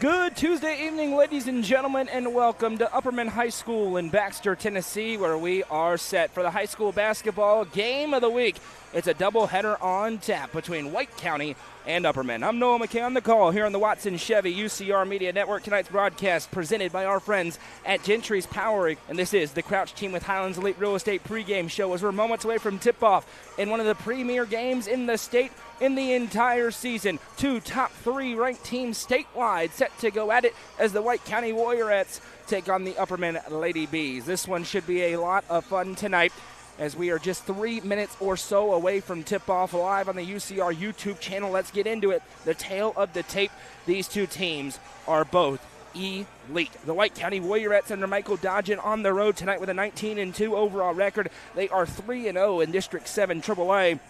Good Tuesday evening, ladies and gentlemen, and welcome to Upperman High School in Baxter, Tennessee, where we are set for the high school basketball game of the week. It's a doubleheader on tap between White County and Upperman. I'm Noah McKay on the call here on the Watson Chevy UCR Media Network. Tonight's broadcast presented by our friends at Gentry's Power, and this is the Crouch Team with Highlands Elite Real Estate pregame show as we're moments away from tip-off in one of the premier games in the state in the entire season. Two top three ranked teams statewide set to go at it as the White County Warriorettes take on the Upperman Lady Bees. This one should be a lot of fun tonight, as we are just 3 minutes or so away from tip-off live on the UCR YouTube channel. Let's get into it. The tale of the tape. These two teams are both elite. The White County Warriorettes under Michael Dodgen on the road tonight with a 19-2 overall record. They are 3-0 in District 7 AAA.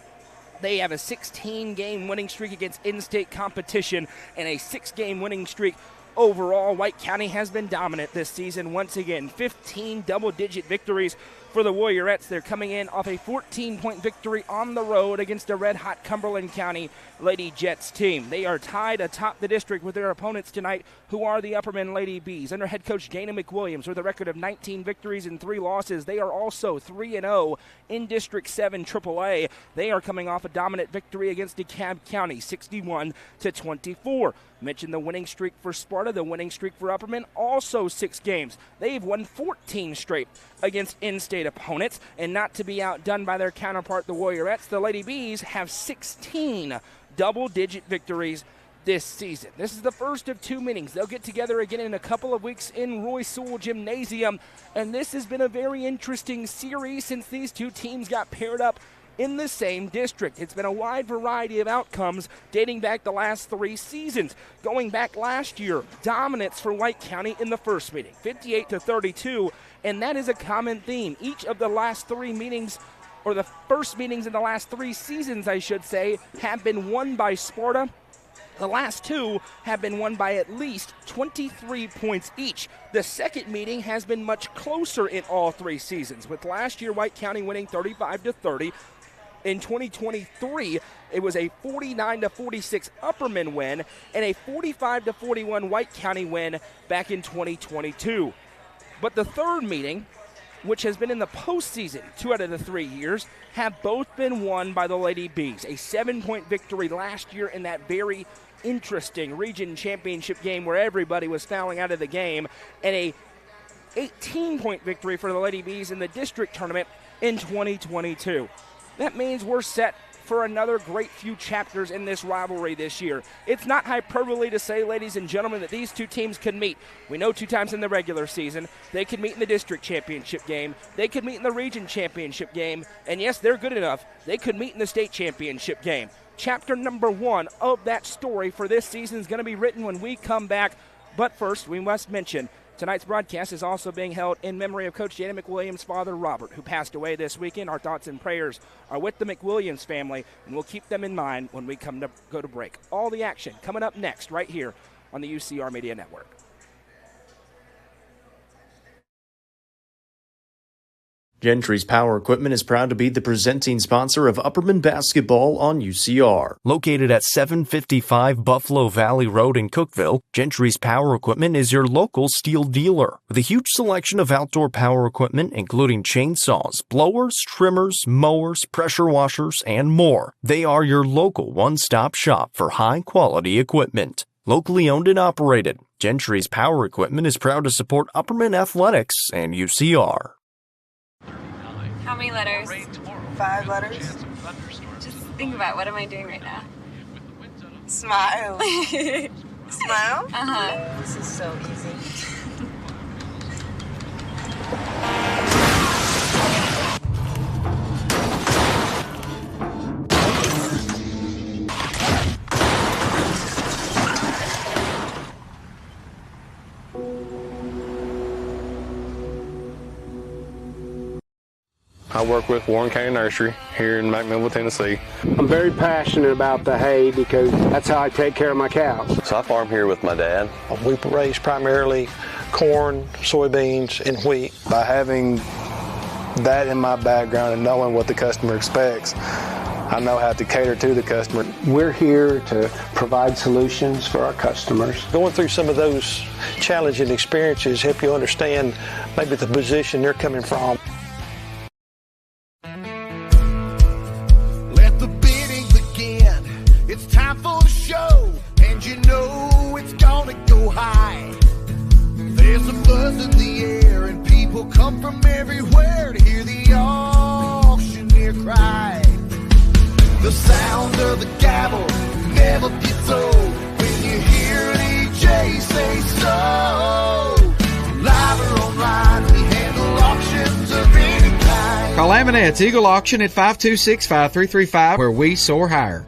They have a 16-game winning streak against in-state competition and a 6-game winning streak overall. White County has been dominant this season once again. 15 double-digit victories for the Warriorettes. They're coming in off a 14-point victory on the road against a red-hot Cumberland County Lady Jets team. They are tied atop the district with their opponents tonight, who are the Upperman Lady Bees. Under head coach Dana McWilliams with a record of 19 victories and 3 losses. They are also 3-0 in District 7 AAA. They are coming off a dominant victory against DeKalb County, 61-24. Mentioned the winning streak for Sparta, the winning streak for Upperman, also 6 games. They've won 14 straight against in-state opponents, and not to be outdone by their counterpart, the Warriorettes, the Lady Bees have 16 double-digit victories this season. This is the first of 2 meetings. They'll get together again in a couple of weeks in Roy Sewell Gymnasium, and this has been a very interesting series since these two teams got paired up in the same district. It's been a wide variety of outcomes dating back the last 3 seasons. Going back last year, dominance for White County in the first meeting, 58-32, and that is a common theme. Each of the last 3 meetings, or the first meetings in the last 3 seasons, I should say, have been won by Sparta. The last 2 have been won by at least 23 points each. The second meeting has been much closer in all 3 seasons, with last year White County winning 35-30. In 2023, it was a 49-46 Upperman win and a 45-41 White County win back in 2022. But the third meeting, which has been in the postseason 2 out of the 3 years, have both been won by the Lady Bees. A 7-point victory last year in that very interesting region championship game where everybody was fouling out of the game, and a 18-point victory for the Lady Bees in the district tournament in 2022. That means we're set for another great few chapters in this rivalry this year. It's not hyperbole to say, ladies and gentlemen, that these two teams could meet. We know 2 times in the regular season. They could meet in the district championship game. They could meet in the region championship game. And yes, they're good enough. They could meet in the state championship game. Chapter number 1 of that story for this season is going to be written when we come back. But first, we must mention tonight's broadcast is also being held in memory of Coach Dana McWilliams' father, Robert, who passed away this weekend. Our thoughts and prayers are with the McWilliams family, and we'll keep them in mind when we go to break. All the action coming up next right here on the UCR Media Network. Gentry's Power Equipment is proud to be the presenting sponsor of Upperman basketball on UCR. Located at 755 Buffalo Valley Road in Cookeville, Gentry's Power Equipment is your local steel dealer with a huge selection of outdoor power equipment, including chainsaws, blowers, trimmers, mowers, pressure washers, and more. They are your local one-stop shop for high-quality equipment. Locally owned and operated, Gentry's Power Equipment is proud to support Upperman athletics and UCR. How many letters? 5 letters. Just think about, what am I doing right now? Smile. Smile? Uh-huh. This is so easy. I work with Warren County Nursery here in McMinnville, Tennessee. I'm very passionate about the hay because that's how I take care of my cows. So I farm here with my dad. We raise primarily corn, soybeans, and wheat. By having that in my background and knowing what the customer expects, I know how to cater to the customer. We're here to provide solutions for our customers. Going through some of those challenging experiences help you understand maybe the position they're coming from. Let the bidding begin. It's time for the show, and you know it's gonna go high. There's a buzz in the air, and people come from everywhere to hear the auctioneer cry. The sound of the gavel never gets old when you hear an EJ say so. Live or online, we handle auctions of any kind. Call Amanette's Eagle Auction at 526-5335, where we soar higher.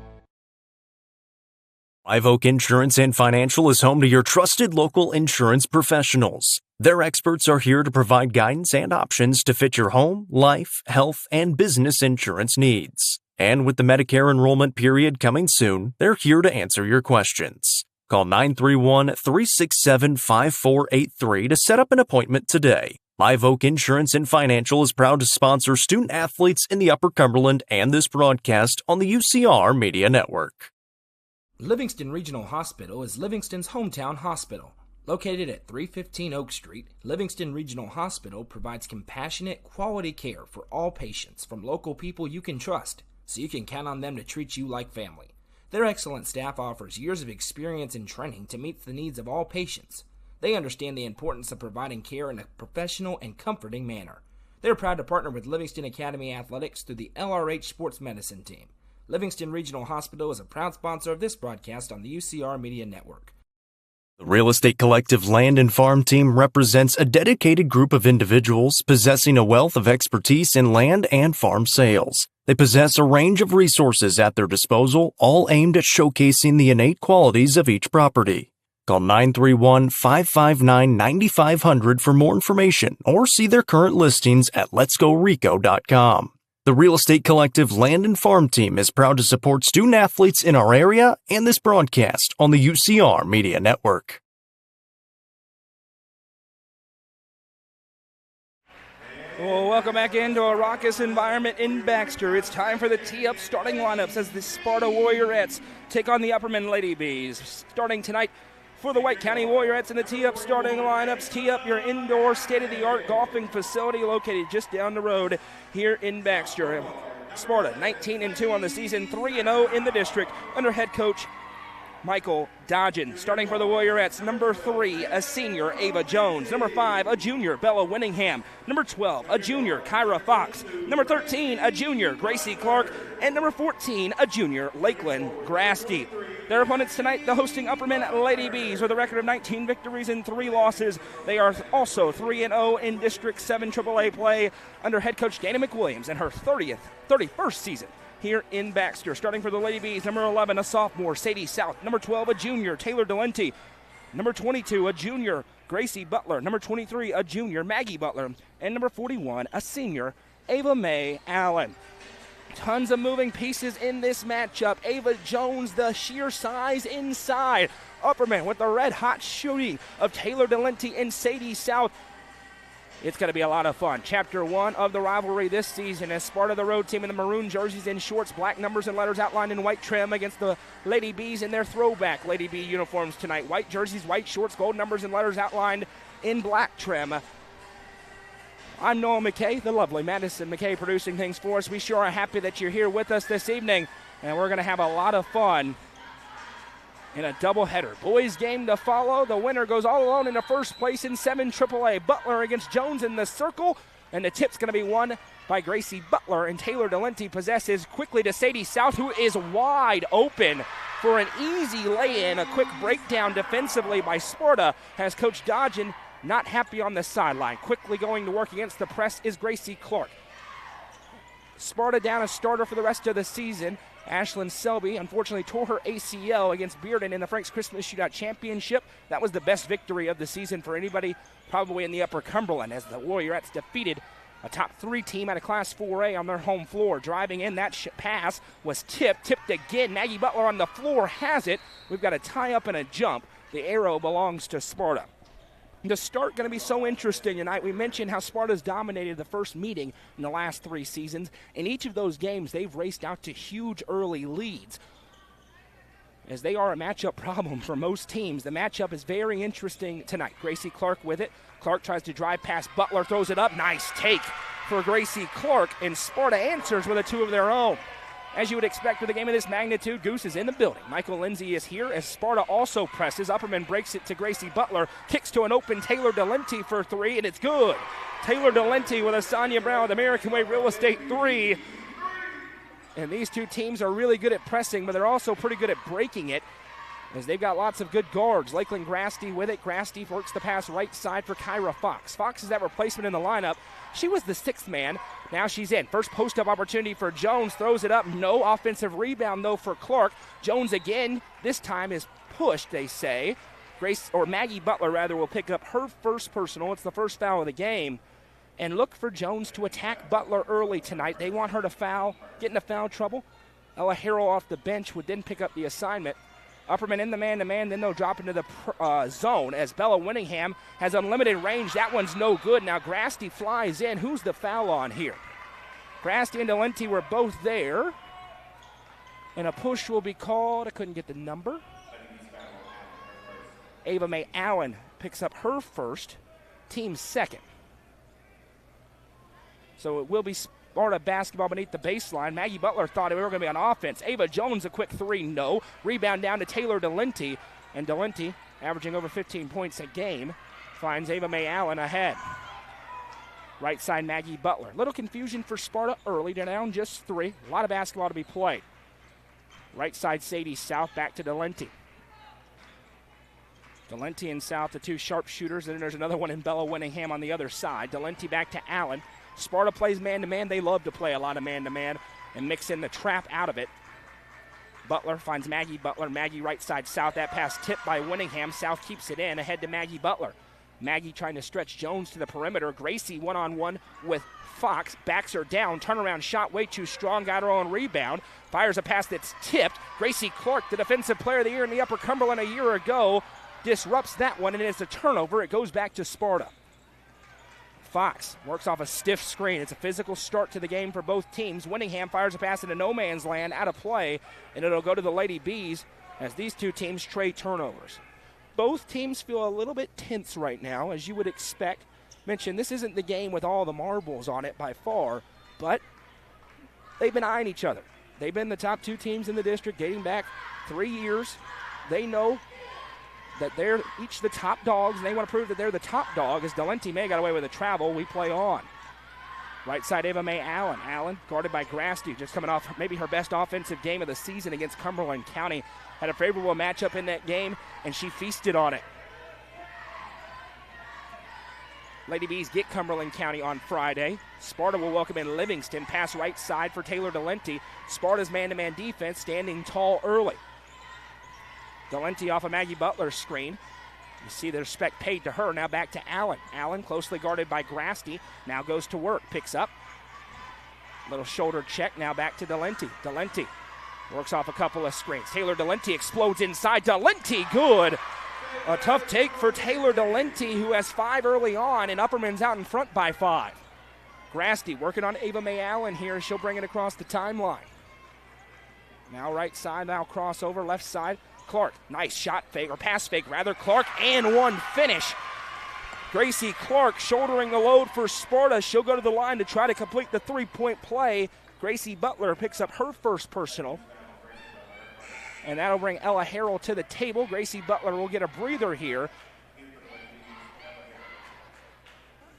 Live Oak Insurance and Financial is home to your trusted local insurance professionals. Their experts are here to provide guidance and options to fit your home, life, health, and business insurance needs. And with the Medicare enrollment period coming soon, they're here to answer your questions. Call 931-367-5483 to set up an appointment today. Live Oak Insurance and Financial is proud to sponsor student athletes in the Upper Cumberland and this broadcast on the UCR Media Network. Livingston Regional Hospital is Livingston's hometown hospital. Located at 315 Oak Street, Livingston Regional Hospital provides compassionate, quality care for all patients from local people you can trust, so you can count on them to treat you like family. Their excellent staff offers years of experience and training to meet the needs of all patients. They understand the importance of providing care in a professional and comforting manner. They're proud to partner with Livingston Academy Athletics through the LRH Sports Medicine Team. Livingston Regional Hospital is a proud sponsor of this broadcast on the UCR Media Network. The Real Estate Collective Land and Farm Team represents a dedicated group of individuals possessing a wealth of expertise in land and farm sales. They possess a range of resources at their disposal, all aimed at showcasing the innate qualities of each property. Call 931-559-9500 for more information or see their current listings at letsgorico.com. The Real Estate Collective Land and Farm Team is proud to support student athletes in our area and this broadcast on the UCR Media Network. Well, welcome back into a raucous environment in Baxter. It's time for the tee-up starting lineups as the Sparta Warriorettes take on the Upperman Lady Bees. Starting tonight for the White County Warriorettes in the tee-up starting lineups. Tee-up, your indoor state-of-the-art golfing facility located just down the road here in Baxter. Sparta 19-2 on the season, 3-0 in the district under head coach Michael Dodgen. Starting for the Warriorettes, number 3, a senior, Ava Jones. Number 5, a junior, Bella Winningham. Number 12, a junior, Kyra Fox. Number 13, a junior, Gracie Clark. And number 14, a junior, Lakeland Grasty. Their opponents tonight, the hosting Upperman Lady Bees, with a record of 19 victories and 3 losses. They are also 3-0 in District 7 AAA play under head coach Dana McWilliams in her 31st season here in Baxter. Starting for the Lady Bees, number 11, a sophomore, Sadie South. Number 12, a junior, Taylor Delenti. Number 22, a junior, Gracie Butler. Number 23, a junior, Maggie Butler. And number 41, a senior, Ava Mae Allen. Tons of moving pieces in this matchup. Ava Jones, the sheer size inside. Upperman with the red-hot shooting of Taylor Delenti and Sadie South. It's going to be a lot of fun. Chapter 1 of the rivalry this season as Sparta, the road team, in the maroon jerseys and shorts, black numbers and letters outlined in white trim against the Lady Bees in their throwback Lady Bee uniforms tonight. White jerseys, white shorts, gold numbers and letters outlined in black trim. I'm Noah McKay, the lovely Madison McKay producing things for us. We sure are happy that you're here with us this evening, and we're going to have a lot of fun in a doubleheader. Boys game to follow. The winner goes all alone into first place in 7 AAA. Butler against Jones in the circle, and the tip's going to be won by Gracie Butler, and Taylor Delenti possesses quickly to Sadie South, who is wide open for an easy lay-in. A quick breakdown defensively by Sparta has Coach Dodgen not happy on the sideline. Quickly going to work against the press is Gracie Clark. Sparta down a starter for the rest of the season. Ashlyn Selby unfortunately tore her ACL against Bearden in the Frank's Christmas Shootout Championship. That was the best victory of the season for anybody probably in the Upper Cumberland, as the Warriorettes defeated a top 3 team out of Class 4A on their home floor. Driving in, that pass was tipped again. Maggie Butler on the floor has it. We've got a tie up and a jump. The arrow belongs to Sparta. The start going to be so interesting tonight. We mentioned how Sparta's dominated the first meeting in the last 3 seasons. In each of those games, they've raced out to huge early leads. As they are a matchup problem for most teams, the matchup is very interesting tonight. Gracie Clark with it. Clark tries to drive past Butler, throws it up. Nice take for Gracie Clark, and Sparta answers with a 2 of their own. As you would expect with a game of this magnitude, Goose is in the building. Michael Lindsay is here as Sparta also presses. Upperman breaks it to Gracie Butler, kicks to an open Taylor Delenti for 3, and it's good. Taylor Delenti with a Sonia Brown with American Way Real Estate 3. And these two teams are really good at pressing, but they're also pretty good at breaking it, as they've got lots of good guards. Lakeland Grasty with it. Grasty works the pass right side for Kyra Fox. Fox is that replacement in the lineup. She was the 6th man. Now she's in. First post-up opportunity for Jones. Throws it up. No offensive rebound, though, for Clark. Jones again, this time is pushed, they say. Maggie Butler, rather, will pick up her first personal. It's the first foul of the game. And look for Jones to attack Butler early tonight. They want her to foul, get into foul trouble. Ella Harrell off the bench would then pick up the assignment. Upperman in the man-to-man, then they'll drop into the zone as Bella Winningham has unlimited range. That one's no good. Now Grasty flies in. Who's the foul on here? Grasty and Delenti were both there. And a push will be called. I couldn't get the number. Ava Mae Allen picks up her first, team second. So it will be Sparta basketball beneath the baseline. Maggie Butler thought we were going to be on offense. Ava Jones, a quick 3, no. Rebound down to Taylor Delenti. And Delenti, averaging over 15 points a game, finds Ava Mae Allen ahead. Right side, Maggie Butler. Little confusion for Sparta early. They're down just 3. A lot of basketball to be played. Right side, Sadie South, back to Delenti. Delenti and South, the 2 sharpshooters. And then there's another one in Bella Winningham on the other side. Delenti back to Allen. Sparta plays man-to-man. They love to play a lot of man-to-man and mix in the trap out of it. Butler finds Maggie Butler. Maggie right side, South. That pass tipped by Winningham. South keeps it in. Ahead to Maggie Butler. Maggie trying to stretch Jones to the perimeter. Gracie one-on-one with Fox. Backs her down. Turnaround shot way too strong. Got her own rebound. Fires a pass that's tipped. Gracie Clark, the defensive player of the year in the Upper Cumberland a year ago, disrupts that one, and it's a turnover. It goes back to Sparta. Fox works off a stiff screen. It's a physical start to the game for both teams. Winningham fires a pass into no man's land, out of play, and it'll go to the Lady Bees as these two teams trade turnovers. Both teams feel a little bit tense right now, as you would expect. Mentioned this isn't the game with all the marbles on it by far, but they've been eyeing each other. They've been the top 2 teams in the district dating back 3 years. They know that they're each the top dogs, and they want to prove that they're the top dog. As Delenti May got away with a travel, we play on. Right side, Ava Mae Allen. Allen guarded by Grasty, just coming off maybe her best offensive game of the season against Cumberland County. Had a favorable matchup in that game, and she feasted on it. Lady Bees get Cumberland County on Friday. Sparta will welcome in Livingston. Pass right side for Taylor Delenti. Sparta's man-to-man defense standing tall early. Delenti off of Maggie Butler's screen. You see the respect paid to her. Now back to Allen. Allen closely guarded by Grasty. Now goes to work. Picks up. Little shoulder check. Now back to Delenti. Delenti works off a couple of screens. Taylor Delenti explodes inside. Delenti, good. A tough take for Taylor Delenti, who has 5 early on, and Upperman's out in front by 5. Grasty working on Ava Mae Allen here. She'll bring it across the timeline. Now right side. Now crossover. Left side. Clark, nice shot fake, or pass fake rather. Clark, and one finish. Gracie Clark shouldering the load for Sparta. She'll go to the line to try to complete the 3-point play. Gracie Butler picks up her first personal. And that'll bring Ella Harrell to the table. Gracie Butler will get a breather here.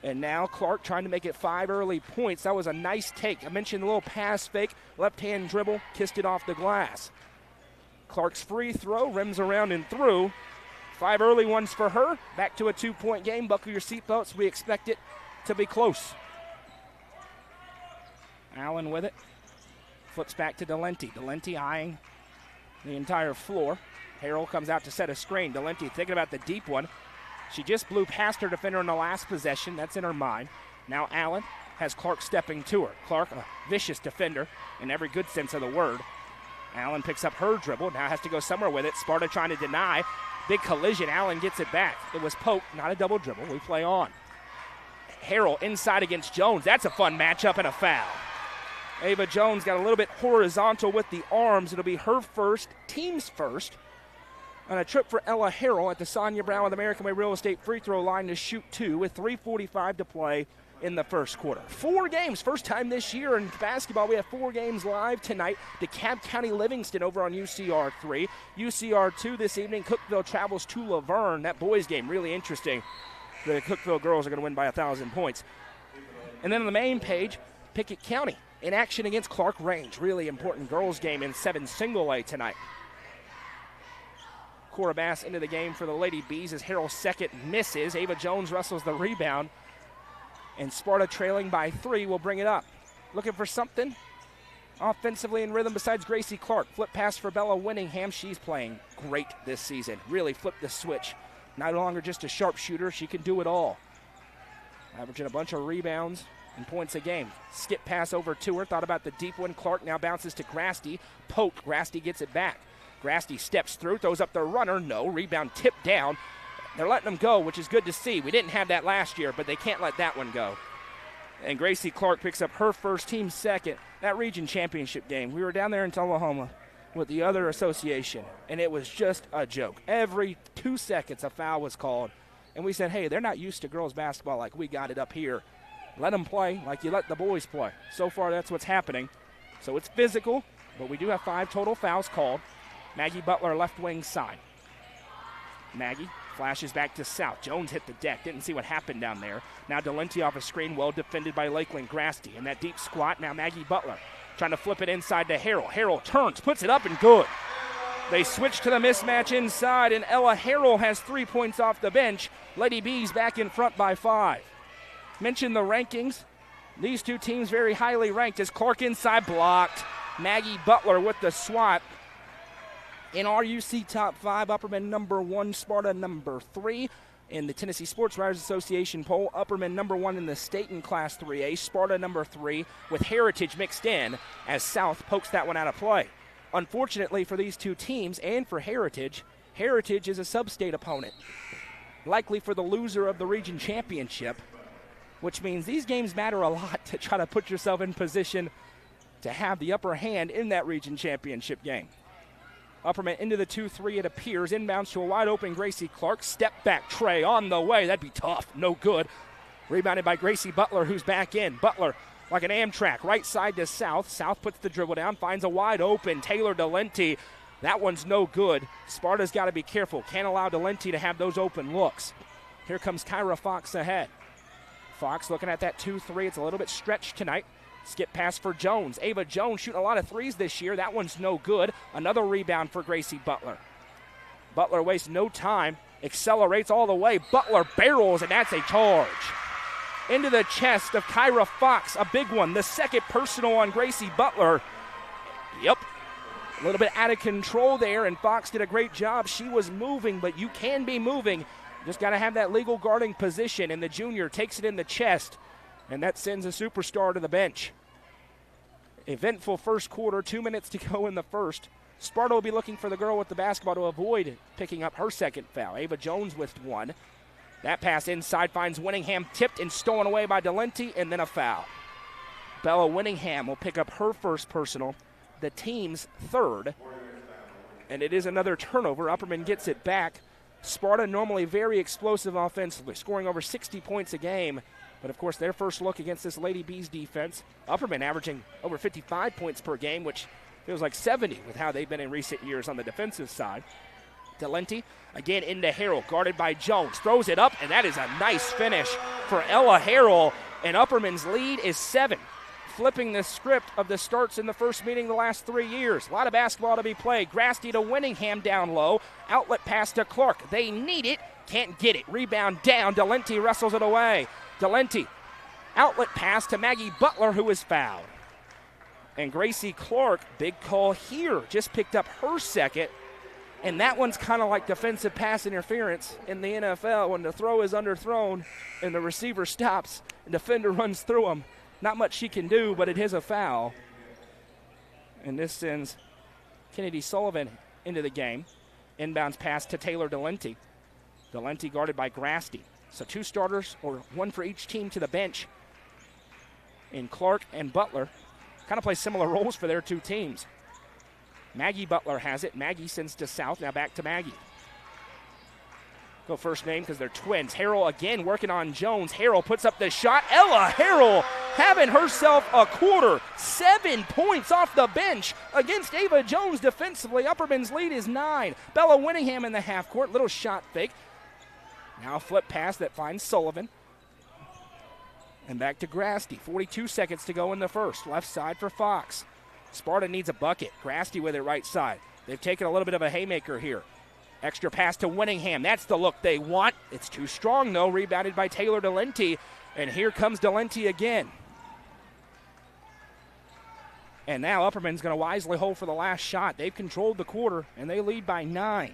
And now Clark trying to make it 5 early points. That was a nice take. I mentioned the little pass fake, left-hand dribble, kissed it off the glass. Clark's free throw, rims around and through. 5 early ones for her. Back to a 2-point game. Buckle your seatbelts. We expect it to be close. Allen with it. Flips back to Delenti. Delenti eyeing the entire floor. Harrell comes out to set a screen. Delenti thinking about the deep one. She just blew past her defender in the last possession. That's in her mind. Now Allen has Clark stepping to her. Clark, a vicious defender in every good sense of the word. Allen picks up her dribble, now has to go somewhere with it. Sparta trying to deny. Big collision, Allen gets it back. It was poke, not a double dribble. We play on. Harrell inside against Jones. That's a fun matchup and a foul. Ava Jones got a little bit horizontal with the arms. It'll be her first, team's first, on a trip for Ella Harrell at the Sonia Brown with American Way Real Estate free throw line to shoot 2 with 3:45 to play in the first quarter. 4 games, first time this year in basketball. We have 4 games live tonight. DeKalb County Livingston over on UCR 3. UCR 2 this evening. Cookeville travels to Laverne. That boys game really interesting. The Cookeville girls are going to win by 1,000 points. And then on the main page, Pickett County in action against Clark Range. Really important girls game in 7 single A tonight. Cora Bass into the game for the Lady Bees as Harrell's second misses. Ava Jones wrestles the rebound. And Sparta trailing by 3 will bring it up. Looking for something offensively in rhythm besides Gracie Clark. Flip pass for Bella Winningham. She's playing great this season. Really flipped the switch. No longer just a sharpshooter. She can do it all. Averaging a bunch of rebounds and points a game. Skip pass over to her. Thought about the deep one. Clark now bounces to Grasty. Poked. Grasty gets it back. Grasty steps through. Throws up the runner. No. Rebound tipped down. They're letting them go, which is good to see. We didn't have that last year, but they can't let that one go. And Gracie Clark picks up her first, team second. That region championship game, we were down there in Tullahoma with the other association, and it was just a joke. Every 2 seconds a foul was called, and we said, hey, they're not used to girls basketball like we got it up here. Let them play like you let the boys play. So far, that's what's happening. So it's physical, but we do have 5 total fouls called. Maggie Butler, left wing side. Maggie flashes back to South. Jones hit the deck. Didn't see what happened down there. Now Delenti off a screen. Well defended by Lakeland Grasty. And that deep squat. Now Maggie Butler trying to flip it inside to Harrell. Harrell turns, puts it up, and good. They switch to the mismatch inside, and Ella Harrell has 3 points off the bench. Lady Bees back in front by 5. Mentioned the rankings. These 2 teams very highly ranked as Clark inside blocked. Maggie Butler with the swat. In our UC top 5, Upperman number 1, Sparta number 3. In the Tennessee Sports Writers Association poll, Upperman number 1 in the state in Class 3A, Sparta number 3, with Heritage mixed in as South pokes that one out of play. Unfortunately for these 2 teams and for Heritage, Heritage is a sub-state opponent, likely for the loser of the region championship, which means these games matter a lot to try to put yourself in position to have the upper hand in that region championship game. Upperman into the 2-3, it appears. Inbounds to a wide-open Gracie Clark. Step back tray on the way. That'd be tough. No good. Rebounded by Gracie Butler, who's back in. Butler, like an Amtrak, right side to South. South puts the dribble down, finds a wide-open Taylor Delenti. That one's no good. Sparta's got to be careful. Can't allow Delenti to have those open looks. Here comes Kyra Fox ahead. Fox looking at that 2-3. It's a little bit stretched tonight. Skip pass for Jones. Ava Jones shooting a lot of threes this year. That one's no good. Another rebound for Gracie Butler. Butler wastes no time. Accelerates all the way. Butler barrels, and that's a charge. Into the chest of Kyra Fox. A big one. The second personal on Gracie Butler. Yep. A little bit out of control there, and Fox did a great job. She was moving, but you can be moving. Just got to have that legal guarding position, and the junior takes it in the chest. And that sends a superstar to the bench. Eventful first quarter, 2 minutes to go in the first. Sparta will be looking for the girl with the basketball to avoid picking up her second foul. Ava Jones with 1. That pass inside finds Winningham, tipped and stolen away by Delenti, and then a foul. Bella Winningham will pick up her first personal, the team's 3rd. And it is another turnover. Upperman gets it back. Sparta normally very explosive offensively, scoring over 60 points a game. But, of course, their first look against this Lady Bees defense. Upperman averaging over 55 points per game, which feels like 70 with how they've been in recent years on the defensive side. Delenti again into Harrell, guarded by Jones. Throws it up, and that is a nice finish for Ella Harrell. And Upperman's lead is 7. Flipping the script of the starts in the first meeting the last 3 years. A lot of basketball to be played. Grasty to Winningham down low. Outlet pass to Clark. They need it. Can't get it. Rebound down. Delenti wrestles it away. Delenti, outlet pass to Maggie Butler, who is fouled. And Gracie Clark, big call here, just picked up her second. And that one's kind of like defensive pass interference in the NFL when the throw is underthrown and the receiver stops and defender runs through him. Not much she can do, but it is a foul. And this sends Kennedy Sullivan into the game. Inbounds pass to Taylor Delenti. Delenti guarded by Grasty. So 2 starters, or 1 for each team, to the bench in Clark and Butler. Kind of play similar roles for their 2 teams. Maggie Butler has it. Maggie sends to South. Now back to Maggie. Go first name because they're twins. Harrell again working on Jones. Harrell puts up the shot. Ella Harrell having herself a quarter. 7 points off the bench against Ava Jones defensively. Upperman's lead is 9. Bella Winningham in the half court. Little shot fake. Now a flip pass that finds Sullivan. And back to Grasty. 42 seconds to go in the first. Left side for Fox. Sparta needs a bucket. Grasty with it right side. They've taken a little bit of a haymaker here. Extra pass to Winningham. That's the look they want. It's too strong, though. Rebounded by Taylor Delenti. And here comes Delenti again. And now Upperman's going to wisely hold for the last shot. They've controlled the quarter, and they lead by 9.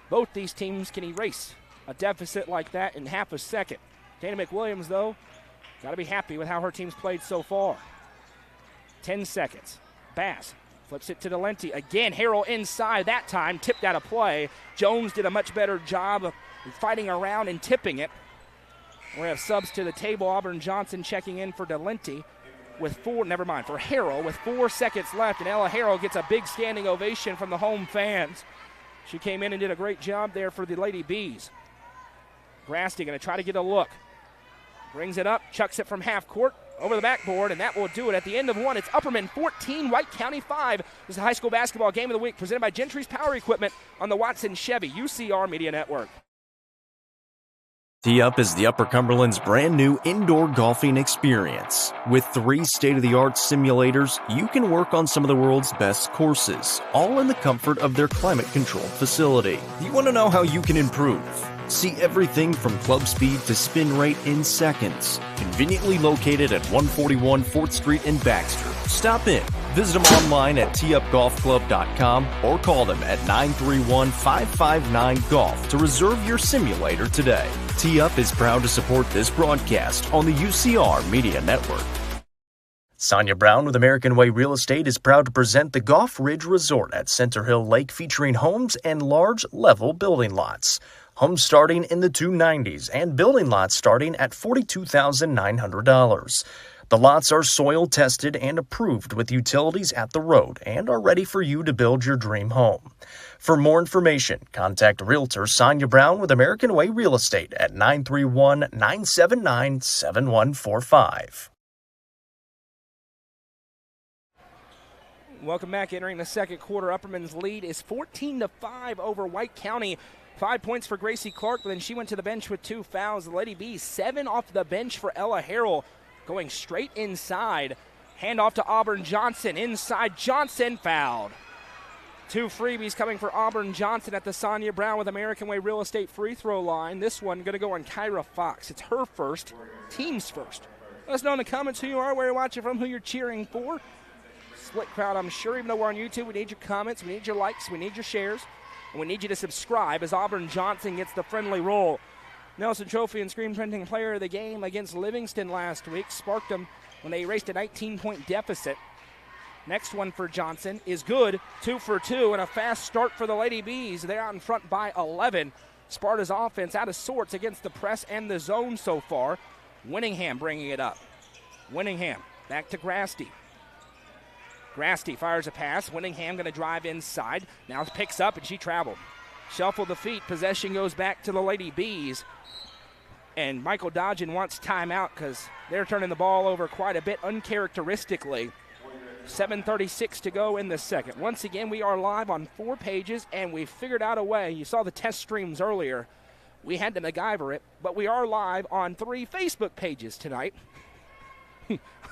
Both these teams can erase a deficit like that in half a second. Dana McWilliams, though, got to be happy with how her team's played so far. 10 seconds. Bass flips it to Delenti. Again, Harrell inside that time, tipped out of play. Jones did a much better job of fighting around and tipping it. We have subs to the table. Auburn Johnson checking in for Delenti for Harrell with 4 seconds left, and Ella Harrell gets a big standing ovation from the home fans. She came in and did a great job there for the Lady Bees. Grasty going to try to get a look. Brings it up, chucks it from half court over the backboard, and that will do it. At the end of 1, it's Upperman 14, White County 5. This is the high school basketball game of the week presented by Gentry's Power Equipment on the Watson Chevy UCR Media Network. Tee Up is the Upper Cumberland's brand new indoor golfing experience. With 3 state-of-the-art simulators, you can work on some of the world's best courses, all in the comfort of their climate-controlled facility. You want to know how you can improve? See everything from club speed to spin rate in seconds. Conveniently located at 141 4th Street in Baxter. Stop in. Visit them online at teupgolfclub.com or call them at 931-559-GOLF to reserve your simulator today. Tee Up is proud to support this broadcast on the UCR Media Network. Sonia Brown with American Way Real Estate is proud to present the Golf Ridge Resort at Center Hill Lake, featuring homes and large level building lots. Homes starting in the $290s and building lots starting at $42,900. The lots are soil tested and approved with utilities at the road and are ready for you to build your dream home. For more information, contact Realtor Sonia Brown with American Way Real Estate at 931-979-7145. Welcome back. Entering the second quarter, Upperman's lead is 14-5 over White County. 5 points for Gracie Clark, but then she went to the bench with 2 fouls. The Lady Bees 7 off the bench for Ella Harrell, going straight inside. Handoff to Auburn Johnson. Inside, Johnson fouled. 2 freebies coming for Auburn Johnson at the Sonia Brown with American Way Real Estate free throw line. This one going to go on Kyra Fox. It's her first, team's first. Let us know in the comments who you are, where you're watching from, who you're cheering for. Split crowd, I'm sure. Even though we're on YouTube, we need your comments, we need your likes, we need your shares. And we need you to subscribe as Auburn Johnson gets the friendly roll. Nelson Trophy and screen printing player of the game against Livingston last week. Sparked them when they erased a 19-point deficit. Next one for Johnson is good. 2 for 2 and a fast start for the Lady Bees. They're out in front by 11. Sparta's offense out of sorts against the press and the zone so far. Winningham bringing it up. Winningham back to Grasty. Grasty fires a pass. Winningham going to drive inside. Now picks up and she traveled. Shuffle the feet. Possession goes back to the Lady Bees. And Michael Dodgen wants timeout because they're turning the ball over quite a bit uncharacteristically. 7:36 to go in the second. Once again, we are live on 4 pages, and we figured out a way. You saw the test streams earlier. We had to MacGyver it, but we are live on 3 Facebook pages tonight.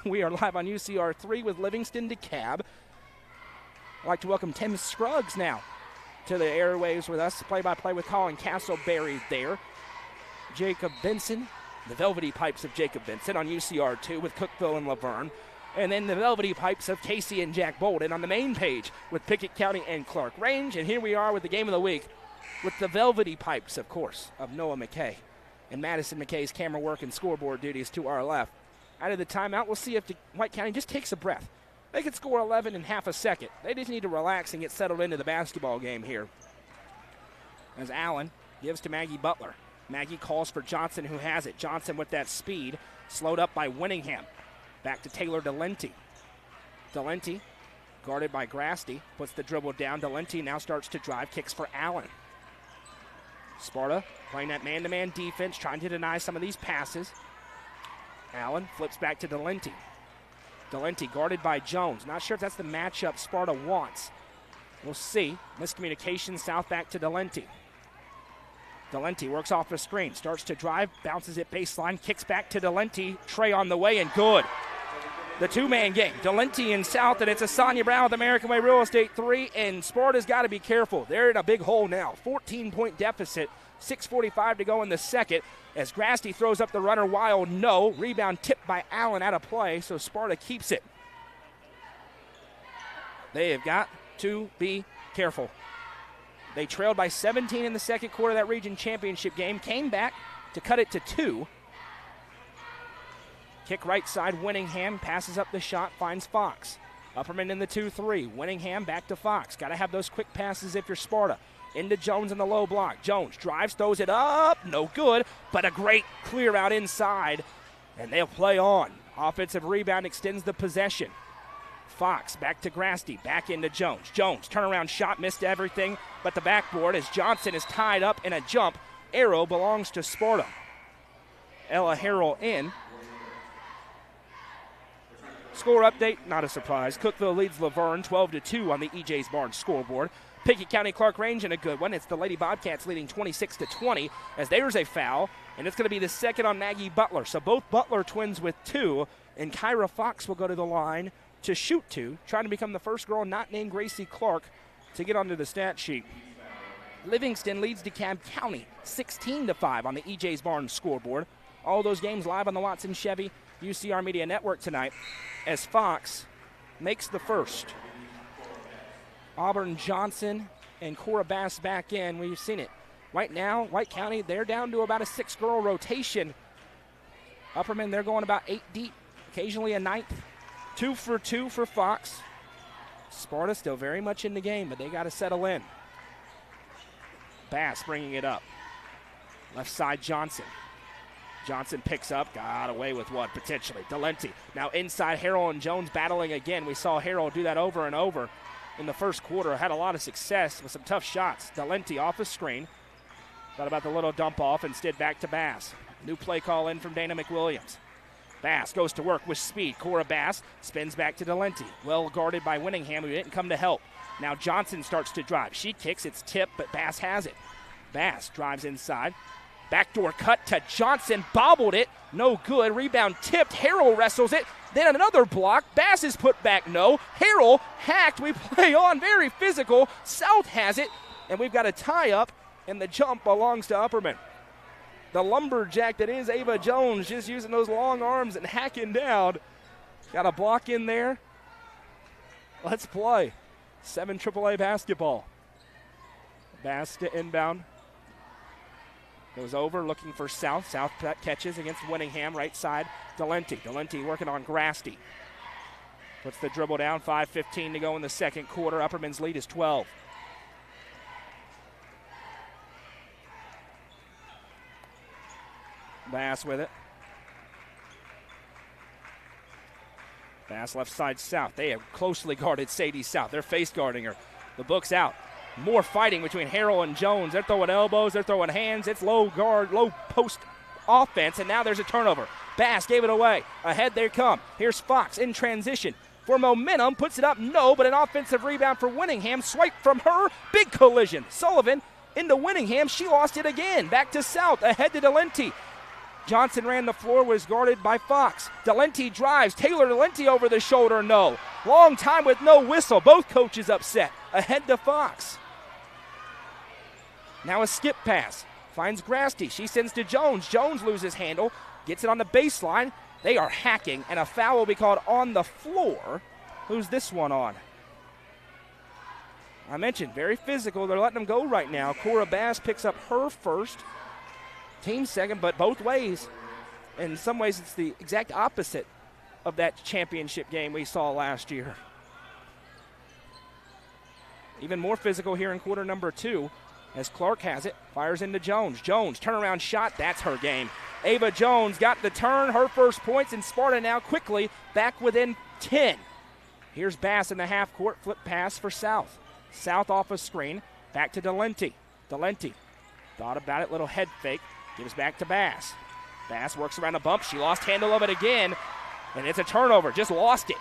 We are live on UCR 3 with Livingston DeKalb. I'd like to welcome Tim Scruggs now to the airwaves with us. Play-by-play with Colin Castleberry there. Jacob Benson, the Velvety Pipes of Jacob Benson on UCR 2 with Cookville and Laverne. And then the Velvety Pipes of Casey and Jack Bolden on the main page with Pickett County and Clark Range. And here we are with the game of the week with the Velvety Pipes, of course, of Noah McKay. And Madison McKay's camera work and scoreboard duties to our left. Out of the timeout, we'll see if White County just takes a breath. They could score 11 in half a second. They just need to relax and get settled into the basketball game here. As Allen gives to Maggie Butler. Maggie calls for Johnson, who has it. Johnson with that speed, slowed up by Winningham. Back to Taylor Delenti. Delenti, guarded by Grasty, puts the dribble down. Delenti now starts to drive, kicks for Allen. Sparta playing that man-to-man defense, trying to deny some of these passes. Allen flips back to Delenti. Delenti guarded by Jones. Not sure if that's the matchup Sparta wants. We'll see. Miscommunication, south back to Delenti. Delenti works off the screen, starts to drive, bounces it baseline, kicks back to Delenti. Trey on the way, and good. The two-man game. Delenti and south, and it's a Sonia Brown with American Way Real Estate 3, and Sparta's got to be careful. They're in a big hole now. 14-point deficit, 6:45 to go in the second. As Grasty throws up the runner wild, no. Rebound tipped by Allen out of play, so Sparta keeps it. They have got to be careful. They trailed by 17 in the second quarter of that region championship game, came back to cut it to 2. Kick right side, Winningham passes up the shot, finds Fox. Upperman in the 2-3. Winningham back to Fox. Got to have those quick passes if you're Sparta. Into Jones in the low block. Jones drives, throws it up. No good, but a great clear out inside, and they'll play on. Offensive rebound extends the possession. Fox back to Grasty, back into Jones. Jones, turnaround shot, missed everything but the backboard as Johnson is tied up in a jump. Arrow belongs to Sparta. Ella Harrell in. Score update, not a surprise. Cookeville leads Laverne 12-2 on the EJ's Barnes scoreboard. Pickett County Clark Range in a good one. It's the Lady Bobcats leading 26-20 as there's a foul, and it's going to be the second on Maggie Butler. So both Butler twins with 2, and Kyra Fox will go to the line to shoot 2, trying to become the first girl not named Gracie Clark to get onto the stat sheet. Livingston leads DeKalb County 16-5 on the EJ's Barnes scoreboard. All those games live on the Watson Chevy UCR Media Network tonight as Fox makes the first. Auburn Johnson and Cora Bass back in. We've seen it. Right now, White County, they're down to about a 6-girl rotation. Upperman, they're going about 8 deep, occasionally a 9th. 2 for 2 for Fox. Sparta still very much in the game, but they got to settle in. Bass bringing it up. Left side, Johnson. Johnson picks up, got away with what, potentially. Delenti. Now inside, Harrell and Jones battling again. We saw Harrell do that over and over in the first quarter. Had a lot of success with some tough shots. Delenti off the screen. Thought about the little dump off, instead back to Bass. New play call in from Dana McWilliams. Bass goes to work with speed. Cora Bass spins back to Delenti. Well guarded by Winningham, who didn't come to help. Now Johnson starts to drive. She kicks, it's tipped, but Bass has it. Bass drives inside. Backdoor cut to Johnson, bobbled it, no good. Rebound tipped, Harrell wrestles it. Then another block, Bass is put back, no. Harrell hacked, we play on, very physical. South has it, and we've got a tie-up, and the jump belongs to Upperman. The lumberjack that is Ava Jones, just using those long arms and hacking down. Got a block in there. Let's play. 7 AAA basketball. Bass to inbound. Goes over, looking for South. South catches against Winningham, right side. Delenti. Delenti working on Grasty. Puts the dribble down, 5:15 to go in the second quarter. Upperman's lead is 12. Bass with it. Bass left side, South. They have closely guarded Sadie South. They're face guarding her. The book's out. More fighting between Harrell and Jones. They're throwing elbows, they're throwing hands. It's low guard, low post offense, and now there's a turnover. Bass gave it away. Ahead they come. Here's Fox in transition. For momentum, puts it up, no, but an offensive rebound for Winningham. Swipe from her, big collision. Sullivan into Winningham. She lost it again. Back to South, ahead to Delenti. Johnson ran the floor, was guarded by Fox. Delenti drives. Taylor Delenti over the shoulder, no. Long time with no whistle. Both coaches upset. Ahead to Fox. Now a skip pass. Finds Grasty. She sends to Jones. Jones loses handle. Gets it on the baseline. They are hacking, and a foul will be called on the floor. Who's this one on? I mentioned, very physical. They're letting them go right now. Cora Bass picks up her first. Team second, but both ways. In some ways, it's the exact opposite. of that championship game we saw last year. Even more physical here in quarter number 2 as Clark has it, fires into Jones. Jones, turnaround shot, that's her game. Ava Jones got the turn, her first points, and Sparta now quickly back within 10. Here's Bass in the half court, flip pass for South. South off a screen, back to Delenti. Delenti thought about it, little head fake, gives back to Bass. Bass works around a bump, she lost handle of it again, and it's a turnover, just lost it.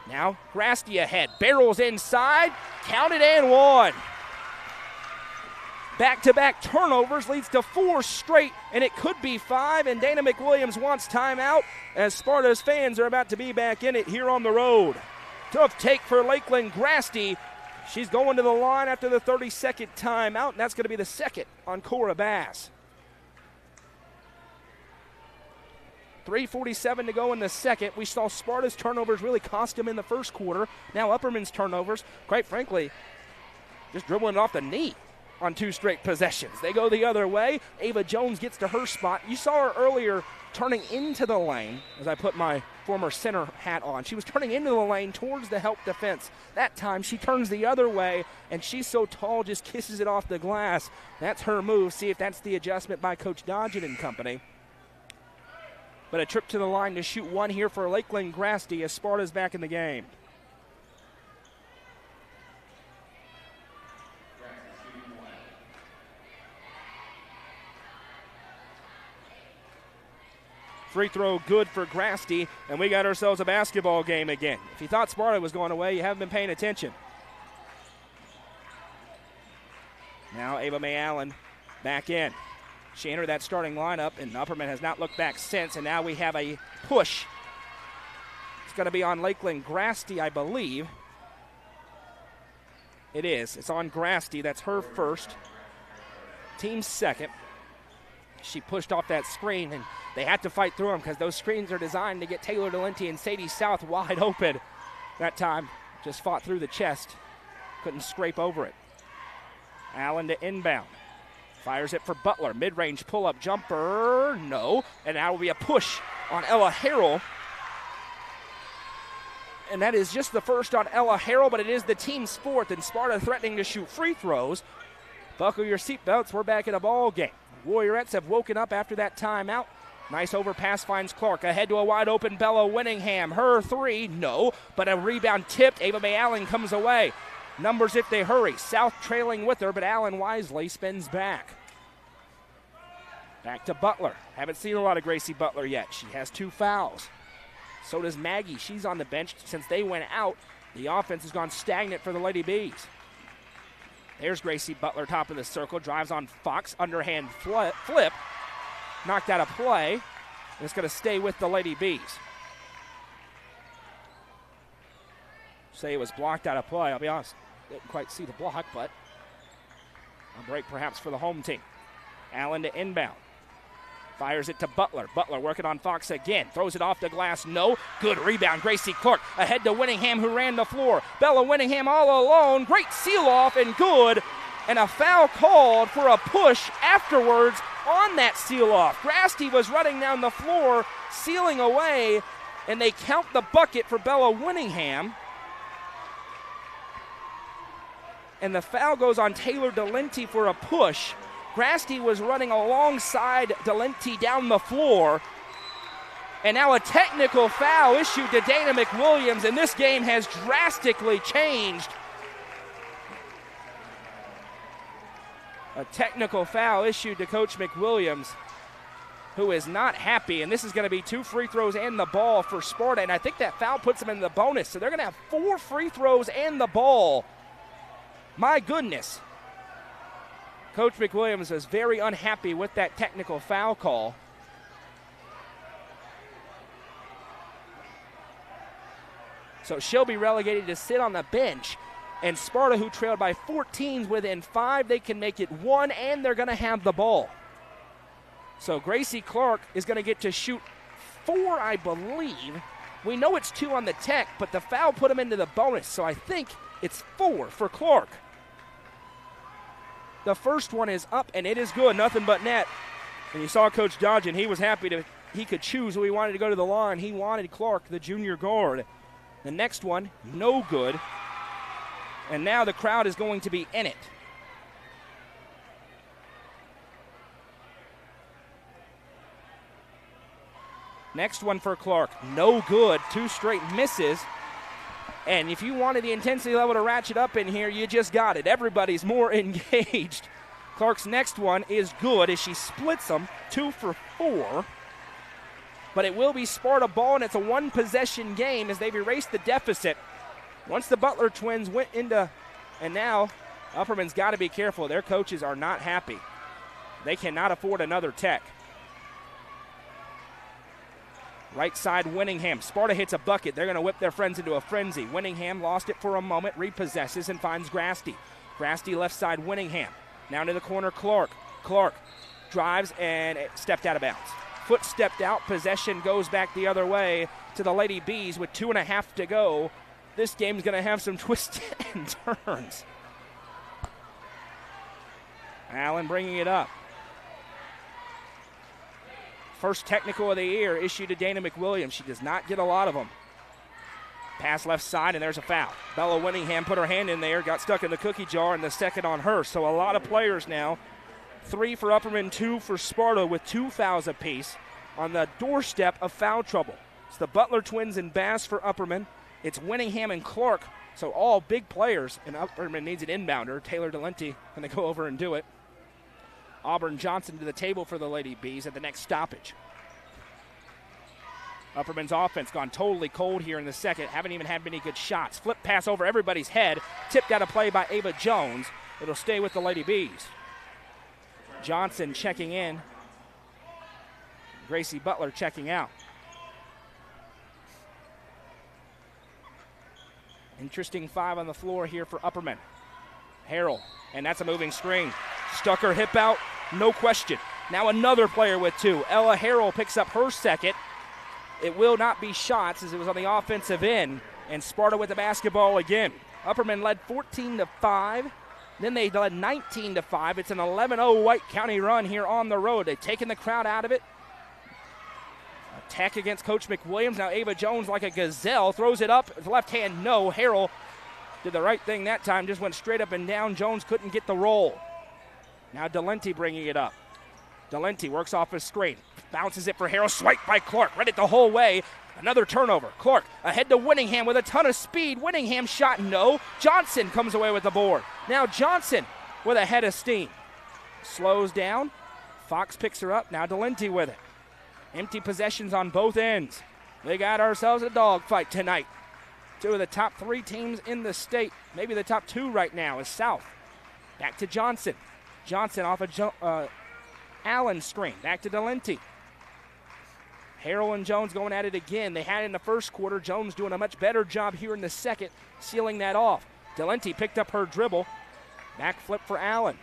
Now Grasty ahead, barrels inside, counted and one. Back-to-back turnovers leads to 4 straight, and it could be 5, and Dana McWilliams wants timeout as Sparta's fans are about to be back in it here on the road. Tough take for Lakeland Grasty. She's going to the line after the 32nd timeout, and that's going to be the second on Cora Bass. 3:47 to go in the second. We saw Sparta's turnovers really cost them in the first quarter. Now Upperman's turnovers, quite frankly, just dribbling it off the knee on 2 straight possessions. They go the other way. Ava Jones gets to her spot. You saw her earlier turning into the lane as I put my former center hat on. She was turning into the lane towards the help defense. That time she turns the other way, and she's so tall, just kisses it off the glass. That's her move. See if that's the adjustment by Coach Dodgen and company. But a trip to the line to shoot 1 here for Lakeland Grasty as Sparta's back in the game. Free throw good for Grasty, and we got ourselves a basketball game again. If you thought Sparta was going away, you haven't been paying attention. Now Ava Mae Allen back in. She entered that starting lineup, and Upperman has not looked back since, and now we have a push. It's going to be on Lakeland Grasty, I believe. It is. It's on Grasty. That's her first. Team's second. She pushed off that screen, and they had to fight through them because those screens are designed to get Taylor Delenti and Sadie South wide open. That time, just fought through the chest. Couldn't scrape over it. Allen to inbound. Fires it for Butler. Mid-range pull-up jumper. No. And now will be a push on Ella Harrell. And that is just the first on Ella Harrell, but it is the team's fourth, and Sparta threatening to shoot free throws. Buckle your seatbelts. We're back in a ball game. Warriorettes have woken up after that timeout. Nice overpass finds Clark. Ahead to a wide-open Bella Winningham. Her 3, no. But a rebound tipped. Ava Mae Allen comes away. Numbers if they hurry. South trailing with her, but Allen wisely spins back. Back to Butler. Haven't seen a lot of Gracie Butler yet. She has 2 fouls. So does Maggie. She's on the bench since they went out. The offense has gone stagnant for the Lady Bees. There's Gracie Butler, top of the circle. Drives on Fox. Underhand flip. Knocked out of play. And it's going to stay with the Lady Bees. Say it was blocked out of play. I'll be honest, didn't quite see the block, but a break perhaps for the home team. Allen to inbound. Fires it to Butler. Butler working on Fox again. Throws it off the glass. No. Good rebound. Gracie Clark ahead to Winningham, who ran the floor. Bella Winningham all alone. Great seal-off and good. And a foul called for a push afterwards on that seal-off. Grasty was running down the floor, sealing away, and they count the bucket for Bella Winningham. And the foul goes on Taylor Delenti for a push. Grasty was running alongside Delenti down the floor. And now a technical foul issued to Dana McWilliams, and this game has drastically changed. A technical foul issued to Coach McWilliams, who is not happy, and this is going to be 2 free throws and the ball for Sparta, and I think that foul puts them in the bonus, so they're going to have 4 free throws and the ball. My goodness. Coach McWilliams is very unhappy with that technical foul call. So she'll be relegated to sit on the bench. And Sparta, who trailed by 14, within 5, they can make it 1, and they're going to have the ball. So Gracie Clark is going to get to shoot 4, I believe. We know it's 2 on the tech, but the foul put him into the bonus, so I think it's 4 for Clark. The first one is up, and it is good, nothing but net. And you saw Coach Dodgen, he was happy to he could choose who he wanted to go to the line. He wanted Clark, the junior guard. The next one, no good. And now the crowd is going to be in it. Next one for Clark, no good. 2 straight misses. And if you wanted the intensity level to ratchet up in here, you just got it. Everybody's more engaged. Clark's next one is good as she splits them, 2 for 4. But it will be Sparta ball, and it's a 1-possession game as they've erased the deficit. Once the Butler twins went into, and now Upperman's got to be careful. Their coaches are not happy. They cannot afford another tech. Right side, Winningham. Sparta hits a bucket. They're going to whip their friends into a frenzy. Winningham lost it for a moment, repossesses, and finds Grasty. Grasty left side, Winningham. Now to the corner, Clark. Clark drives and it stepped out of bounds. Foot stepped out. Possession goes back the other way to the Lady Bees with 2.5 to go. This game's going to have some twists and turns. Allen bringing it up. First technical of the year issued to Dana McWilliams. She does not get a lot of them. Pass left side, and there's a foul. Bella Winningham put her hand in there, got stuck in the cookie jar, and the second on her. So a lot of players now. 3 for Upperman, 2 for Sparta with 2 fouls apiece on the doorstep of foul trouble. It's the Butler twins and Bass for Upperman. It's Winningham and Clark, so all big players, and Upperman needs an inbounder. Taylor Delenti going to go over and do it. Auburn Johnson to the table for the Lady Bees at the next stoppage. Upperman's offense gone totally cold here in the second. Haven't even had many good shots. Flip pass over everybody's head. Tipped out of play by Ava Jones. It'll stay with the Lady Bees. Johnson checking in. Gracie Butler checking out. Interesting 5 on the floor here for Upperman. Harrell, and that's a moving screen. Stuck her hip out, no question. Now another player with 2. Ella Harrell picks up her second. It will not be shots as it was on the offensive end, and Sparta with the basketball again. Upperman led 14-5. Then they led 19-5. It's an 11-0 White County run here on the road. They've taken the crowd out of it. Attack against Coach McWilliams. Now Ava Jones like a gazelle throws it up. Left hand, no. Harrell did the right thing that time, just went straight up and down. Jones couldn't get the roll. Now Delenti bringing it up. Delenti works off his screen. Bounces it for Harrell. Swiped by Clark. Read it the whole way. Another turnover. Clark ahead to Winningham with a ton of speed. Winningham shot no. Johnson comes away with the board. Now Johnson with a head of steam. Slows down. Fox picks her up. Now Delenti with it. Empty possessions on both ends. We got ourselves a dogfight tonight. 2 of the top 3 teams in the state. Maybe the top 2 right now is South. Back to Johnson. Johnson off a Allen screen. Back to Delenti. Harrell and Jones going at it again. They had it in the first quarter. Jones doing a much better job here in the second, sealing that off. Delenti picked up her dribble. Back flip for Allen.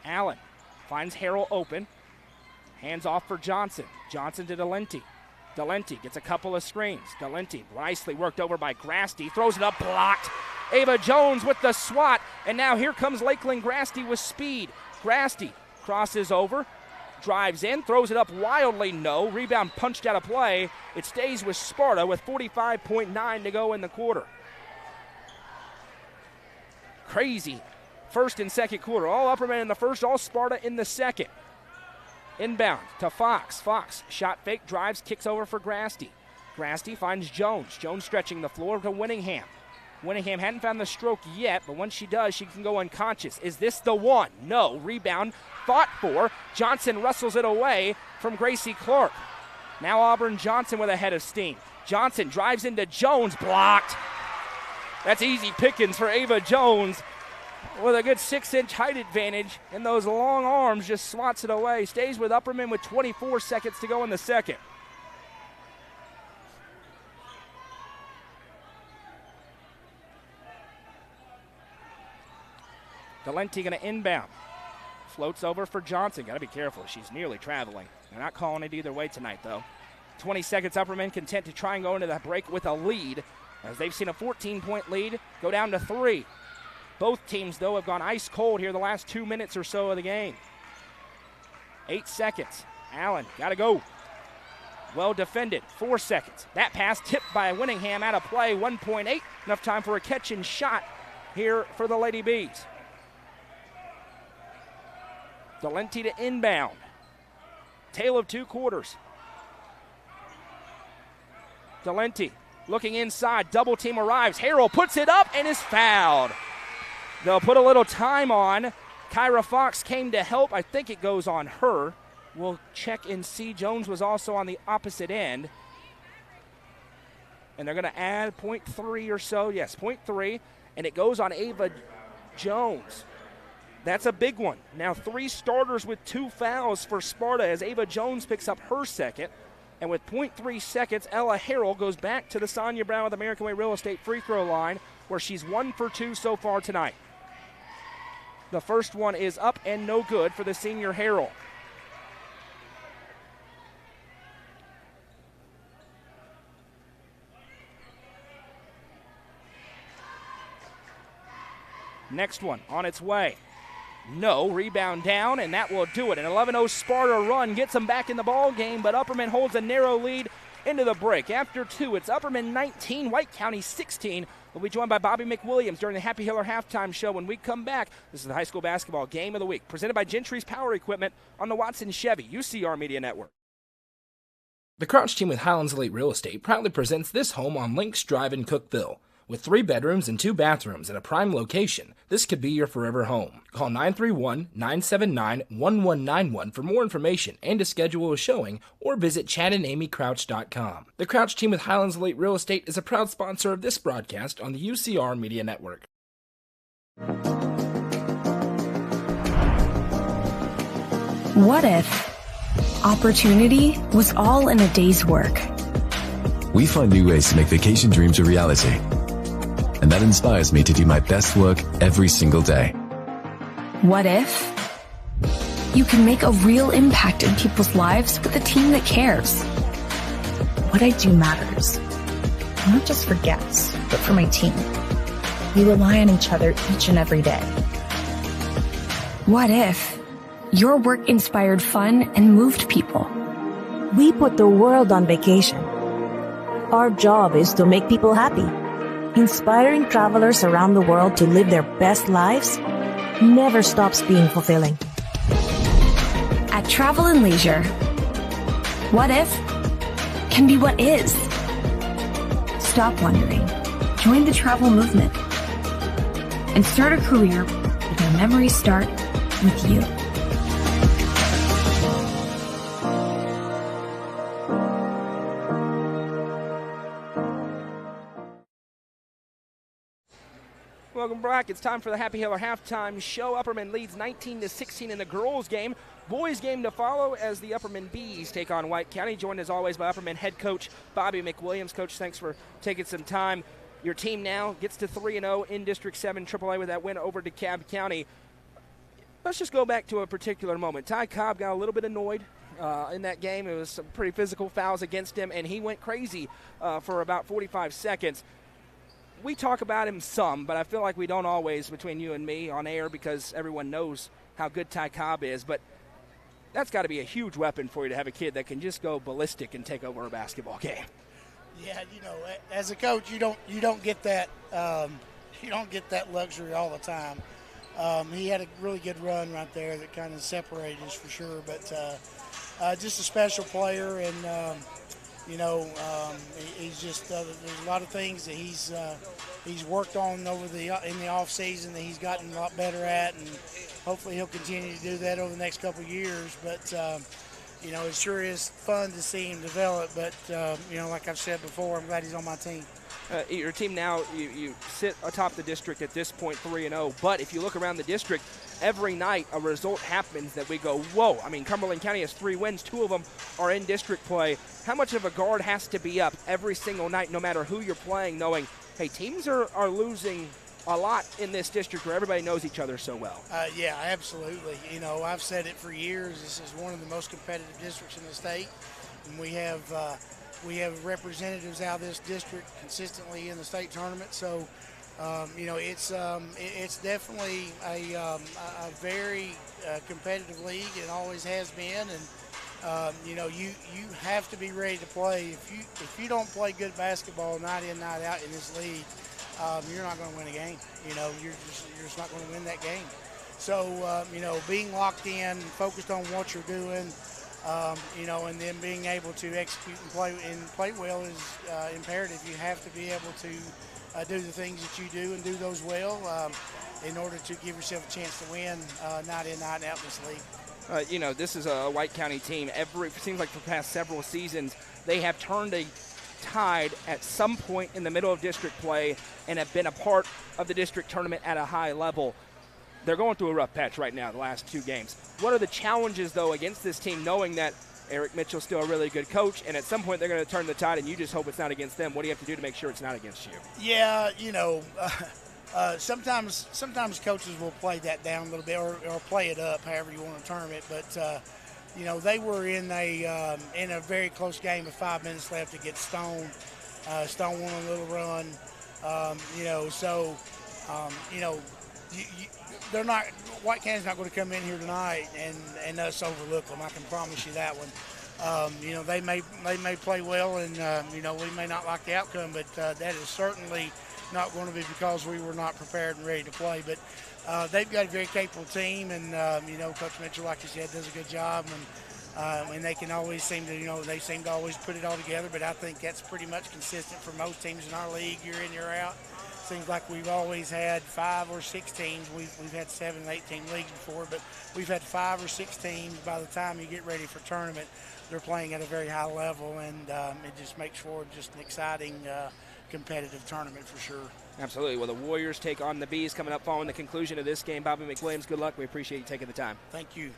Allen finds Harrell open. Hands off for Johnson. Johnson to Delenti. Delenti gets a couple of screens. Delenti nicely worked over by Grasty. Throws it up, blocked. Ava Jones with the swat. And now here comes Lakeland Grasty with speed. Grasty crosses over. Drives in, throws it up wildly, no. Rebound punched out of play. It stays with Sparta with 45.9 to go in the quarter. Crazy first and second quarter. All Upperman in the first, all Sparta in the second. Inbound to Fox. Fox, shot fake, drives, kicks over for Grasty. Grasty finds Jones. Jones stretching the floor to Winningham. Winningham hadn't found the stroke yet, but once she does, she can go unconscious. Is this the one? No. Rebound fought for. Johnson wrestles it away from Gracie Clark. Now Auburn Johnson with a head of steam. Johnson drives into Jones, blocked. That's easy pickings for Ava Jones with a good 6-inch height advantage, and those long arms just swats it away. Stays with Upperman with 24 seconds to go in the second. Delenti going to inbound. Floats over for Johnson. Got to be careful. She's nearly traveling. They're not calling it either way tonight, though. 20 seconds, Upperman content to try and go into that break with a lead, as they've seen a 14-point lead go down to 3. Both teams, though, have gone ice cold here the last 2 minutes or so of the game. 8 seconds. Allen got to go. Well defended, 4 seconds. That pass tipped by Winningham out of play, 1.8. Enough time for a catch and shot here for the Lady Bees. Delenti to inbound. Tale of 2 quarters. Delenti looking inside, double team arrives. Harrell puts it up and is fouled. They'll put a little time on. Kyra Fox came to help. I think it goes on her. We'll check and see. Jones was also on the opposite end. And they're going to add 0.3 or so. Yes, 0.3. And it goes on Ava Jones. That's a big one. Now 3 starters with 2 fouls for Sparta as Ava Jones picks up her second. And with 0.3 seconds, Ella Harrell goes back to the Sonia Brown with American Way Real Estate free throw line where she's 1 for 2 so far tonight. The first one is up and no good for the senior Harrell. Next one on its way. No, rebound down, and that will do it. An 11-0 Sparta run gets them back in the ball game, but Upperman holds a narrow lead into the break. After 2, it's Upperman 19, White County 16. We'll be joined by Bobby McWilliams during the Happy Hiller halftime show when we come back. This is the high school basketball game of the week, presented by Gentry's Power Equipment on the Watson Chevy UCR Media Network. The Crouch team with Highlands Elite Real Estate proudly presents this home on Links Drive in Cookeville. With 3 bedrooms and 2 bathrooms at a prime location, this could be your forever home. Call 931-979-1191 for more information and to schedule a showing, or visit ChadandAmyCrouch.com. The Crouch team with Highlands Elite Real Estate is a proud sponsor of this broadcast on the UCR Media Network. What if opportunity was all in a day's work? We find new ways to make vacation dreams a reality. And that inspires me to do my best work every single day. What if you can make a real impact in people's lives with a team that cares? What I do matters, not just for guests, but for my team. We rely on each other each and every day. What if your work inspired fun and moved people? We put the world on vacation. Our job is to make people happy. Inspiring travelers around the world to live their best lives never stops being fulfilling. At Travel and Leisure, what if can be what is. Stop wondering. Join the travel movement and start a career where memories start with you. Welcome back. It's time for the Happy Hiller halftime show. Upperman leads 19-16 in the girls' game. Boys' game to follow as the Upperman Bees take on White County. Joined as always by Upperman head coach Bobby McWilliams. Coach, thanks for taking some time. Your team now gets to 3-0 in District 7 AAA with that win over DeKalb County. Let's just go back to a particular moment. Ty Cobb got a little bit annoyed in that game. It was some pretty physical fouls against him, and he went crazy for about 45 seconds. We talk about him some, but I feel like we don't always between you and me on air because everyone knows how good Ty Cobb is. But that's got to be a huge weapon for you to have a kid that can just go ballistic and take over a basketball game. Yeah, you know, as a coach, you don't get that luxury all the time. He had a really good run right there that kind of separated us for sure. But just a special player, and he's just there's a lot of things that he's worked on in the off season that he's gotten a lot better at, and hopefully he'll continue to do that over the next couple of years. But it sure is fun to see him develop. But like I've said before, I'm glad he's on my team. Your team now, you sit atop the district at this point 3-0, but if you look around the district, every night a result happens that we go, whoa. I mean, Cumberland County has 3 wins. 2 of them are in district play. How much of a guard has to be up every single night, no matter who you're playing, knowing, hey, teams are losing a lot in this district where everybody knows each other so well? Yeah, absolutely. I've said it for years. This is one of the most competitive districts in the state, and we have representatives out of this district consistently in the state tournament. So, it's definitely a very competitive league. It always has been, you have to be ready to play. If you don't play good basketball night in, night out in this league, you're not going to win a game. You're just not going to win that game. So, being locked in, focused on what you're doing, and then being able to execute and play well is imperative. You have to be able to do the things that you do and do those well in order to give yourself a chance to win night in, night out in this league. This is a White County team. It seems like for the past several seasons, they have turned a tide at some point in the middle of district play and have been a part of the district tournament at a high level. They're going through a rough patch right now, the last 2 games. What are the challenges, though, against this team, knowing that Eric Mitchell's still a really good coach, and at some point they're going to turn the tide, and you just hope it's not against them? What do you have to do to make sure it's not against you? Yeah, sometimes coaches will play that down a little bit or play it up, however you want to term it. But, they were in a very close game with 5 minutes left against Stone. Stone won a little run, they're not. White County's not going to come in here tonight and us overlook them. I can promise you that one. They may play well, and we may not like the outcome, but that is certainly not going to be because we were not prepared and ready to play. But they've got a very capable team, and Coach Mitchell, like you said, does a good job, and they can always seem to always put it all together. But I think that's pretty much consistent for most teams in our league, year in, year out. Seems like we've always had 5 or 6 teams. We've had 7 and 8 team leagues before, but we've had 5 or 6 teams. By the time you get ready for tournament, they're playing at a very high level, and it just makes for just an exciting, competitive tournament for sure. Absolutely. Well, the Warriors take on the Bees coming up following the conclusion of this game. Bobby McWilliams, good luck. We appreciate you taking the time. Thank you.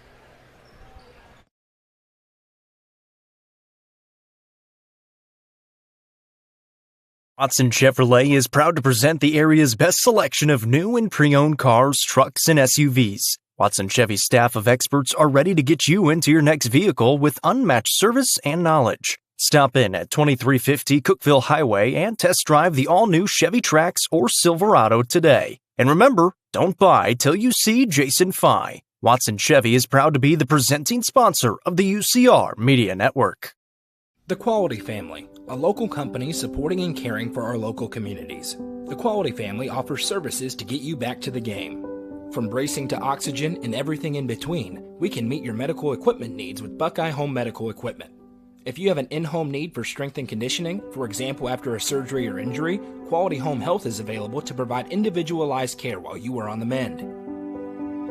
Watson Chevrolet is proud to present the area's best selection of new and pre-owned cars, trucks, and SUVs. Watson Chevy's staff of experts are ready to get you into your next vehicle with unmatched service and knowledge. Stop in at 2350 Cookeville Highway and test drive the all-new Chevy Trax or Silverado today. And remember, don't buy till you see Jason Fye. Watson Chevy is proud to be the presenting sponsor of the UCR Media Network. The Quality Family, a local company supporting and caring for our local communities. The Quality Family offers services to get you back to the game. From bracing to oxygen and everything in between, we can meet your medical equipment needs with Buckeye Home Medical Equipment. If you have an in-home need for strength and conditioning, for example after a surgery or injury, Quality Home Health is available to provide individualized care while you are on the mend.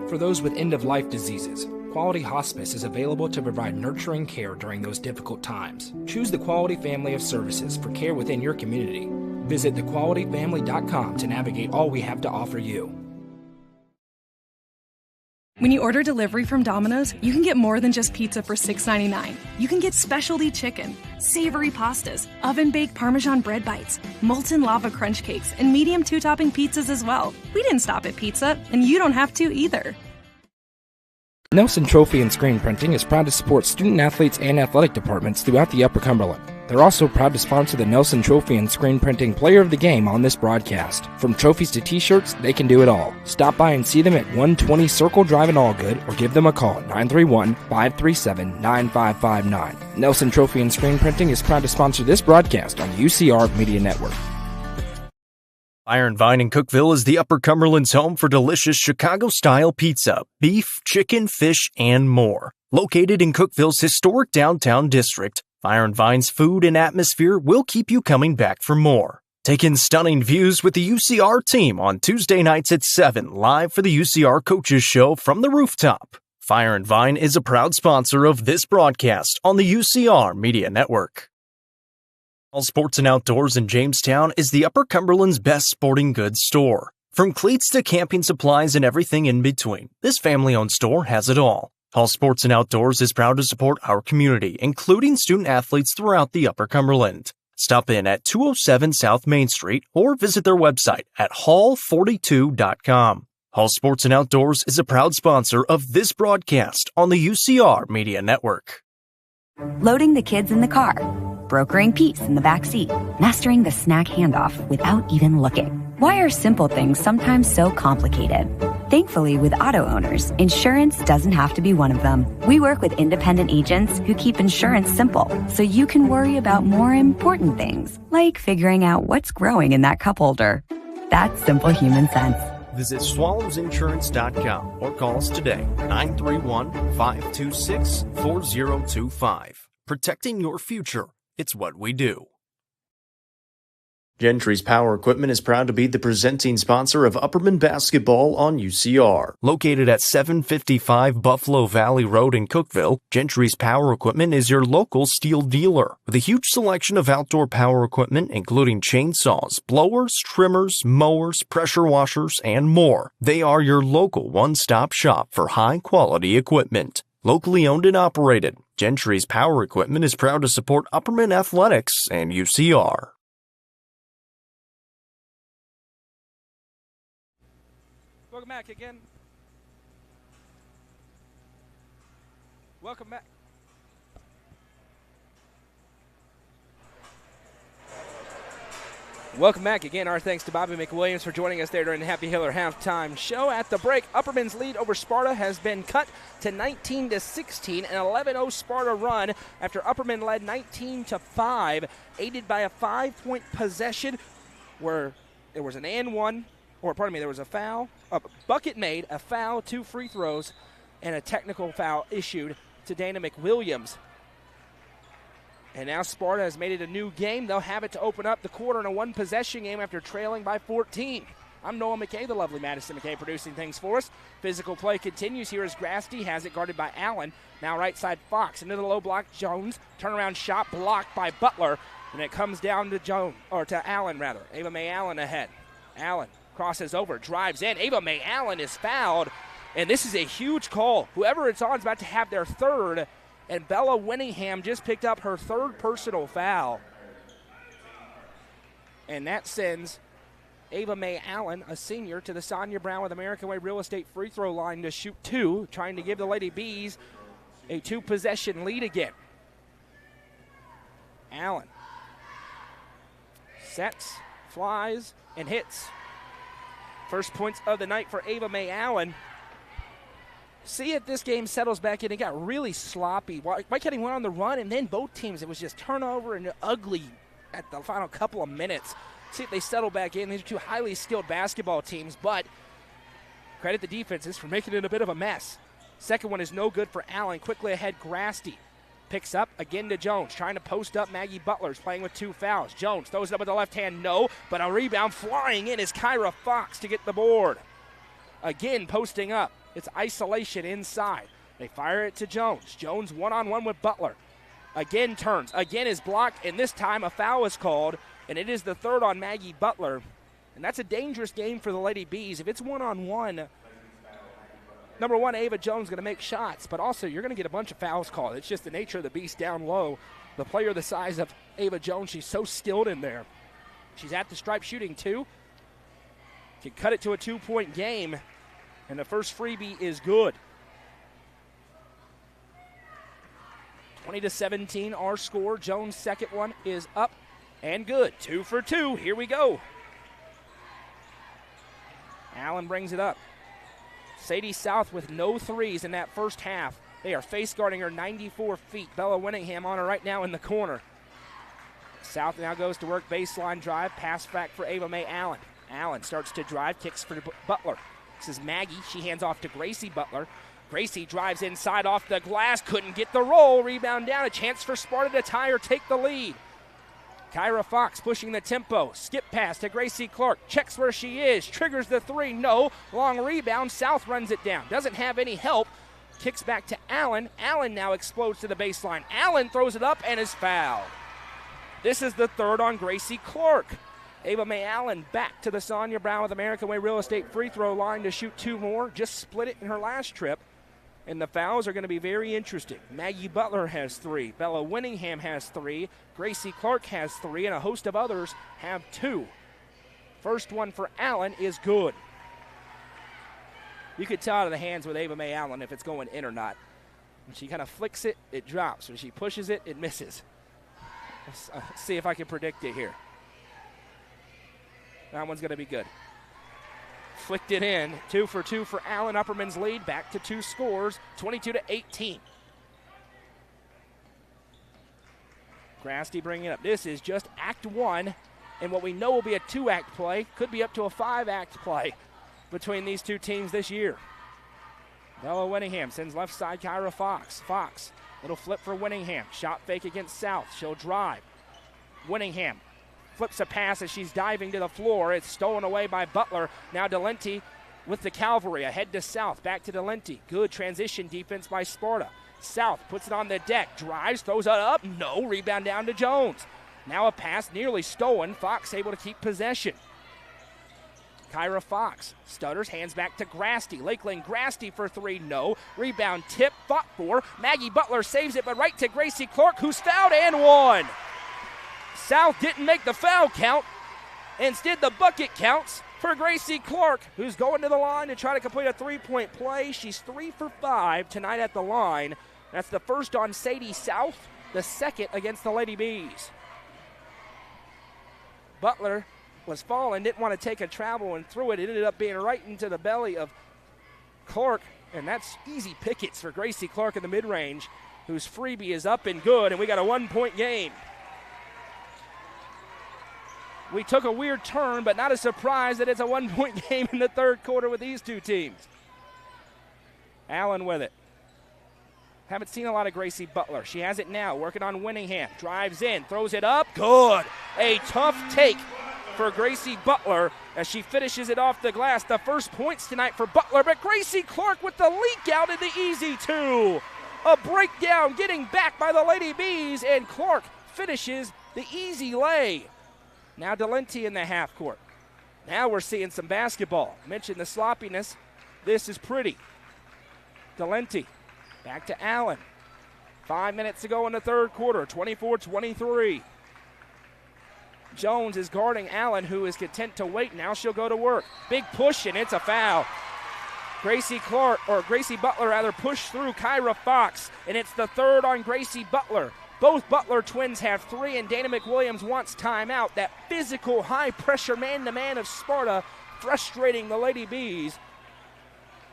For those with end-of-life diseases, Quality Hospice is available to provide nurturing care during those difficult times. Choose the Quality family of services for care within your community. Visit thequalityfamily.com to navigate all we have to offer you. When you order delivery from Domino's, you can get more than just pizza for $6.99. You can get specialty chicken, savory pastas, oven-baked Parmesan bread bites, molten lava crunch cakes, and medium 2-topping pizzas as well. We didn't stop at pizza, and you don't have to either. Nelson Trophy and Screen Printing is proud to support student athletes and athletic departments throughout the Upper Cumberland. They're also proud to sponsor the Nelson Trophy and Screen Printing Player of the Game on this broadcast. From trophies to t-shirts, they can do it all. Stop by and see them at 120 Circle Drive in Allgood or give them a call at 931-537-9559. Nelson Trophy and Screen Printing is proud to sponsor this broadcast on the UCR Media Network. Iron Vine in Cookeville is the Upper Cumberland's home for delicious Chicago-style pizza, beef, chicken, fish, and more. Located in Cookeville's historic downtown district, Iron Vine's food and atmosphere will keep you coming back for more. Take in stunning views with the UCR team on Tuesday nights at 7, live for the UCR Coaches Show from the rooftop. Fire and Vine is a proud sponsor of this broadcast on the UCR Media Network. All Sports and Outdoors in Jamestown is the Upper Cumberland's best sporting goods store. From cleats to camping supplies and everything in between, this family-owned store has it all. All Sports and Outdoors is proud to support our community, including student athletes throughout the Upper Cumberland. Stop in at 207 South Main Street or visit their website at hall42.com. All Sports and Outdoors is a proud sponsor of this broadcast on the UCR Media Network. Loading the kids in the car, brokering peace in the back seat, mastering the snack handoff without even looking. Why are simple things sometimes so complicated? Thankfully, with auto owners, insurance doesn't have to be one of them. We work with independent agents who keep insurance simple, so you can worry about more important things, like figuring out what's growing in that cup holder. That's simple human sense. Visit swallowsinsurance.com or call us today, 931-526-4025. Protecting your future. It's what we do. Gentry's Power Equipment is proud to be the presenting sponsor of Upperman Basketball on UCR. Located at 755 Buffalo Valley Road in Cookeville, Gentry's Power Equipment is your local steel dealer with a huge selection of outdoor power equipment including chainsaws, blowers, trimmers, mowers, pressure washers, and more. They are your local one-stop shop for high-quality equipment. Locally owned and operated, Gentry's Power Equipment is proud to support Upperman Athletics and UCR. Welcome back again. Welcome back. Welcome back again. Our thanks to Bobby McWilliams for joining us there during the Happy Hiller halftime show. At the break, Upperman's lead over Sparta has been cut to 19-16, an 11-0 Sparta run after Upperman led 19-5, aided by a 5-point possession where there was an and one. There was a foul, a bucket made, a foul, 2 free throws, and a technical foul issued to Dana McWilliams. And now Sparta has made it a new game. They'll have it to open up the quarter in a one-possession game after trailing by 14. I'm Noah McKay, the lovely Madison McKay, producing things for us. Physical play continues here as Grasty has it guarded by Allen. Now right side Fox into the low block. Jones, turnaround shot blocked by Butler, and it comes down to Allen rather. Ava Mae Allen ahead. Allen crosses over, drives in. Ava Mae Allen is fouled, and this is a huge call. Whoever it's on is about to have their third, and Bella Winningham just picked up her third personal foul. And that sends Ava Mae Allen, a senior, to the Sonia Brown with American Way Real Estate free throw line to shoot 2, trying to give the Lady Bees a 2-possession lead again. Allen sets, flies, and hits. First points of the night for Ava Mae Allen. See if this game settles back in. It got really sloppy. White County went on the run, and then both teams, it was just turnover and ugly at the final couple of minutes. See if they settle back in. These are two highly skilled basketball teams, but credit the defenses for making it a bit of a mess. Second one is no good for Allen. Quickly ahead, Grasty. Picks up again to Jones, trying to post up Maggie Butler's playing with 2 fouls. Jones throws it up with the left hand, no, but a rebound flying in is Kyra Fox to get the board. Again, posting up. It's isolation inside. They fire it to Jones. Jones one-on-one with Butler. Again turns, again is blocked, and this time a foul is called, and it is the third on Maggie Butler. And that's a dangerous game for the Lady Bees. If it's one-on-one, number one, Ava Jones going to make shots, but also you're going to get a bunch of fouls called. It's just the nature of the beast down low. The player the size of Ava Jones, she's so skilled in there. She's at the stripe shooting 2. Can cut it to a 2-point game, and the first freebie is good. 20-17 our score. Jones' second one is up and good. 2 for 2. Here we go. Allen brings it up. Sadie South with no threes in that first half. They are face guarding her 94 feet. Bella Winningham on her right now in the corner. South now goes to work baseline drive. Pass back for Ava Mae Allen. Allen starts to drive, kicks for Butler. This is Maggie. She hands off to Gracie Butler. Gracie drives inside off the glass. Couldn't get the roll. Rebound down. A chance for Sparta to tie or take the lead. Kyra Fox pushing the tempo. Skip pass to Gracie Clark. Checks where she is. Triggers the 3. No. Long rebound. South runs it down. Doesn't have any help. Kicks back to Allen. Allen now explodes to the baseline. Allen throws it up and is fouled. This is the third on Gracie Clark. Ava Mae Allen back to the Sonia Brown with American Way Real Estate free throw line to shoot 2 more. Just split it in her last trip. And the fouls are going to be very interesting. Maggie Butler has 3. Bella Winningham has 3. Gracie Clark has 3. And a host of others have 2. First one for Allen is good. You could tell out of the hands with Ava Mae Allen if it's going in or not. When she kind of flicks it, it drops. When she pushes it, it misses. Let's see if I can predict it here. That one's going to be good. Flicked it in. 2 for 2 for Allen. Upperman's lead back to 2 scores, 22-18. Grasty bringing it up. This is just Act 1, and what we know will be a 2-act play. Could be up to a 5-act play between these two teams this year. Bella Winningham sends left side Kyra Fox. Fox, little flip for Winningham. Shot fake against South. She'll drive. Winningham flips a pass as she's diving to the floor. It's stolen away by Butler. Now Delenti with the cavalry. Ahead to South. Back to Delenti. Good transition defense by Sparta. South puts it on the deck. Drives, throws it up. No. Rebound down to Jones. Now a pass nearly stolen. Fox able to keep possession. Kyra Fox stutters, hands back to Grasty. Lakeland Grasty for 3, no. Rebound tip, fought for. Maggie Butler saves it, but right to Gracie Clark, who's fouled and won. South didn't make the foul count. Instead, the bucket counts for Gracie Clark, who's going to the line to try to complete a 3-point play. She's 3 for 5 tonight at the line. That's the first on Sadie South, the second against the Lady Bees. Butler was falling, didn't want to take a travel and threw it. It ended up being right into the belly of Clark, and that's easy pickets for Gracie Clark in the mid-range, whose freebie is up and good, and we got a 1-point game. We took a weird turn, but not a surprise that it's a 1-point game in the third quarter with these two teams. Allen with it. Haven't seen a lot of Gracie Butler. She has it now, working on Winningham. Drives in, throws it up, good. A tough take for Gracie Butler as she finishes it off the glass. The first points tonight for Butler, but Gracie Clark with the leak out in the easy 2. A breakdown getting back by the Lady Bees, and Clark finishes the easy lay. Now Delenti in the half court. Now we're seeing some basketball. Mentioned the sloppiness. This is pretty. Delenti back to Allen. 5 minutes to go in the third quarter, 24-23. Jones is guarding Allen, who is content to wait. Now she'll go to work. Big push, and it's a foul. Gracie Butler pushed through Kyra Fox, and it's the third on Gracie Butler. Both Butler twins have 3, and Dana McWilliams wants timeout. That physical, high-pressure man-to-man of Sparta frustrating the Lady Bees.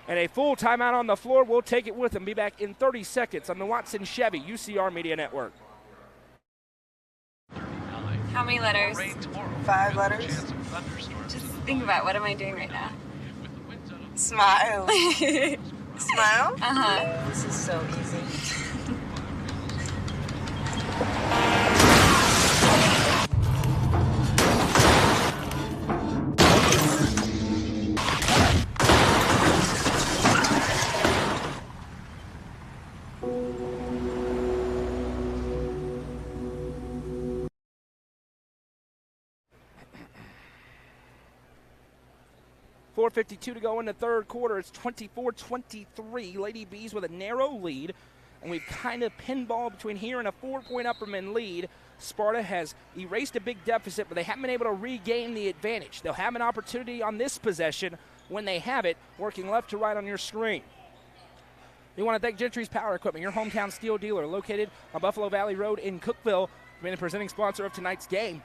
And a full timeout on the floor. We'll take it with them. Be back in 30 seconds on the Watson Chevy UCR Media Network. How many letters? 5 letters. Just think about, what am I doing right now? Smile. Smile? Uh-huh. This is so easy. 4:52 to go in the third quarter. It's 24-23. Lady Bees with a narrow lead, and we've kind of pinball between here and a 4-point Upperman lead. Sparta has erased a big deficit, but they haven't been able to regain the advantage. They'll have an opportunity on this possession when they have it, working left to right on your screen. We want to thank Gentry's Power Equipment, your hometown steel dealer, located on Buffalo Valley Road in Cookeville, being the presenting sponsor of tonight's game.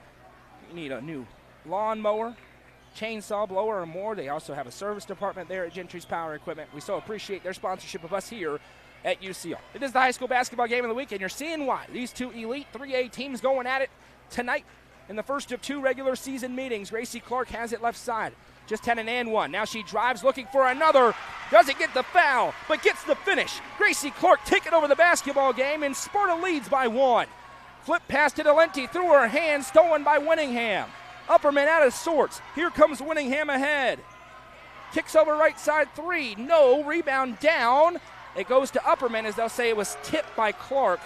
You need a new lawnmower, chainsaw, blower, or more. They also have a service department there at Gentry's Power Equipment. We so appreciate their sponsorship of us here at UCR. It is the high school basketball game of the week, and you're seeing why. These two elite 3A teams going at it tonight in the first of 2 regular season meetings. Gracie Clark has it left side. Just had an and one. Now she drives looking for another. Doesn't get the foul, but gets the finish. Gracie Clark taking over the basketball game, and Sparta leads by 1. Flip pass to Delenti through her hand, stolen by Winningham. Upperman out of sorts. Here comes Winningham ahead. Kicks over right side 3. No. Rebound down. It goes to Upperman, as they'll say it was tipped by Clark,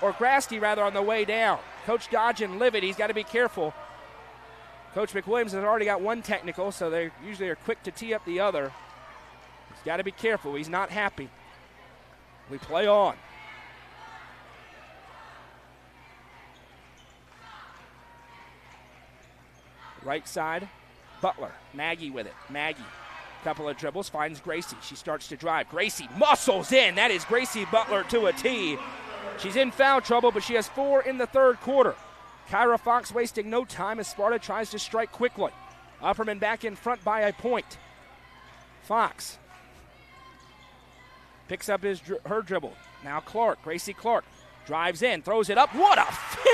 or Grasty rather, on the way down. Coach dodging Livid. He's got to be careful. Coach McWilliams has already got 1 technical, so they usually are quick to tee up the other. He's got to be careful. He's not happy. We play on. Right side, Butler. Maggie with it. Maggie, couple of dribbles, finds Gracie. She starts to drive. Gracie muscles in. That is Gracie Butler to a tee. She's in foul trouble, but she has 4 in the third quarter. Kyra Fox wasting no time as Sparta tries to strike quickly. Upperman back in front by a point. Fox picks up her dribble. Now Clark, Gracie Clark, drives in, throws it up. What a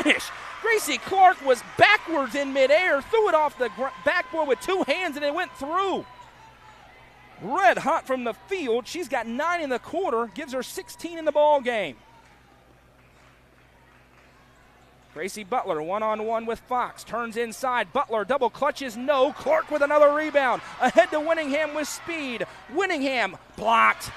finish! Gracie Clark was backwards in midair, threw it off the backboard with two hands, and it went through. Red hot from the field. She's got 9 in the quarter, gives her 16 in the ball game. Gracie Butler one-on-one with Fox, turns inside. Butler double clutches, no. Clark with another rebound. Ahead to Winningham with speed. Winningham blocked.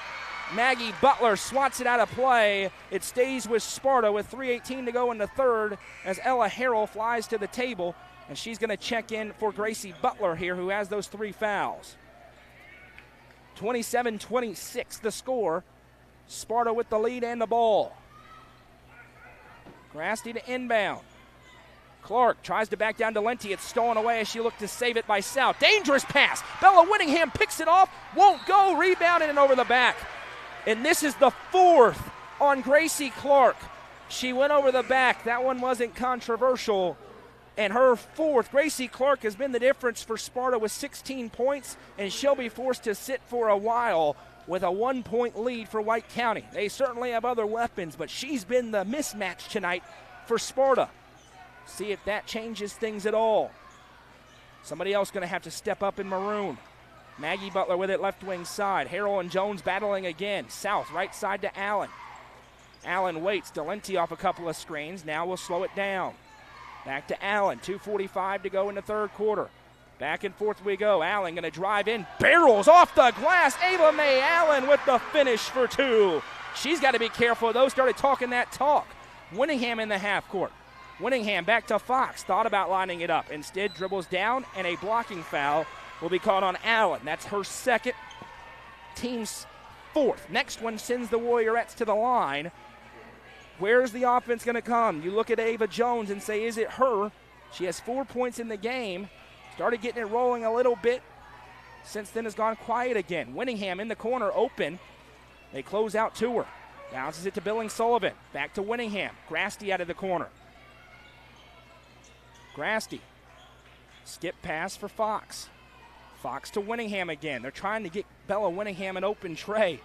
Maggie Butler swats it out of play. It stays with Sparta with 3:18 to go in the third as Ella Harrell flies to the table, and she's going to check in for Gracie Butler here, who has those 3 fouls. 27-26 the score. Sparta with the lead and the ball. Grasty to inbound. Clark tries to back down to Lenti. It's stolen away as she looked to save it by South. Dangerous pass. Bella Winningham picks it off. Won't go. Rebounded and over the back. And this is the 4th on Gracie Clark. She went over the back. That one wasn't controversial. And her 4th. Gracie Clark has been the difference for Sparta with 16 points, and she'll be forced to sit for a while with a 1-point lead for White County. They certainly have other weapons, but she's been the mismatch tonight for Sparta. See if that changes things at all. Somebody else going to have to step up in maroon. Maggie Butler with it left wing side. Harrell and Jones battling again. South right side to Allen. Allen waits. Delenti off a couple of screens. Now we'll slow it down. Back to Allen. 2:45 to go in the third quarter. Back and forth we go. Allen going to drive in. Barrels off the glass. Ava Mae Allen with the finish for 2. She's got to be careful, though. Started talking that talk. Winningham in the half court. Winningham back to Fox. Thought about lining it up. Instead dribbles down, and a blocking foul will be called on Allen. That's her 2nd, team's 4th. Next one sends the Warriorettes to the line. Where's the offense going to come? You look at Ava Jones and say, is it her? She has 4 points in the game. Started getting it rolling a little bit. Since then has gone quiet again. Winningham in the corner, open. They close out to her. Bounces it to Billings Sullivan. Back to Winningham. Grasty out of the corner. Grasty. Skip pass for Fox. Fox to Winningham again. They're trying to get Bella Winningham an open tray.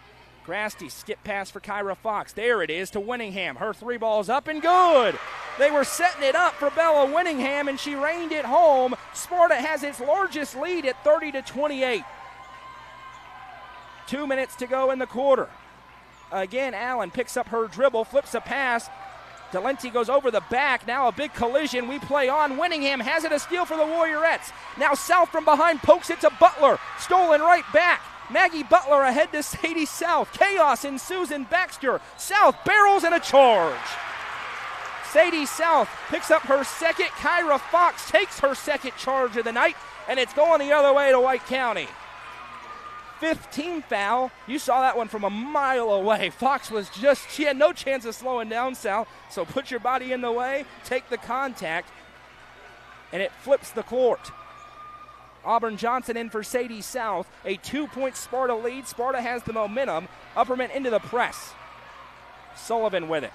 Grasty, skip pass for Kyra Fox. There it is to Winningham. Her 3 balls up and good. They were setting it up for Bella Winningham, and she rained it home. Sparta has its largest lead at 30-28. 2 minutes to go in the quarter. Again, Allen picks up her dribble, flips a pass. Delenti goes over the back. Now a big collision. We play on. Winningham has it, a steal for the Warriorettes. Now South from behind pokes it to Butler. Stolen right back. Maggie Butler ahead to Sadie South. Chaos in Susan Baxter. South barrels and a charge. Sadie South picks up her 2nd. Kyra Fox takes her 2nd charge of the night, and it's going the other way to White County. 5th team foul. You saw that one from a mile away. Fox she had no chance of slowing down South, so put your body in the way, take the contact, and it flips the court. Auburn Johnson in for Sadie South. A 2-point Sparta lead. Sparta has the momentum. Upperman into the press. Sullivan with it.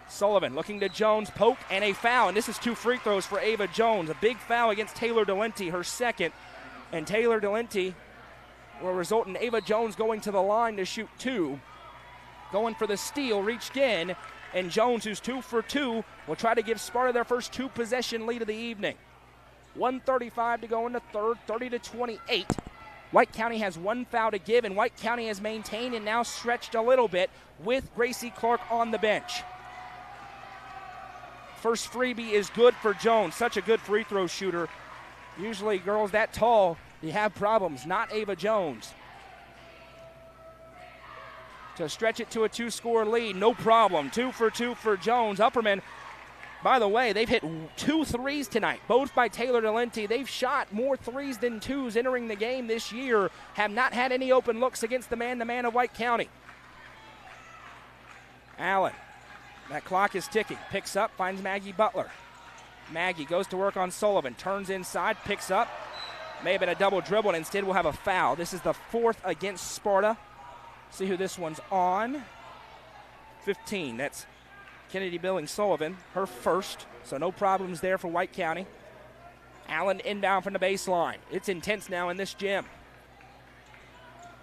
Sullivan looking to Jones, poke, and a foul. And this is 2 free throws for Ava Jones. A big foul against Taylor Delenti, her 2nd. And Taylor Delenti will result in Ava Jones going to the line to shoot 2. Going for the steal, reached in. And Jones, who's 2 for 2, will try to give Sparta their first 2-possession lead of the evening. 1:35 to go in the third, 30-28. White County has 1 foul to give, and White County has maintained and now stretched a little bit with Gracie Clark on the bench. First freebie is good for Jones. Such a good free throw shooter. Usually girls that tall, you have problems. Not Ava Jones. To stretch it to a 2-score lead, no problem. 2 for 2 for Jones. Upperman, by the way, they've hit 2 threes tonight, both by Taylor Delenti. They've shot more 3s than 2s entering the game this year. Have not had any open looks against the man-to-man of White County. Allen, that clock is ticking. Picks up, finds Maggie Butler. Maggie goes to work on Sullivan. Turns inside, picks up. May have been a double dribble, and instead we'll have a foul. This is the 4th against Sparta. See who this one's on. 15, that's Kennedy Billings Sullivan, her 1st, so no problems there for White County. Allen inbound from the baseline. It's intense now in this gym.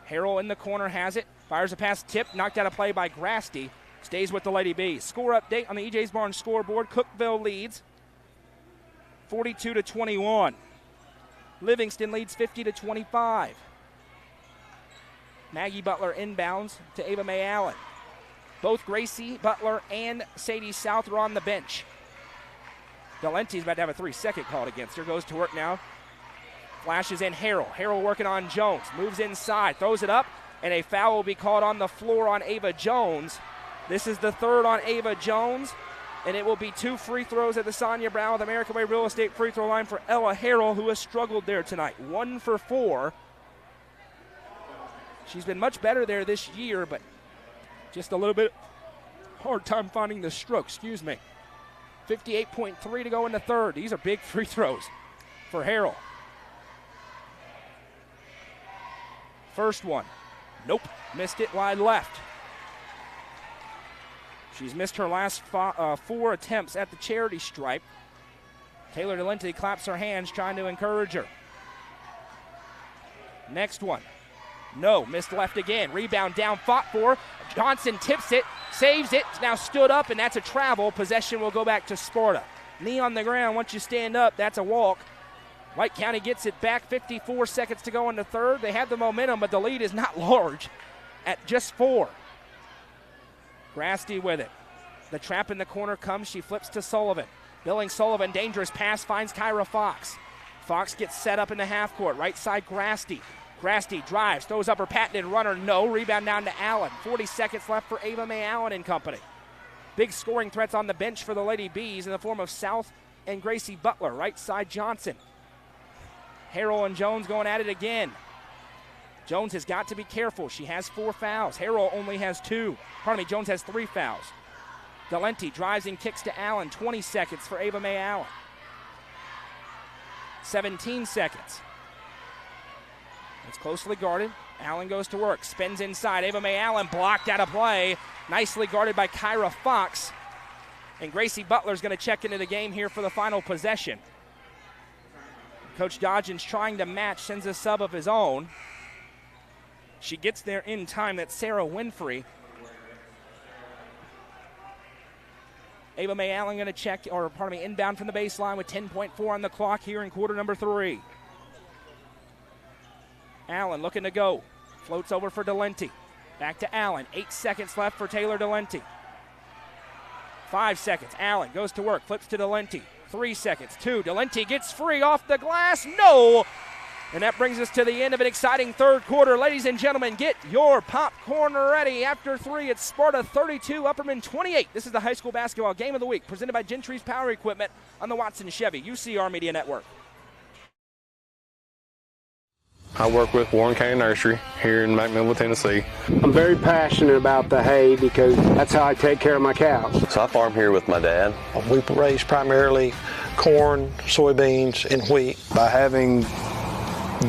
Harrell in the corner has it. Fires a pass, tip, knocked out of play by Grasty. Stays with the Lady Bees. Score update on the EJ's Barn scoreboard. Cookeville leads 42-21. Livingston leads 50-25. Maggie Butler inbounds to Ava Mae Allen. Both Gracie Butler and Sadie South are on the bench. Delenti's about to have a 3-second called against her. Goes to work now. Flashes in Harrell. Harrell working on Jones. Moves inside. Throws it up. And a foul will be called on the floor on Ava Jones. This is the third on Ava Jones. And it will be 2 free throws at the Sonia Brown with American Way Real Estate free throw line for Ella Harrell, who has struggled there tonight. 1 for 4. She's been much better there this year, but just a little bit hard time finding the stroke. 58.3 to go in the third. These are big free throws for Harrell. First one. Nope. Missed it wide left. She's missed her last 4 attempts at the charity stripe. Taylor Delente claps her hands, trying to encourage her. Next one. No. Missed left again. Rebound down, fought for. Johnson tips it, saves it, now stood up, and that's a travel. Possession will go back to Sparta. Knee on the ground. Once you stand up, that's a walk. White County gets it back. 54 seconds to go in the third. They have the momentum, but the lead is not large at just 4. Grasty with it. The trap in the corner comes. She flips to Sullivan. Billing Sullivan, dangerous pass, finds Kyra Fox. Fox gets set up in the half court. Right side, Grasty. Grasty drives, throws up her patented runner. No. Rebound down to Allen. 40 seconds left for Ava Mae Allen and company. Big scoring threats on the bench for the Lady Bees in the form of South and Gracie Butler. Right side, Johnson. Harrell and Jones going at it again. Jones has got to be careful. She has 4 fouls. Harrell only has 2. Jones has 3 fouls. Delente drives and kicks to Allen. 20 seconds for Ava Mae Allen. 17 seconds. It's closely guarded. Allen goes to work. Spins inside. Ava Mae Allen blocked out of play. Nicely guarded by Kyra Fox. And Gracie Butler's going to check into the game here for the final possession. Coach Dodgens trying to match, sends a sub of his own. She gets there in time. That's Sarah Winfrey. Ava Mae Allen going to check, inbound from the baseline with 10.4 on the clock here in quarter number 3. Allen looking to go. Floats over for Delente. Back to Allen. 8 seconds left for Taylor Delente. 5 seconds. Allen goes to work. Flips to Delente. 3 seconds. 2. Delente gets free off the glass. No! And that brings us to the end of an exciting third quarter. Ladies and gentlemen, get your popcorn ready. After 3, it's Sparta 32, Upperman 28. This is the high school basketball game of the week, presented by Gentry's Power Equipment on the Watson Chevy UCR Media Network. I work with Warren County Nursery here in McMinnville, Tennessee. I'm very passionate about the hay because that's how I take care of my cows. So I farm here with my dad. We raise primarily corn, soybeans, and wheat. By having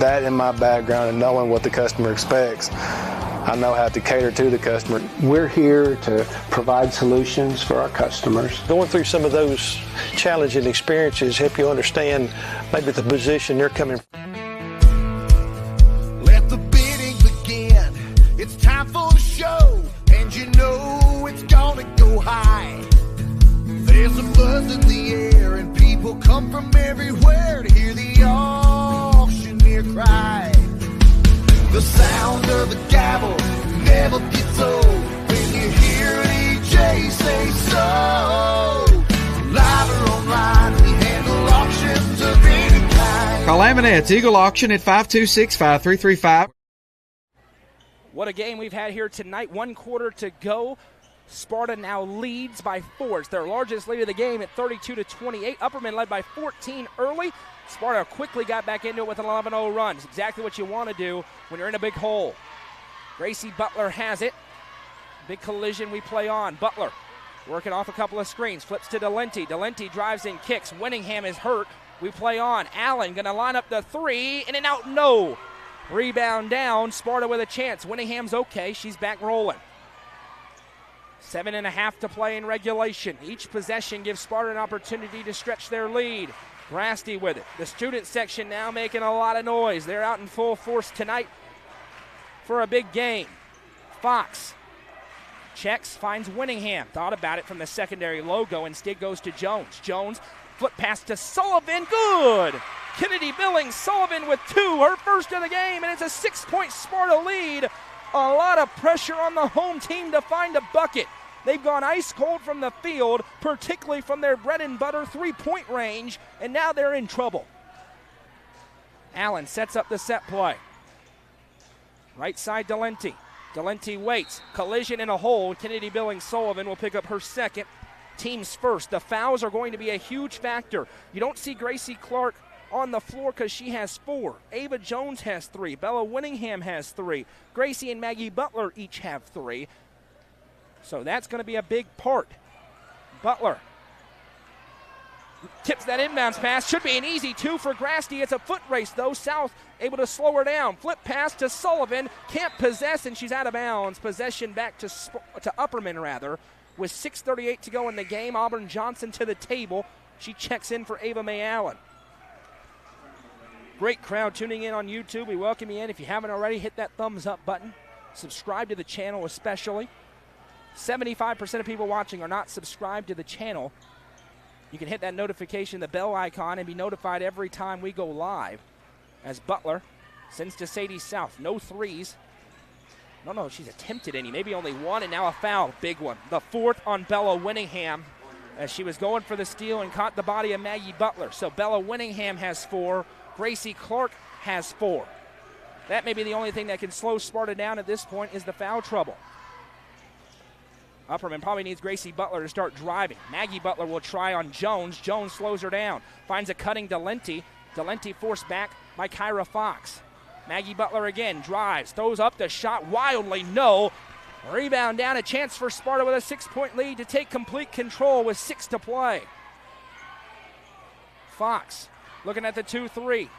that in my background and knowing what the customer expects, I know how to cater to the customer. We're here to provide solutions for our customers. Going through some of those challenging experiences help you understand maybe the position they're coming from. Let the bidding begin. It's time for the show, and you know it's gonna go high. There's a buzz in the air, and people come from everywhere to hear the auctioneer cry. The sound of the gavel never gets old when you hear DJ say so. Live or online, we handle auctions of any kind. Call Aminette's Eagle Auction at 526-5335. What a game we've had here tonight. 1 quarter to go. Sparta now leads by 4. It's their largest lead of the game at 32-28. Upperman led by 14 early. Sparta quickly got back into it with an 11-0 run. It's exactly what you want to do when you're in a big hole. Gracie Butler has it. Big collision we play on. Butler working off a couple of screens. Flips to Delente. Delente drives and kicks. Winningham is hurt. We play on. Allen going to line up the 3. In and out, no. Rebound down. Sparta with a chance. Winningham's okay. She's back rolling. 7.5 to play in regulation. Each possession gives Sparta an opportunity to stretch their lead. Grasty with it. The student section now making a lot of noise. They're out in full force tonight for a big game. Fox checks, finds Winningham. Thought about it from the secondary logo. Instead goes to Jones. Jones, flip pass to Sullivan. Good! Kennedy Billings Sullivan with 2, her first of the game, and it's a 6-point Sparta lead. A lot of pressure on the home team to find a bucket. They've gone ice cold from the field, particularly from their bread and butter three-point range, and now they're in trouble. Allen sets up the set play. Right side Delenti. Delenti waits. Collision in a hole. Kennedy Billings Sullivan will pick up her second. Team's first. The fouls are going to be a huge factor. You don't see Gracie Clark on the floor because she has 4. Ava Jones has 3. Bella Winningham has 3. Gracie and Maggie Butler each have 3. So that's going to be a big part. Butler tips that inbounds pass. Should be an easy 2 for Grasty. It's a foot race, though. South able to slow her down. Flip pass to Sullivan. Can't possess, and she's out of bounds. Possession back to Upperman, rather. With 6:38 to go in the game. Auburn Johnson to the table. She checks in for Ava May Allen. Great crowd tuning in on YouTube. We welcome you in. If you haven't already, hit that thumbs up button. Subscribe to the channel especially. 75% of people watching are not subscribed to the channel. You can hit that notification, the bell icon, and be notified every time we go live. As Butler sends to Sadie South. No threes. I don't know if she's attempted any. Maybe only 1, and now a foul. Big one. The 4th on Bella Winningham as she was going for the steal and caught the body of Maggie Butler. So Bella Winningham has 4. Gracie Clark has 4. That may be the only thing that can slow Sparta down at this point is the foul trouble. Upperman probably needs Gracie Butler to start driving. Maggie Butler will try on Jones. Jones slows her down. Finds a cutting Delenti. Delenti forced back by Kyra Fox. Maggie Butler again drives. Throws up the shot wildly. No. Rebound down. A chance for Sparta with a 6-point lead to take complete control with 6 to play. Fox looking at the 2-3.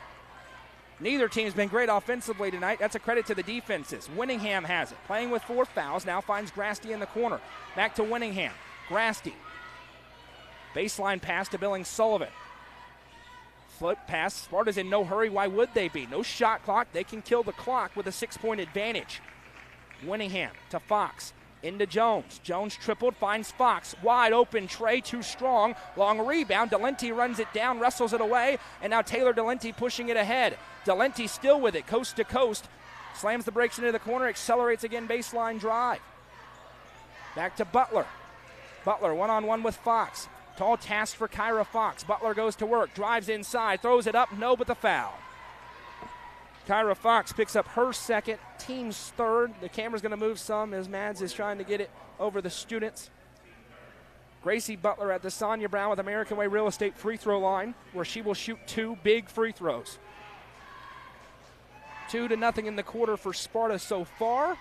Neither team's been great offensively tonight. That's a credit to the defenses. Winningham has it. Playing with 4 fouls. Now finds Grasty in the corner. Back to Winningham. Grasty. Baseline pass to Billings Sullivan. Flip pass. Sparta's in no hurry. Why would they be? No shot clock. They can kill the clock with a 6-point advantage. Winningham to Fox. Into Jones. Jones tripled. Finds Fox. Wide open. Trey too strong. Long rebound. Delenti runs it down. Wrestles it away. And now Taylor Delenti pushing it ahead. Delenti still with it. Coast to coast. Slams the brakes into the corner. Accelerates again. Baseline drive. Back to Butler. Butler one-on-one with Fox. Tall task for Kyra Fox. Butler goes to work. Drives inside. Throws it up. No, but the foul. Kyra Fox picks up her second, team's third. The camera's going to move some as Mads is trying to get it over the students. Gracie Butler at the Sonia Brown with American Way Real Estate free throw line, where she will shoot 2 big free throws. 2-0 in the quarter for Sparta so far.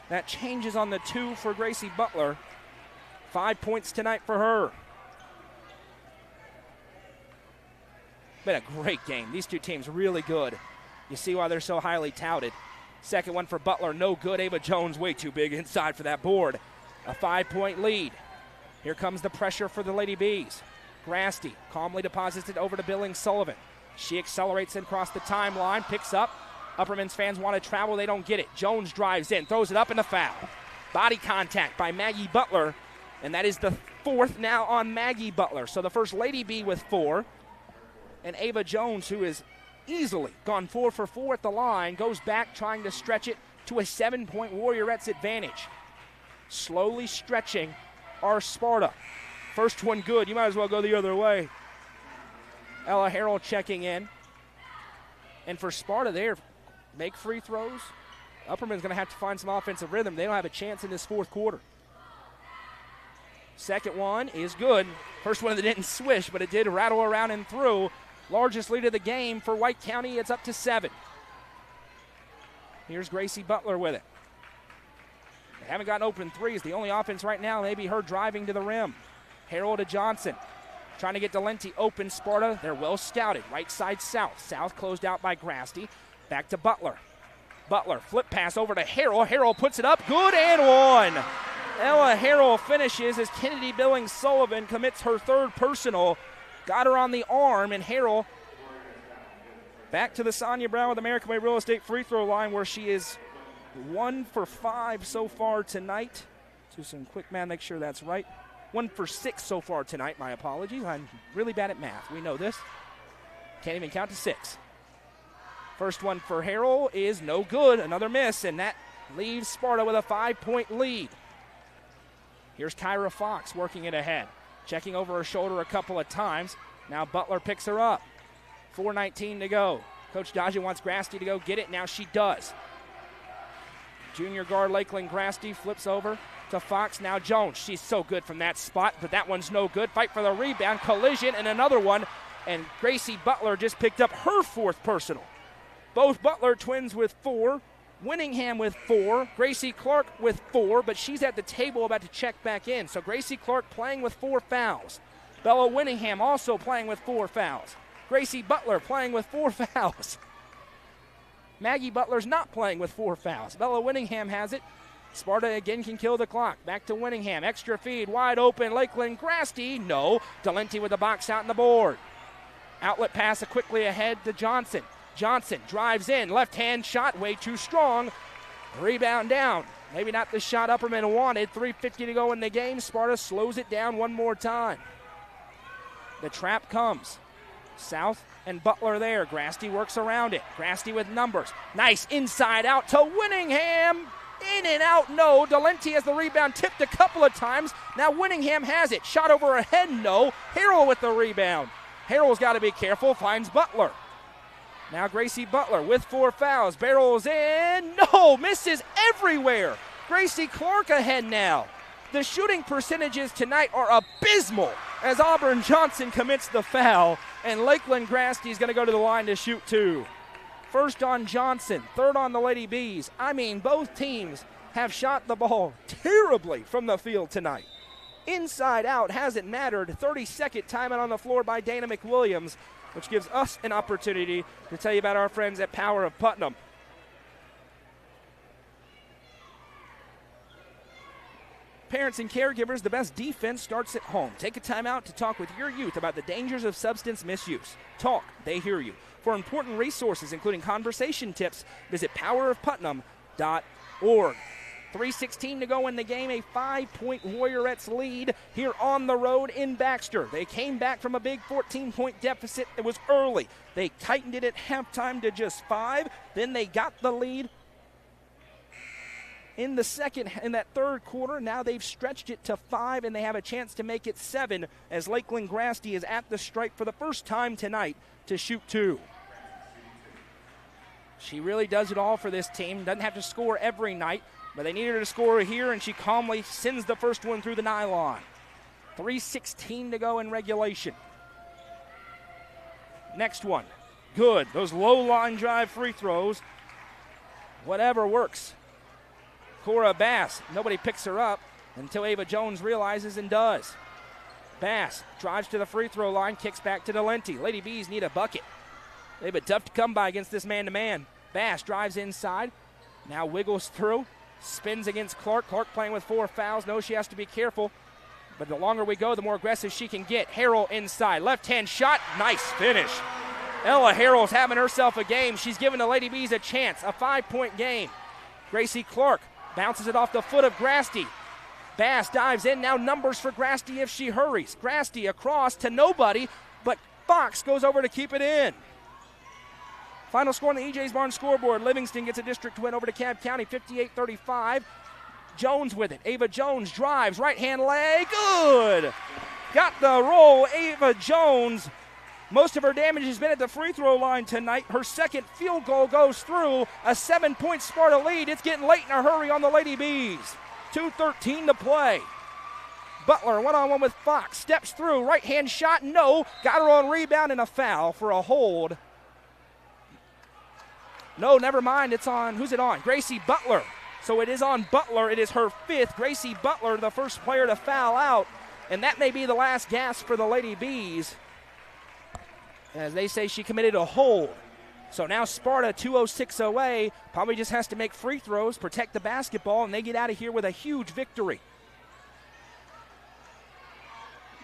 That changes on the 2 for Gracie Butler. 5 points tonight for her. Been a great game. These two teams really good. You see why they're so highly touted. Second one for Butler, no good. Ava Jones way too big inside for that board. A 5-point lead. Here comes the pressure for the Lady Bees. Grasty calmly deposits it over to Billings Sullivan. She accelerates across the timeline, picks up. Upperman's fans want to travel, they don't get it. Jones drives in, throws it up, and a foul. Body contact by Maggie Butler, and that is the 4th now on Maggie Butler. So the first Lady Bee with 4, and Ava Jones, who is easily gone 4 for 4 at the line, goes back trying to stretch it to a 7-point Warriorettes advantage. Slowly stretching our Sparta. First one good. You might as well go the other way. Ella Harrell checking in. And for Sparta there, make free throws. Upperman's going to have to find some offensive rhythm. They don't have a chance in this 4th quarter. Second one is good. First one that didn't swish, but it did rattle around and through. Largest lead of the game for White County. It's up to 7. Here's Gracie Butler with it. They haven't gotten open threes. The only offense right now may be her driving to the rim. Harrell to Johnson. Trying to get Delenti open. Sparta, they're well scouted. Right side South. South closed out by Grasty. Back to Butler. Butler, flip pass over to Harrell. Harrell puts it up. Good and one. Ella Harrell finishes as Kennedy Billings Sullivan commits her 3rd personal. got her on the arm, and Harrell back to the Sonia Brown with American Way Real Estate free throw line, where she is 1 for 5 so far tonight. Do some quick math, make sure that's right. 1 for 6 so far tonight, my apologies. I'm really bad at math. We know this. Can't even count to 6. First one for Harrell is no good. Another miss, and that leaves Sparta with a 5-point lead. Here's Kyra Fox working it ahead. Checking over her shoulder a couple of times. Now Butler picks her up. 4:19 to go. Coach Daja wants Grasty to go get it. Now she does. Junior guard Lakeland Grasty flips over to Fox. Now Jones. She's so good from that spot, but that one's no good. Fight for the rebound. Collision and another one. And Gracie Butler just picked up her 4th personal. Both Butler twins with 4. Winningham with 4. Gracie Clark with 4, but she's at the table about to check back in. So Gracie Clark playing with 4 fouls. Bella Winningham also playing with 4 fouls. Gracie Butler playing with 4 fouls. Maggie Butler's not playing with 4 fouls. Bella Winningham has it. Sparta again can kill the clock. Back to Winningham. Extra feed. Wide open. Lakeland Grasty. No. Delenti with the box out on the board. Outlet pass quickly ahead to Johnson. Johnson drives in. Left-hand shot. Way too strong. Rebound down. Maybe not the shot Upperman wanted. 3:50 to go in the game. Sparta slows it down one more time. The trap comes. South and Butler there. Grasty works around it. Grasty with numbers. Nice inside out to Winningham. In and out, no. Delenti has the rebound, tipped a couple of times. Now Winningham has it. Shot over her head, no. Harrell with the rebound. Harrell's got to be careful, finds Butler. Now Gracie Butler with 4 fouls. Barrels in, no. Misses everywhere. Gracie Clark ahead now. The shooting percentages tonight are abysmal as Auburn Johnson commits the foul, and Lakeland Grasty is going to go to the line to shoot 2. First on Johnson, third on the Lady Bees. I mean, both teams have shot the ball terribly from the field tonight. Inside out hasn't mattered. 32nd timeout on the floor by Dana McWilliams, which gives us an opportunity to tell you about our friends at Power of Putnam. Parents and caregivers, the best defense starts at home. Take a time out to talk with your youth about the dangers of substance misuse. Talk, they hear you. For important resources, including conversation tips, visit powerofputnam.org. 3:16 to go in the game, a 5-point Warriorettes lead here on the road in Baxter. They came back from a big 14-point deficit. It was early. They tightened it at halftime to just 5. Then they got the lead in the third quarter. Now they've stretched it to 5, and they have a chance to make it 7 as Lakeland Grasty is at the stripe for the first time tonight to shoot 2. She really does it all for this team. Doesn't have to score every night, but they needed her to score here, and she calmly sends the first one through the nylon. 3:16 to go in regulation. Next one. Good. Those low line drive free throws. Whatever works. Cora Bass, nobody picks her up until Ava Jones realizes and does. Bass drives to the free throw line, kicks back to Delenti. Lady Bees need a bucket. They've been tough to come by against this man-to-man. Bass drives inside, now wiggles through, spins against Clark. Clark playing with 4 fouls. No, she has to be careful, but the longer we go, the more aggressive she can get. Harrell inside, left-hand shot, nice finish. Ella Harrell's having herself a game. She's giving the Lady Bees a chance, a 5-point game. Gracie Clark bounces it off the foot of Grasty. Bass dives in, now numbers for Grasty if she hurries. Grasty across to nobody, but Fox goes over to keep it in. Final score on the EJ's Barn scoreboard. Livingston gets a district win over DeKalb County, 58-35. Jones with it. Ava Jones drives, right-hand leg, good. Got the roll, Ava Jones. Most of her damage has been at the free throw line tonight. Her second field goal goes through. A 7-point Sparta lead. It's getting late in a hurry on the Lady Bees. 2:13 to play. Butler one-on-one with Fox. Steps through. Right-hand shot, no. Got her on rebound and a foul for a hold. No, never mind. It's on, who's it on? Gracie Butler. So it is on Butler. It is her 5th. Gracie Butler, the first player to foul out. And that may be the last gasp for the Lady Bees. As they say, she committed a hold. So now Sparta 2:06 away, probably just has to make free throws, protect the basketball, and they get out of here with a huge victory.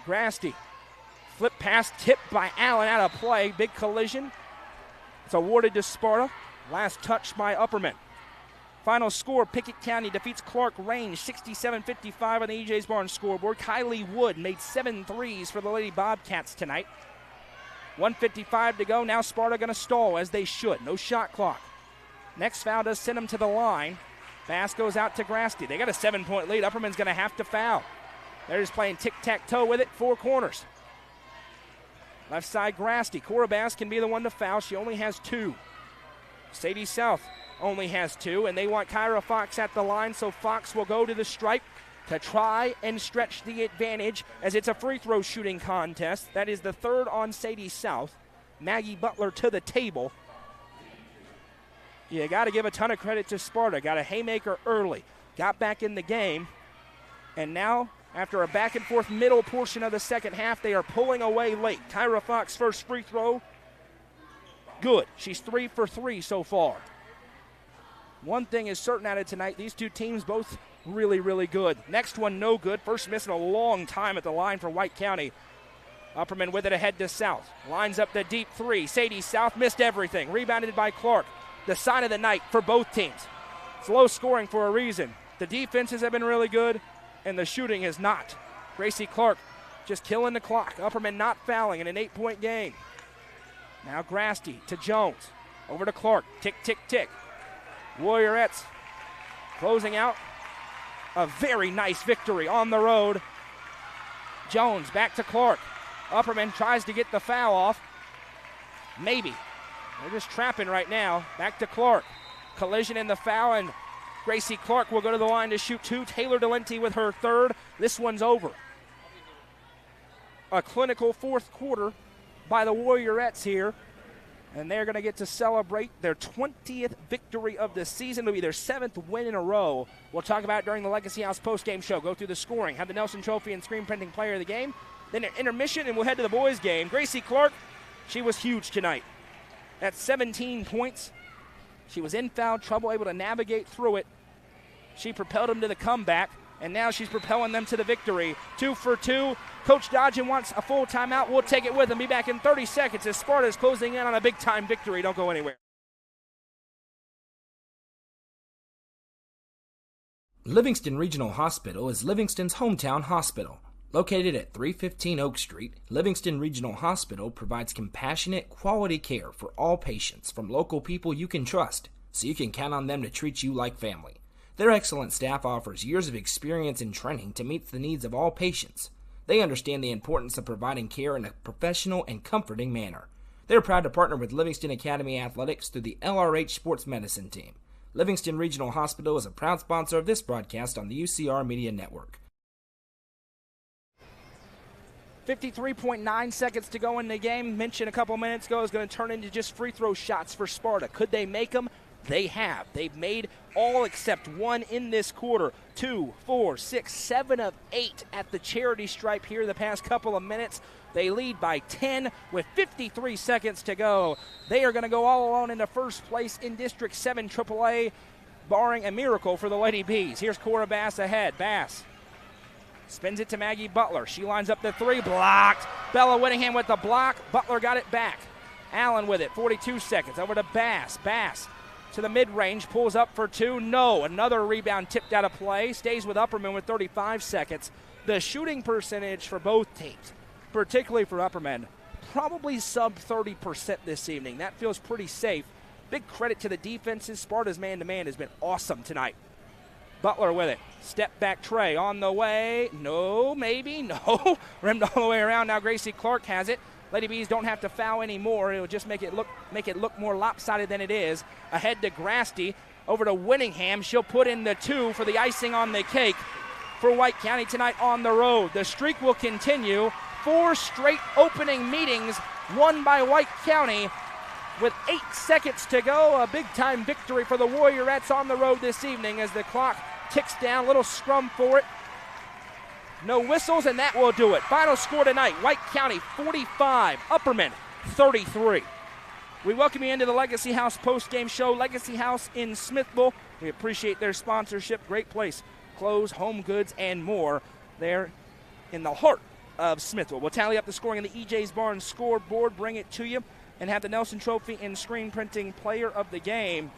Grasty Flip pass tipped by Allen out of play. Big collision. It's awarded to Sparta. Last touch by Upperman. Final score, Pickett County defeats Clark Range 67-55 on the EJ's Barn scoreboard. Kylie Wood made 7 threes for the Lady Bobcats tonight. 1:55 to go. Now Sparta going to stall, as they should. No shot clock. Next foul does send them to the line. Pass goes out to Grasty. They got a 7-point lead. Upperman's going to have to foul. They're just playing tic-tac-toe with it. 4 corners. Left side, Grasty. Cora Bass can be the one to foul. She only has 2. Sadie South only has 2, and they want Kyra Fox at the line, so Fox will go to the stripe to try and stretch the advantage as it's a free throw shooting contest. That is the 3rd on Sadie South. Maggie Butler to the table. You got to give a ton of credit to Sparta. Got a haymaker early. Got back in the game. And now, after a back and forth middle portion of the second half, they are pulling away late. Kyra Fox first free throw. Good. She's 3 for 3 so far. One thing is certain out of tonight, these two teams both really, really good. Next one, no good. First miss in a long time at the line for White County. Upperman with it ahead to South. Lines up the deep 3. Sadie South missed everything. Rebounded by Clark. The sign of the night for both teams. It's low scoring for a reason. The defenses have been really good, and the shooting is not. Gracie Clark just killing the clock. Upperman not fouling in an 8-point game. Now Grasty to Jones. Over to Clark. Tick, tick, tick. Warriorettes closing out a very nice victory on the road. Jones back to Clark. Upperman tries to get the foul off. Maybe. They're just trapping right now. Back to Clark. Collision in the foul, and Gracie Clark will go to the line to shoot 2. Taylor Delenti with her 3rd. This one's over. A clinical 4th quarter by the Warriorettes here. And they're going to get to celebrate their 20th victory of the season. It'll be their 7th win in a row. We'll talk about it during the Legacy House postgame show. Go through the scoring, have the Nelson Trophy and screen printing player of the game. Then an intermission, and we'll head to the boys' game. Gracie Clark, she was huge tonight. At 17 points, she was in foul trouble, able to navigate through it. She propelled them to the comeback, and now she's propelling them to the victory. 2 for 2. Coach Dodgen wants a full timeout. We'll take it with him. Be back in 30 seconds as Sparta is closing in on a big-time victory. Don't go anywhere. Livingston Regional Hospital is Livingston's hometown hospital. Located at 315 Oak Street, Livingston Regional Hospital provides compassionate, quality care for all patients from local people you can trust, so you can count on them to treat you like family. Their excellent staff offers years of experience and training to meet the needs of all patients. They understand the importance of providing care in a professional and comforting manner. They're proud to partner with Livingston Academy Athletics through the LRH Sports Medicine Team. Livingston Regional Hospital is a proud sponsor of this broadcast on the UCR Media Network. 53.9 seconds to go in the game. Mentioned a couple minutes ago is going to turn into just free throw shots for Sparta. Could they make them? They have. They've made all except 1 in this quarter. 2, 4, 6, 7 of 8 at the charity stripe here the past couple of minutes. They lead by 10 with 53 seconds to go. They are going to go all alone into first place in District 7 AAA, barring a miracle for the Lady Bees. Here's Cora Bass ahead. Bass spins it to Maggie Butler. She lines up the 3, blocked. Bella Whittingham with the block. Butler got it back. Allen with it, 42 seconds. Over to Bass. Bass to the mid-range, pulls up for 2. No, another rebound tipped out of play. Stays with Upperman with 35 seconds. The shooting percentage for both teams, particularly for Upperman, probably sub 30% this evening. That feels pretty safe. Big credit to the defenses. Sparta's man-to-man has been awesome tonight. Butler with it. Step back Trey on the way. No, maybe, no. Rimmed all the way around. Now Gracie Clark has it. Lady Bees don't have to foul anymore. It'll just make it look more lopsided than it is. Ahead to Grasty. Over to Whittingham. She'll put in the 2 for the icing on the cake for White County tonight on the road. The streak will continue. 4 straight opening meetings won by White County. With 8 seconds to go, a big-time victory for the Warriorettes on the road this evening as the clock ticks down. Little scrum for it. No whistles, and that will do it. Final score tonight, White County 45, Upperman 33. We welcome you into the Legacy House post-game show. Legacy House in Smithville. We appreciate their sponsorship. Great place. Clothes, home goods, and more there in the heart of Smithville. We'll tally up the scoring in the EJ's Barn scoreboard, bring it to you, and have the Nelson Trophy and Screen Printing Player of the Game.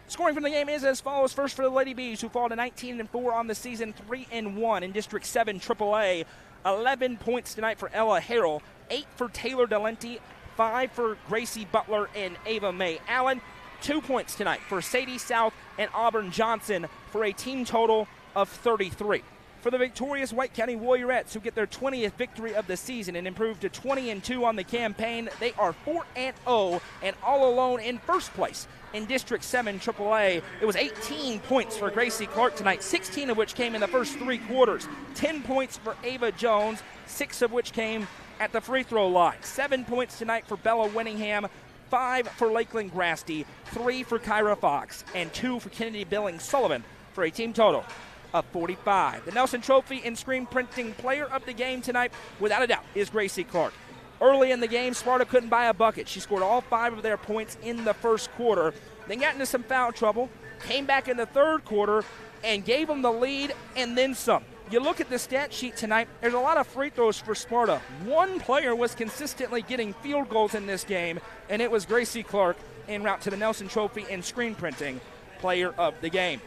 Scoring from the game is as follows. First for the Lady Bees, who fall to 19-4 on the season, 3-1 in District 7 AAA. 11 points tonight for Ella Harrell, 8 for Taylor Delenti, 5 for Gracie Butler and Ava Mae Allen. 2 points tonight for Sadie South and Auburn Johnson for a team total of 33. For the victorious White County Warriorettes, who get their 20th victory of the season and improve to 20-2 on the campaign, they are 4-0 and all alone in first place in District 7 AAA. It was 18 points for Gracie Clark tonight, 16 of which came in the first 3 quarters. 10 points for Ava Jones, 6 of which came at the free throw line. 7 points tonight for Bella Winningham, 5 for Lakeland Grasty, 3 for Kyra Fox, and 2 for Kennedy Billings Sullivan for a team total of 45. The Nelson Trophy and Screen Printing Player of the Game tonight, without a doubt, is Gracie Clark. Early in the game, Sparta couldn't buy a bucket. She scored all 5 of their points in the first quarter. Then got into some foul trouble, came back in the third quarter, and gave them the lead and then some. You look at the stat sheet tonight, there's a lot of free throws for Sparta. One player was consistently getting field goals in this game, and it was Gracie Clark, en route to the Nelson Trophy and Screen Printing Player of the Game.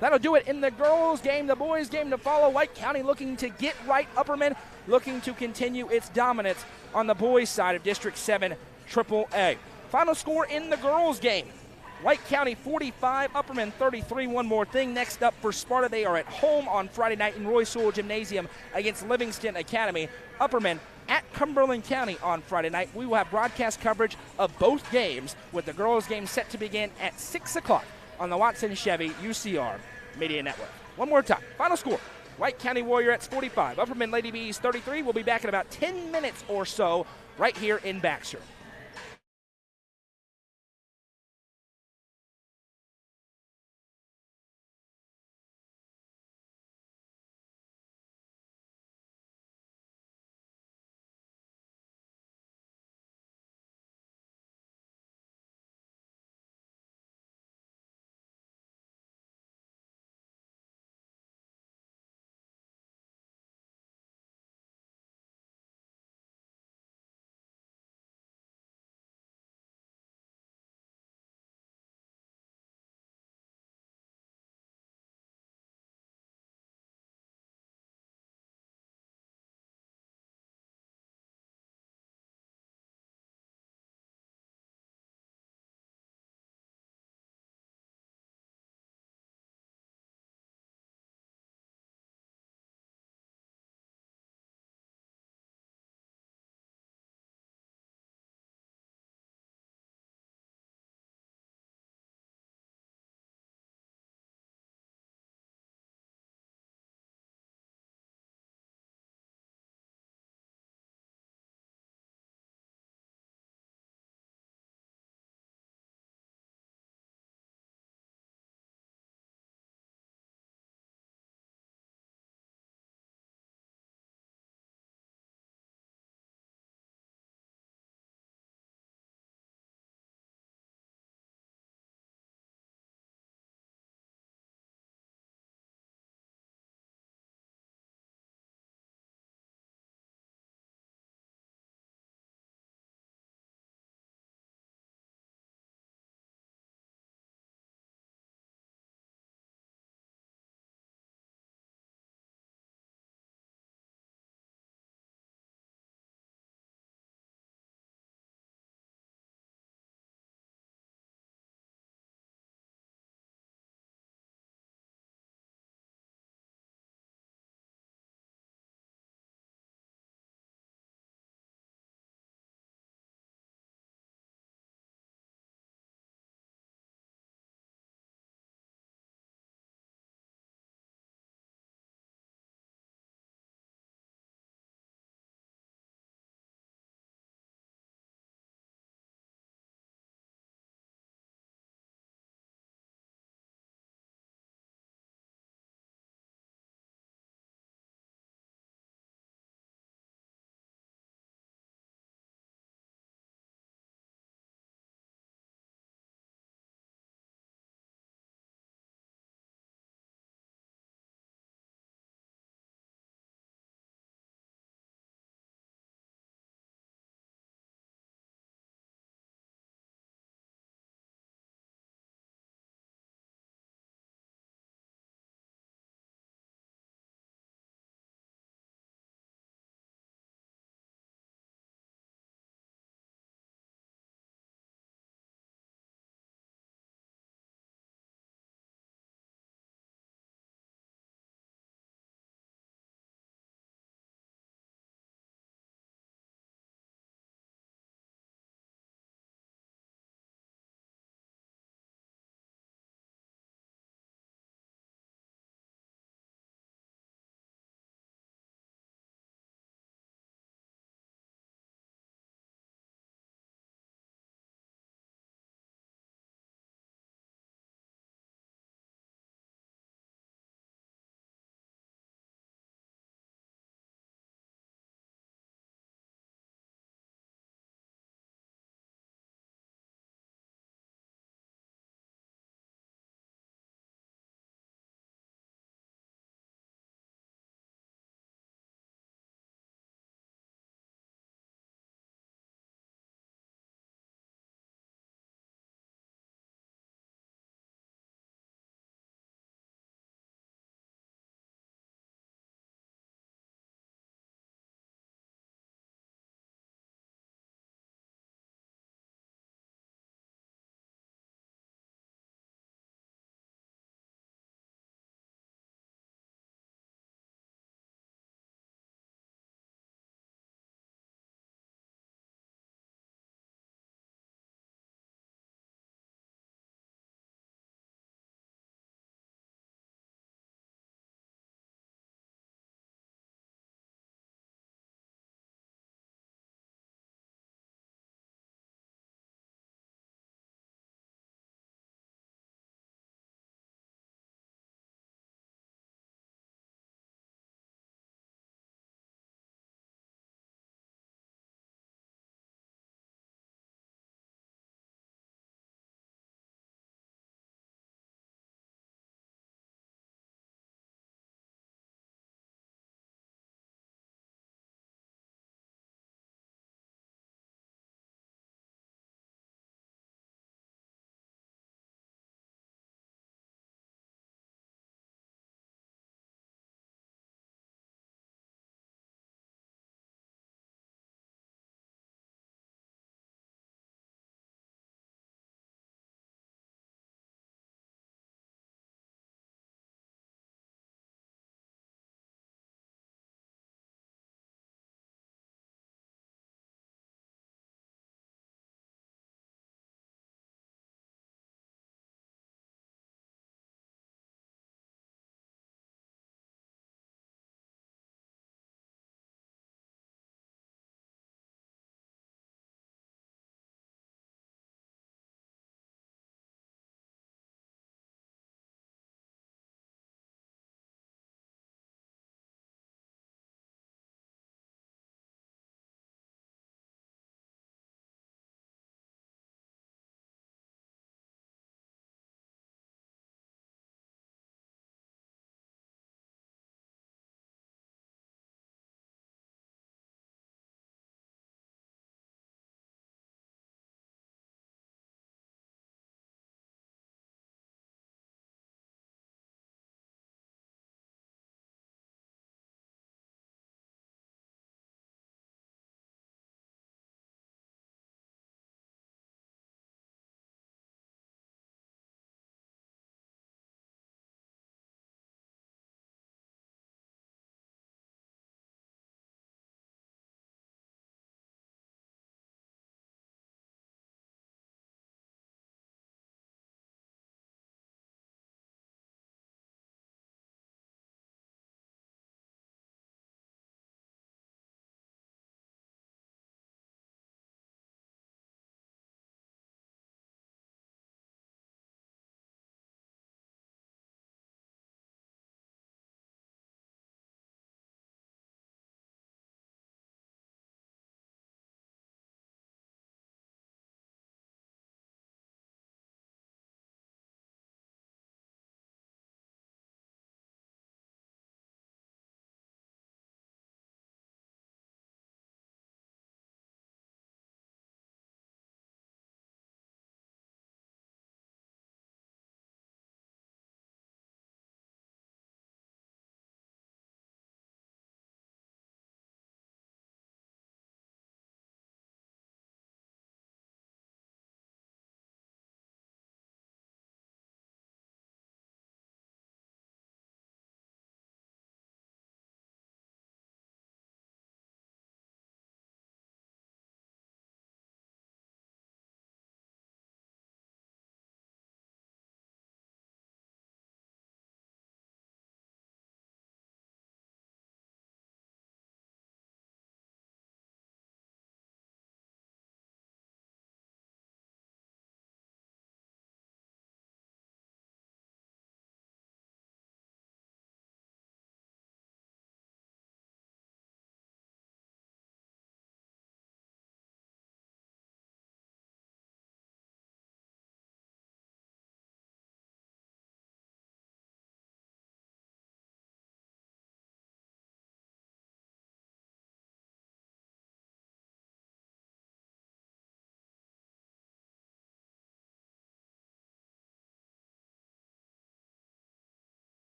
That'll do it in the girls' game. The boys' game to follow. White County looking to get right. Upperman looking to continue its dominance on the boys' side of District 7 AAA. Final score in the girls' game. White County 45, Upperman 33. One more thing. Next up for Sparta, they are at home on Friday night in Roy Sewell Gymnasium against Livingston Academy. Upperman at Cumberland County on Friday night. We will have broadcast coverage of both games, with the girls' game set to begin at 6 o'clock on the Watson Chevy UCR Media Network. One more time. Final score. White County Warriorettes 45, Upperman Lady Bees 33. We'll be back in about 10 minutes or so right here in Baxter.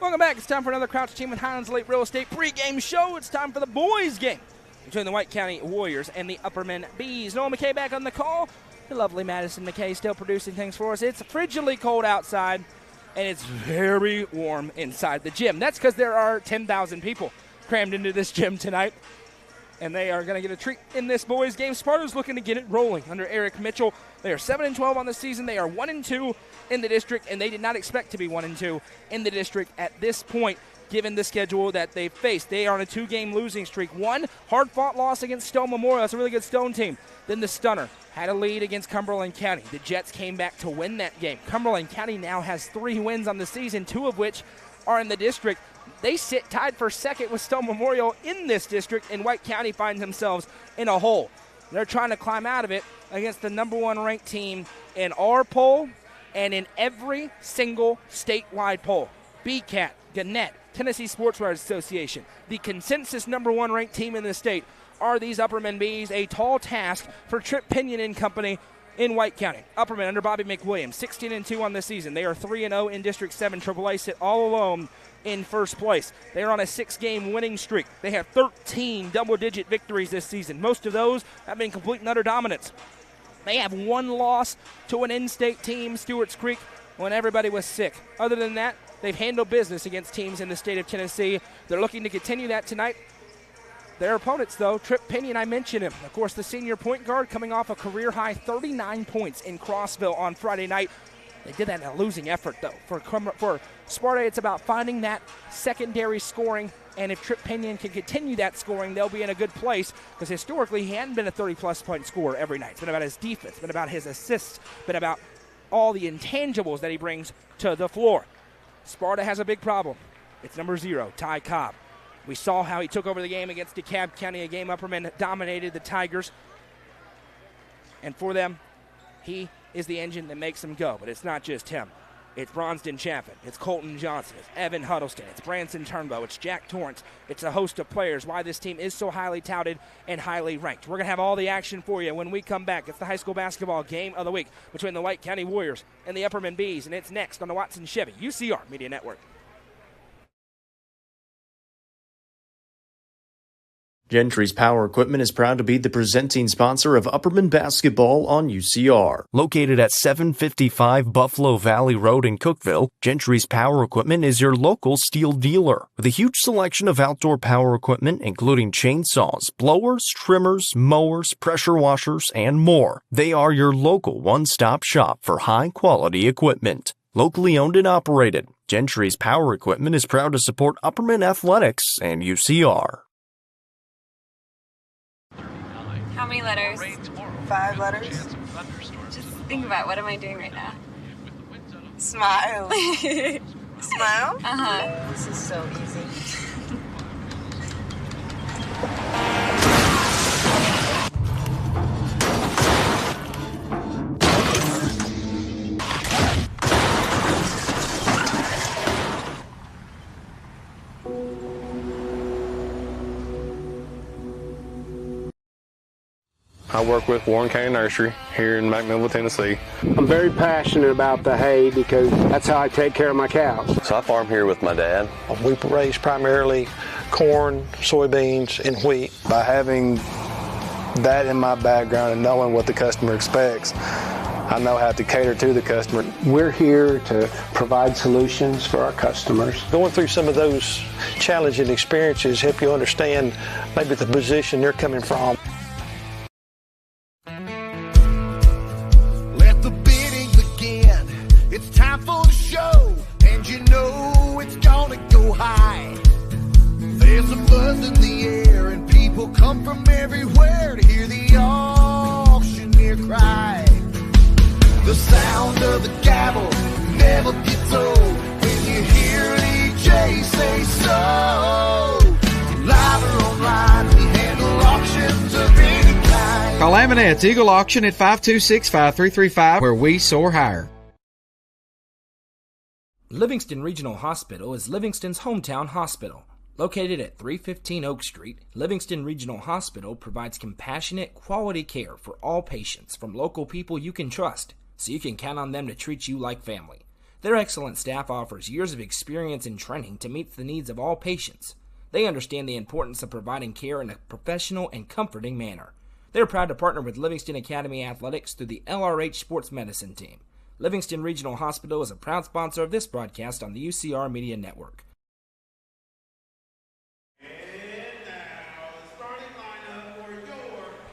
Welcome back. It's time for another Crouch Team with Highlands Lake Real Estate pregame show. It's time for the boys' game between the White County Warriors and the Upperman Bees. Noah McKay back on the call. The lovely Madison McKay still producing things for us. It's frigidly cold outside, and it's very warm inside the gym. That's because there are 10,000 people crammed into this gym tonight, and they are going to get a treat in this boys' game. Sparta's looking to get it rolling under Eric Mitchell. They are 7-12 on the season. They are 1-2 in the district, and they did not expect to be 1-2 in the district at this point, given the schedule that they faced. They are on a 2-game losing streak. One hard-fought loss against Stone Memorial. That's a really good Stone team. Then the Stunner had a lead against Cumberland County. The Jets came back to win that game. Cumberland County now has 3 wins on the season, 2 of which are in the district. They sit tied for second with Stone Memorial in this district, and White County finds themselves in a hole. They're trying to climb out of it against the number 1 ranked team in our poll and in every single statewide poll. BCAT, Gannett, Tennessee Sportswear Association, the consensus number 1 ranked team in the state. Are these Upperman Bees a tall task for Trip Pinion and company in White County? Upperman under Bobby McWilliams, 16-2 on the season. They are 3-0 in District 7. AAA sit all alone in first place. They are on a 6-game winning streak. They have 13 double-digit victories this season. Most of those have been complete and utter dominance. They have 1 loss to an in-state team, Stewart's Creek, when everybody was sick. Other than that, they've handled business against teams in the state of Tennessee. They're looking to continue that tonight. Their opponents, though, Trip Pinion, I mentioned him. Of course, the senior point guard coming off a career-high 39 points in Crossville on Friday night. They did that in a losing effort, though. For Sparta, it's about finding that secondary scoring, and if Trip Pinion can continue that scoring, they'll be in a good place, because historically he hadn't been a 30-plus point scorer every night. It's been about his defense, it's been about his assists, been about all the intangibles that he brings to the floor. Sparta has a big problem. It's number 0, Ty Cobb. We saw how he took over the game against DeKalb County, a game Upperman dominated the Tigers. And for them, he is the engine that makes them go. But it's not just him. It's Bronston Chaffin. It's Colton Johnson. It's Evan Huddleston. It's Branson Turnbow. It's Jack Torrance. It's a host of players. Why this team is so highly touted and highly ranked. We're going to have all the action for you when we come back. It's the high school basketball game of the week between the White County Warriors and the Upperman Bees. And it's next on the Watson Chevy UCR Media Network. Gentry's Power Equipment is proud to be the presenting sponsor of Upperman Basketball on UCR. Located at 755 Buffalo Valley Road in Cookeville, Gentry's Power Equipment is your local steel dealer. With a huge selection of outdoor power equipment, including chainsaws, blowers, trimmers, mowers, pressure washers, and more. They are your local one-stop shop for high-quality equipment. Locally owned and operated, Gentry's Power Equipment is proud to support Upperman Athletics and UCR. How many letters? 5 letters. Just think about, what am I doing right now? Smile. Smile? Uh-huh. This is so easy. I work with Warren County Nursery here in McMinnville, Tennessee. I'm very passionate about the hay because that's how I take care of my cows. So I farm here with my dad. We raise primarily corn, soybeans, and wheat. By having that in my background and knowing what the customer expects, I know how to cater to the customer. We're here to provide solutions for our customers. Going through some of those challenging experiences help you understand maybe the position they're coming from. Let the bidding begin. It's time for the show, and you know it's gonna go high. There's a buzz in the air, and people come from everywhere to hear the auctioneer cry. The sound of the gavel never gets old when you hear DJ say so. Live or online, we handle auctions of any kind. Call Aminette's Eagle Auction at 526-5335, where we soar higher. Livingston Regional Hospital is Livingston's hometown hospital. Located at 315 Oak Street, Livingston Regional Hospital provides compassionate, quality care for all patients from local people you can trust, so you can count on them to treat you like family. Their excellent staff offers years of experience and training to meet the needs of all patients. They understand the importance of providing care in a professional and comforting manner. They're proud to partner with Livingston Academy Athletics through the LRH Sports Medicine Team. Livingston Regional Hospital is a proud sponsor of this broadcast on the UCR Media Network.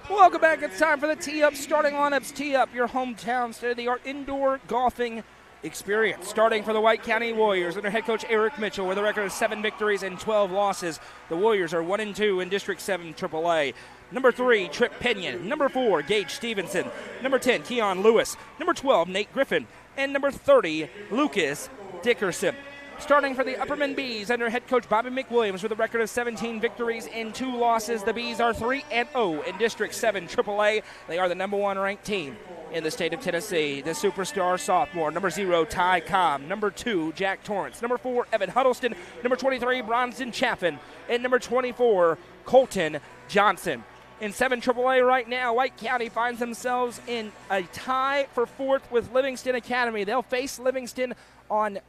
Welcome back. It's time for the Tee Up starting lineups. Tee Up, your hometown state-of-the-art indoor golfing experience. Starting for the White County Warriors under head coach Eric Mitchell with a record of 7 victories and 12 losses. The Warriors are 1-2 in District 7 AAA. Number 3, Trip Pinion. Number 4, Gage Stevenson. Number 10, Keon Lewis. Number 12, Nate Griffin. And number 30, Lucas Dickerson. Starting for the Upperman Bees under head coach Bobby McWilliams with a record of 17 victories and 2 losses. The Bees are 3-0 in District 7 AAA. They are the number 1 ranked team in the state of Tennessee. The superstar sophomore, number 0, Ty Cobb. Number 2, Jack Torrance. Number 4, Evan Huddleston. Number 23, Bronson Chaffin. And number 24, Colton Johnson. In 7 AAA right now, White County finds themselves in a tie for 4th with Livingston Academy. They'll face Livingston on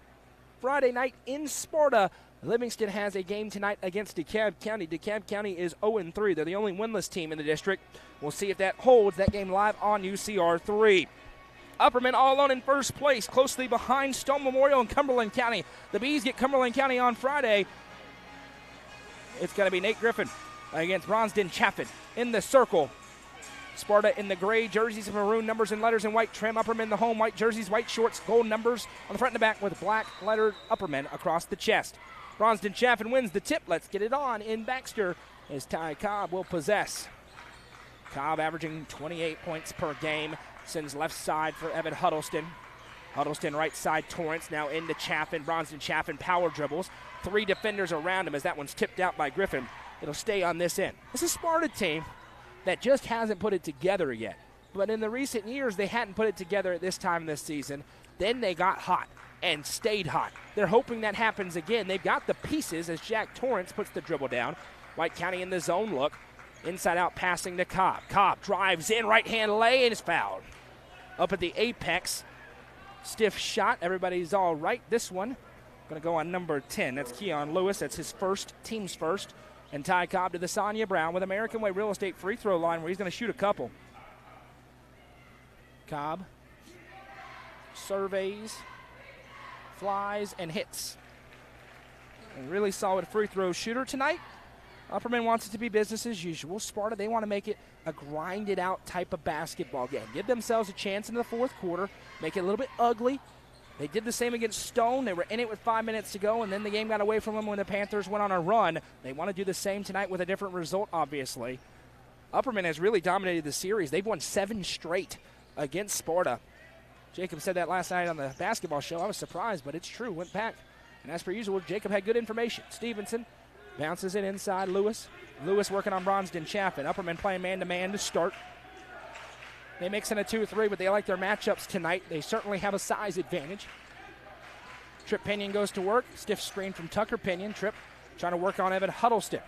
Friday night in Sparta. Livingston has a game tonight against DeKalb County. DeKalb County is 0-3. They're the only winless team in the district. We'll see if that holds. That game live on UCR 3. Upperman all alone in first place, closely behind Stone Memorial and Cumberland County. The Bees get Cumberland County on Friday. It's going to be Nate Griffin against Bronsden Chaffin in the circle. Sparta in the gray jerseys, maroon numbers and letters in white trim. Upperman the home, white jerseys, white shorts, gold numbers on the front and the back with black lettered Upperman across the chest. Bronsden Chaffin wins the tip. Let's get it on in Baxter as Ty Cobb will possess. Cobb averaging 28 points per game. Sends left side for Evan Huddleston. Huddleston right side Torrance now into Chaffin. Bronsden Chaffin power dribbles. 3 defenders around him as that one's tipped out by Griffin. It'll stay on this end. This is a Sparta team that just hasn't put it together yet. But in the recent years, they hadn't put it together at this time this season. Then they got hot and stayed hot. They're hoping that happens again. They've got the pieces as Jack Torrance puts the dribble down. White County in the zone look. Inside out passing to Cobb. Cobb drives in, right hand lay, and is fouled. Up at the apex. Stiff shot. Everybody's all right. This one going to go on number 10. That's Keon Lewis. That's his first, team's first. And Ty Cobb to the Sonia Brown with American Way Real Estate free throw line where he's going to shoot a couple. Cobb surveys, flies, and hits. A really solid free throw shooter tonight. Upperman wants it to be business as usual. Sparta, they want to make it a grinded out type of basketball game. Give themselves a chance in the fourth quarter, make it a little bit ugly. They did the same against Stone. They were in it with 5 minutes to go, and then the game got away from them when the Panthers went on a run. They want to do the same tonight with a different result, obviously. Upperman has really dominated the series. They've won 7 straight against Sparta. Jacob said that last night on the basketball show. I was surprised, but it's true. Went back, and as per usual, Jacob had good information. Stevenson bounces it inside Lewis. Lewis working on Bronsden Chaffin. Upperman playing man-to-man to start. They mix in a 2-3, but they like their matchups tonight. They certainly have a size advantage. Trip Pinion goes to work. Stiff screen from Tucker Pinion. Trip trying to work on Evan Huddleston.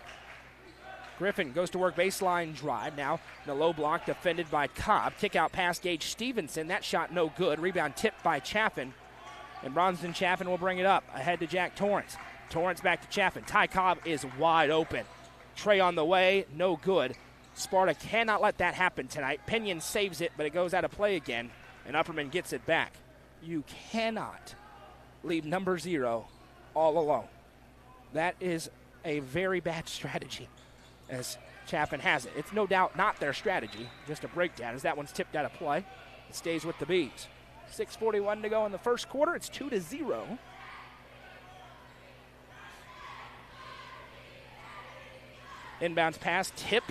Griffin goes to work baseline drive. Now the low block defended by Cobb. Kick out pass Gage Stevenson. That shot no good. Rebound tipped by Chaffin. And Bronsden Chaffin will bring it up. Ahead to Jack Torrance. Torrance back to Chaffin. Ty Cobb is wide open. Trey on the way. No good. Sparta cannot let that happen tonight. Pinion saves it, but it goes out of play again, and Upperman gets it back. You cannot leave number 0 all alone. That is a very bad strategy, as Chaffin has it. It's no doubt not their strategy, just a breakdown, as that one's tipped out of play. It stays with the Bees. 6:41 to go in the first quarter. It's 2-0. Inbounds pass, tip.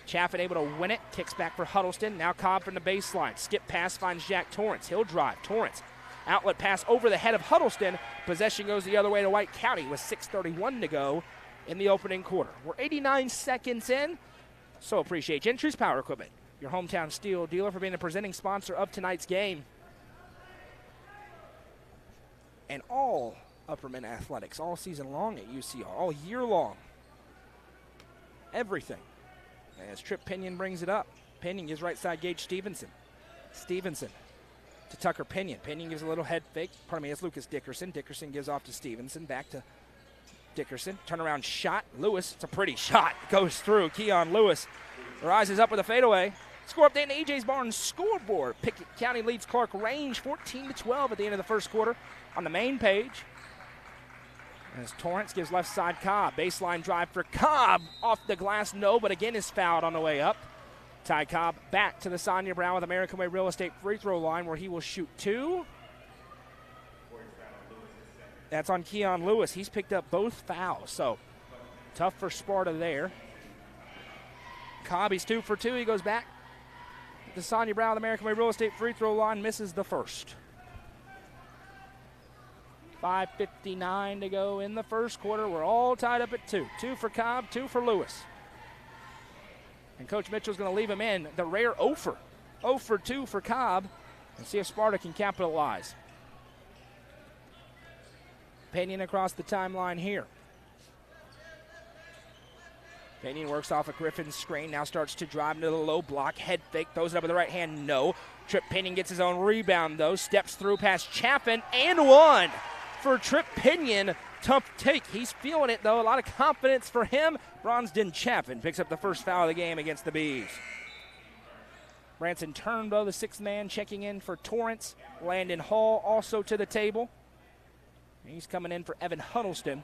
Chaffin able to win it. Kicks back for Huddleston. Now Cobb from the baseline. Skip pass finds Jack Torrance. He'll drive. Torrance. Outlet pass over the head of Huddleston. Possession goes the other way to White County with 6:31 to go in the opening quarter. We're 89 seconds in. So appreciate Gentry's Power Equipment, your hometown steel dealer, for being the presenting sponsor of tonight's game. And all Upperman athletics all season long at UCR, all year long. Everything. As Trip Pinion brings it up. Pinion gives right side Gage Stevenson. Stevenson to Tucker Pinion. Pinion gives a little head fake. Pardon me, it's Lucas Dickerson. Dickerson gives off to Stevenson. Back to Dickerson. Turnaround shot. Lewis, it's a pretty shot. Goes through. Keon Lewis rises up with a fadeaway. Score update on the EJ's Barnes scoreboard. Pickett County leads Clark Range 14-12 at the end of the first quarter on the main page. As Torrance gives left side Cobb. Baseline drive for Cobb. Off the glass, no, but again is fouled on the way up. Ty Cobb back to the Sonia Brown with American Way Real Estate free throw line where he will shoot 2. That's on Keon Lewis. He's picked up both fouls, so tough for Sparta there. Cobb, he's 2 for 2. He goes back. The Sonia Brown with American Way Real Estate free throw line misses the first. 5:59 to go in the first quarter. We're all tied up at 2. 2 for Cobb, 2 for Lewis. And Coach Mitchell's going to leave him in. The rare 0 for 2 for Cobb. And see if Sparta can capitalize. Pinion across the timeline here. Pinion works off a Griffin's screen. Now starts to drive into the low block. Head fake. Throws it up with the right hand. No. Trip Pinion gets his own rebound, though. Steps through past Chaffin. And 1 for Trip Pinion. Tough take. He's feeling it, though. A lot of confidence for him. Bronsden Chaffin picks up the first foul of the game against the Bees. Branson Turnbow, the 6th man, checking in for Torrance. Landon Hall also to the table. He's coming in for Evan Huddleston.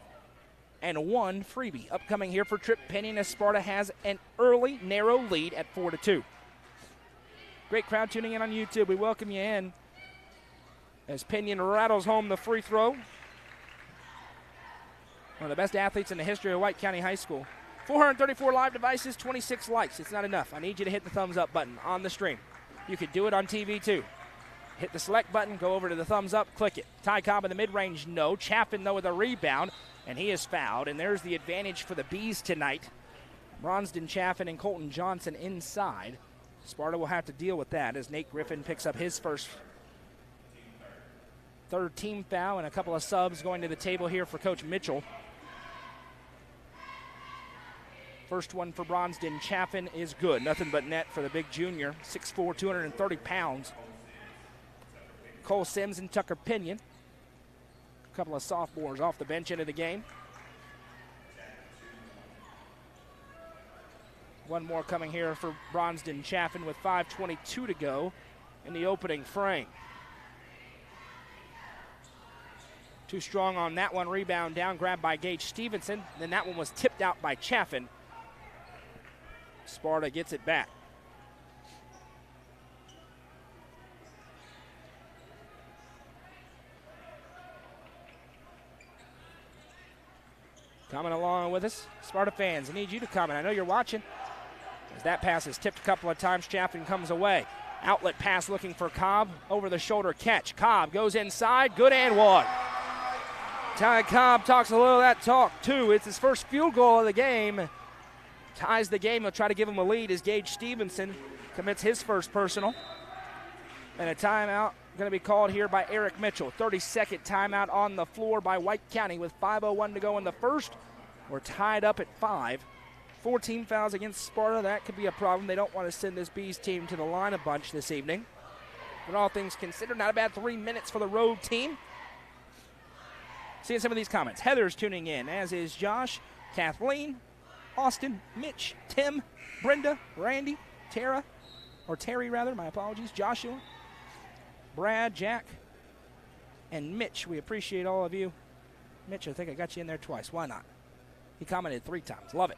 And 1 freebie upcoming here for Trip Pinion as Sparta has an early, narrow lead at 4-2. Great crowd tuning in on YouTube. We welcome you in as Pinion rattles home the free throw. One of the best athletes in the history of White County High School. 434 live devices, 26 likes. It's not enough. I need you to hit the thumbs up button on the stream. You could do it on TV too. Hit the select button, go over to the thumbs up, click it. Ty Cobb in the mid-range, no. Chaffin, though, with a rebound, and he is fouled. And there's the advantage for the Bees tonight. Bronsden Chaffin and Colton Johnson inside. Sparta will have to deal with that as Nate Griffin picks up his first 3rd team foul, and a couple of subs going to the table here for Coach Mitchell. First one for Bronsden Chaffin is good. Nothing but net for the big junior. 6'4", 230 pounds. Cole Sims and Tucker Pinion. A couple of sophomores off the bench into the game. One more coming here for Bronsden Chaffin with 5:22 to go in the opening frame. Too strong on that one. Rebound down, grabbed by Gage Stevenson. Then that one was tipped out by Chaffin. Sparta gets it back. Coming along with us, Sparta fans, I need you to comment. I know you're watching. As that pass is tipped a couple of times, Chaffin comes away. Outlet pass looking for Cobb. Over the shoulder catch. Cobb goes inside. Good and 1. Ty Cobb talks a little of that talk, too. It's his first field goal of the game. Ties the game. He'll try to give him a lead as Gage Stevenson commits his first personal. And a timeout going to be called here by Eric Mitchell. 32nd timeout on the floor by White County with 5:01 to go in the first. We're tied up at 5. 14 fouls against Sparta. That could be a problem. They don't want to send this Bees team to the line a bunch this evening. But all things considered, not a bad 3 minutes for the road team. Seeing some of these comments. Heather's tuning in, as is Josh, Kathleen, Austin, Mitch, Tim, Brenda, Randy, Terry, my apologies, Joshua, Brad, Jack, and Mitch. We appreciate all of you. Mitch, I think I got you in there twice. Why not? He commented 3 times. Love it.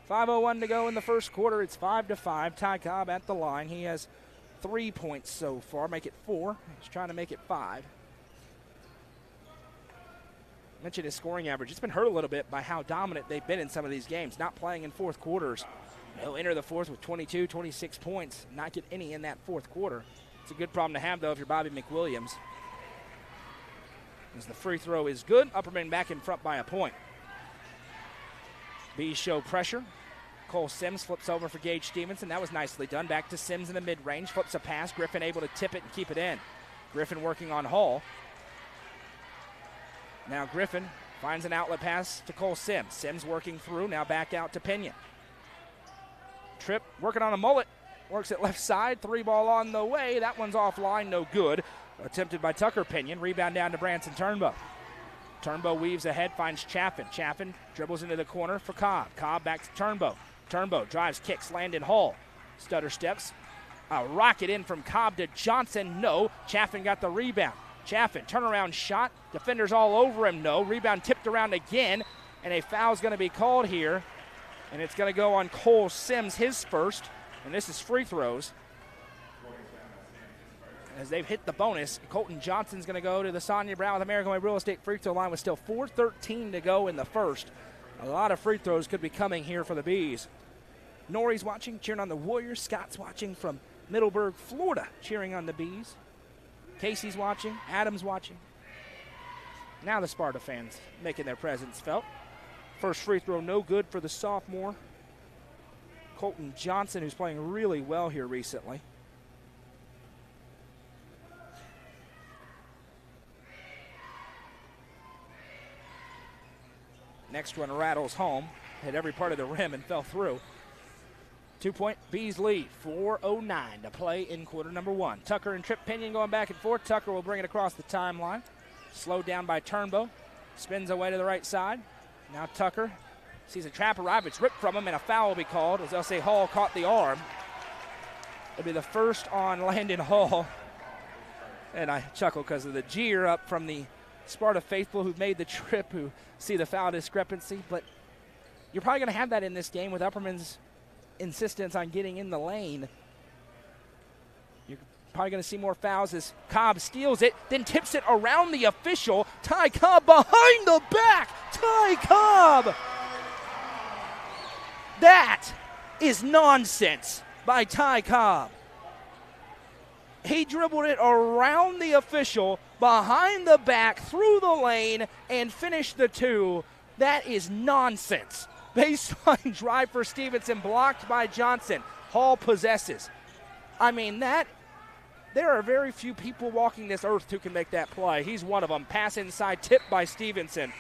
5:01 to go in the first quarter. It's 5-5. Ty Cobb at the line. He has 3 points so far. Make it 4. He's trying to make it 5. Mentioned his scoring average. It's been hurt a little bit by how dominant they've been in some of these games. Not playing in fourth quarters. He'll enter the fourth with 22, 26 points. Not get any in that fourth quarter. It's a good problem to have, though, if you're Bobby McWilliams. As the free throw is good. Upperman back in front by a point. Bees show pressure. Cole Sims flips over for Gage Stevenson. That was nicely done. Back to Sims in the mid-range. Flips a pass. Griffin able to tip it and keep it in. Griffin working on Hall. Now Griffin finds an outlet pass to Cole Sims. Sims working through. Now back out to Pinion. Tripp working on a mullet. works it left side. 3-ball on the way. That one's offline, no good. Attempted by Tucker Pinion. Rebound down to Branson Turnbow. Turnbow weaves ahead, finds Chaffin. Chaffin dribbles into the corner for Cobb. Cobb back to Turnbow. Turnbow drives, kicks, Landon Hall. Stutter steps. A rocket in from Cobb to Johnson. No. Chaffin got the rebound. Chaffin, turnaround shot. Defenders all over him. No. Rebound tipped around again. And a foul's going to be called here. And it's going to go on Cole Sims, his first. And this is free throws. As they've hit the bonus, Colton Johnson's going to go to the Sonia Brown with American Way Real Estate free throw line with still 4:13 to go in the first. A lot of free throws could be coming here for the Bees. Nori's watching, cheering on the Warriors. Scott's watching from Middleburg, Florida, cheering on the Bees. Casey's watching, Adam's watching. Now the Sparta fans making their presence felt. First free throw no good for the sophomore Colton Johnson, who's playing really well here recently. Next one rattles home, hit every part of the rim and fell through. 2-point Bees lead, 4:09 to play in quarter number one. Tucker and Trip Pinion going back and forth. Tucker will bring it across the timeline. Slowed down by Turnbow. Spins away to the right side. Now Tucker sees a trap arrive. It's ripped from him, and a foul will be called as they'll say Hall caught the arm. It'll be the first on Landon Hall. And I chuckle because of the jeer up from the Sparta faithful who made the trip, who see the foul discrepancy. But you're probably going to have that in this game with Upperman's insistence on getting in the lane. You're probably going to see more fouls as Cobb steals it, then tips it around the official. Ty Cobb behind the back. Ty Cobb. That is nonsense by Ty Cobb. He dribbled it around the official, behind the back, through the lane, and finished the two. That is nonsense. Baseline drive for Stevenson, blocked by Johnson. Hall possesses. I mean, there are very few people walking this earth who can make that play. He's one of them. Pass inside, tipped by Stevenson.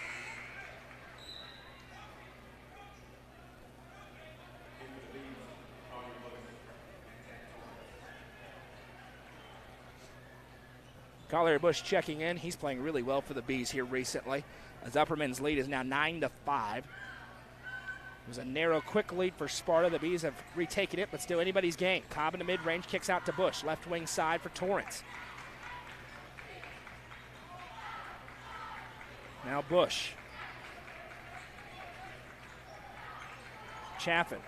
Collier Bush checking in. He's playing really well for the Bees here recently, as Upperman's lead is now 9-5. It was a narrow, quick lead for Sparta. The Bees have retaken it, but still anybody's game. Cobb in the mid-range, kicks out to Bush. Left wing side for Torrance. Now Bush. Chaffin.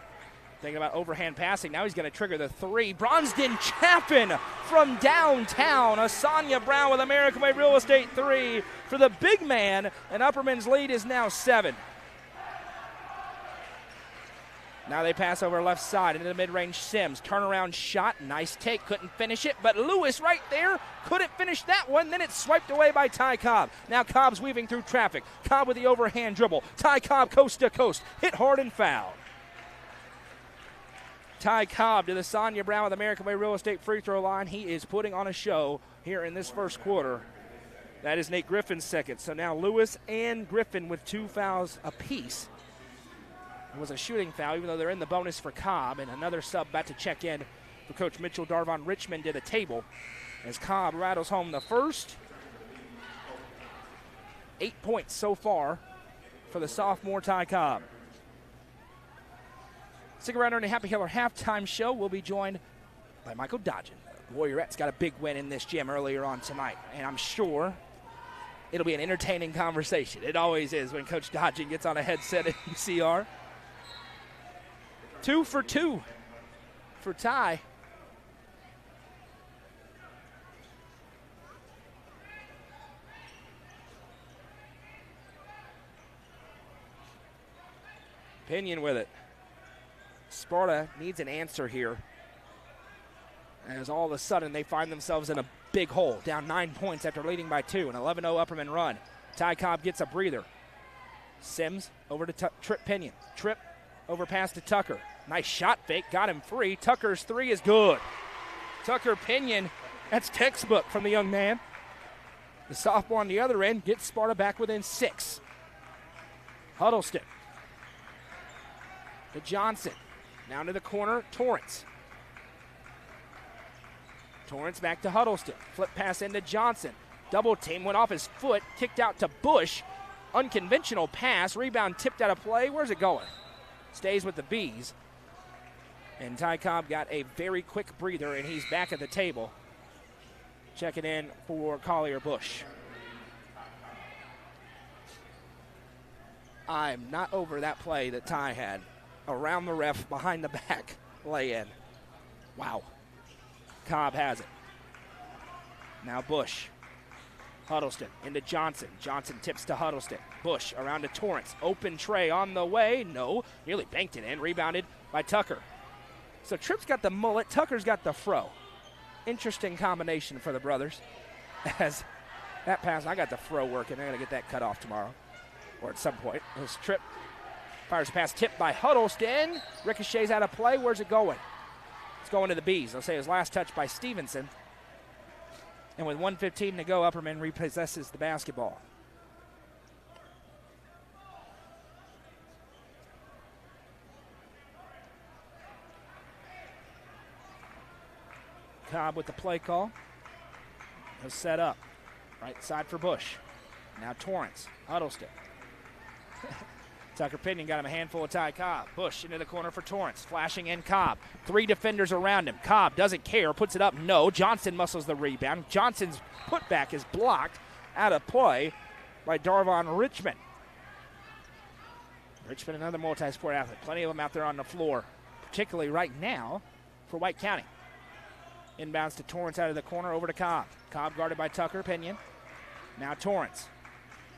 Thinking about overhand passing. Now he's going to trigger the three. Bronsden Chaffin from downtown. Asanya Brown with American Way Real Estate three for the big man. And Upperman's lead is now 7. Now they pass over left side into the mid-range. Sims. Turnaround shot. Nice take. Couldn't finish it. But Lewis right there couldn't finish that one. Then it's swiped away by Ty Cobb. Now Cobb's weaving through traffic. Cobb with the overhand dribble. Ty Cobb coast to coast. Hit hard and foul. Ty Cobb to the Sonia Brown with American Way Real Estate free throw line. He is putting on a show here in this first quarter. That is Nate Griffin's second. So now Lewis and Griffin with 2 fouls apiece. It was a shooting foul, even though they're in the bonus for Cobb. And another sub about to check in for Coach Mitchell Darvon Richmond to the table as Cobb rattles home the first. 8 points so far for the sophomore Ty Cobb. Stick around during the Happy Hiller halftime show. We'll be joined by Michael Dodgen. Warriorettes got a big win in this gym earlier on tonight, and I'm sure it'll be an entertaining conversation. It always is when Coach Dodgen gets on a headset at UCR. 2 for 2 for Ty. Pinion with it. Sparta needs an answer here, as all of a sudden they find themselves in a big hole, down 9 points after leading by 2, an 11-0 Upperman run. Ty Cobb gets a breather. Sims over to Trip Pinion. Trip over pass to Tucker. Nice shot fake, got him free. Tucker's three is good. Tucker Pinion, that's textbook from the young man. The sophomore on the other end gets Sparta back within 6. Huddleston to Johnson. Down to the corner, Torrance. Torrance back to Huddleston. Flip pass into Johnson. Double team went off his foot, kicked out to Bush. Unconventional pass, rebound tipped out of play. Where's it going? Stays with the Bees. And Ty Cobb got a very quick breather, and he's back at the table. Checking in for Collier Bush. I'm not over that play that Ty had. Around the ref, behind the back, lay in. Wow. Cobb has it. Now Bush. Huddleston into Johnson. Johnson tips to Huddleston. Bush around to Torrance. Open tray on the way. No. Nearly banked it in. Rebounded by Tucker. So Tripp's got the mullet. Tucker's got the fro. Interesting combination for the brothers. As that pass, I got the fro working. They're going to get that cut off tomorrow. Or at some point. This Tripp fires a pass tipped by Huddleston. Ricochets out of play. Where's it going? It's going to the Bees. I'll say his last touch by Stevenson. And with 1:15 to go, Upperman repossesses the basketball. Cobb with the play call. He'll set up. Right side for Bush. Now Torrance. Huddleston. Tucker Pinion got him a handful of Ty Cobb. Bush into the corner for Torrance. Flashing in Cobb. 3 defenders around him. Cobb doesn't care. Puts it up. No. Johnson muscles the rebound. Johnson's putback is blocked out of play by Darvon Richmond. Richmond, another multi-sport athlete. Plenty of them out there on the floor, particularly right now for White County. Inbounds to Torrance out of the corner over to Cobb. Cobb guarded by Tucker Pinion. Now Torrance.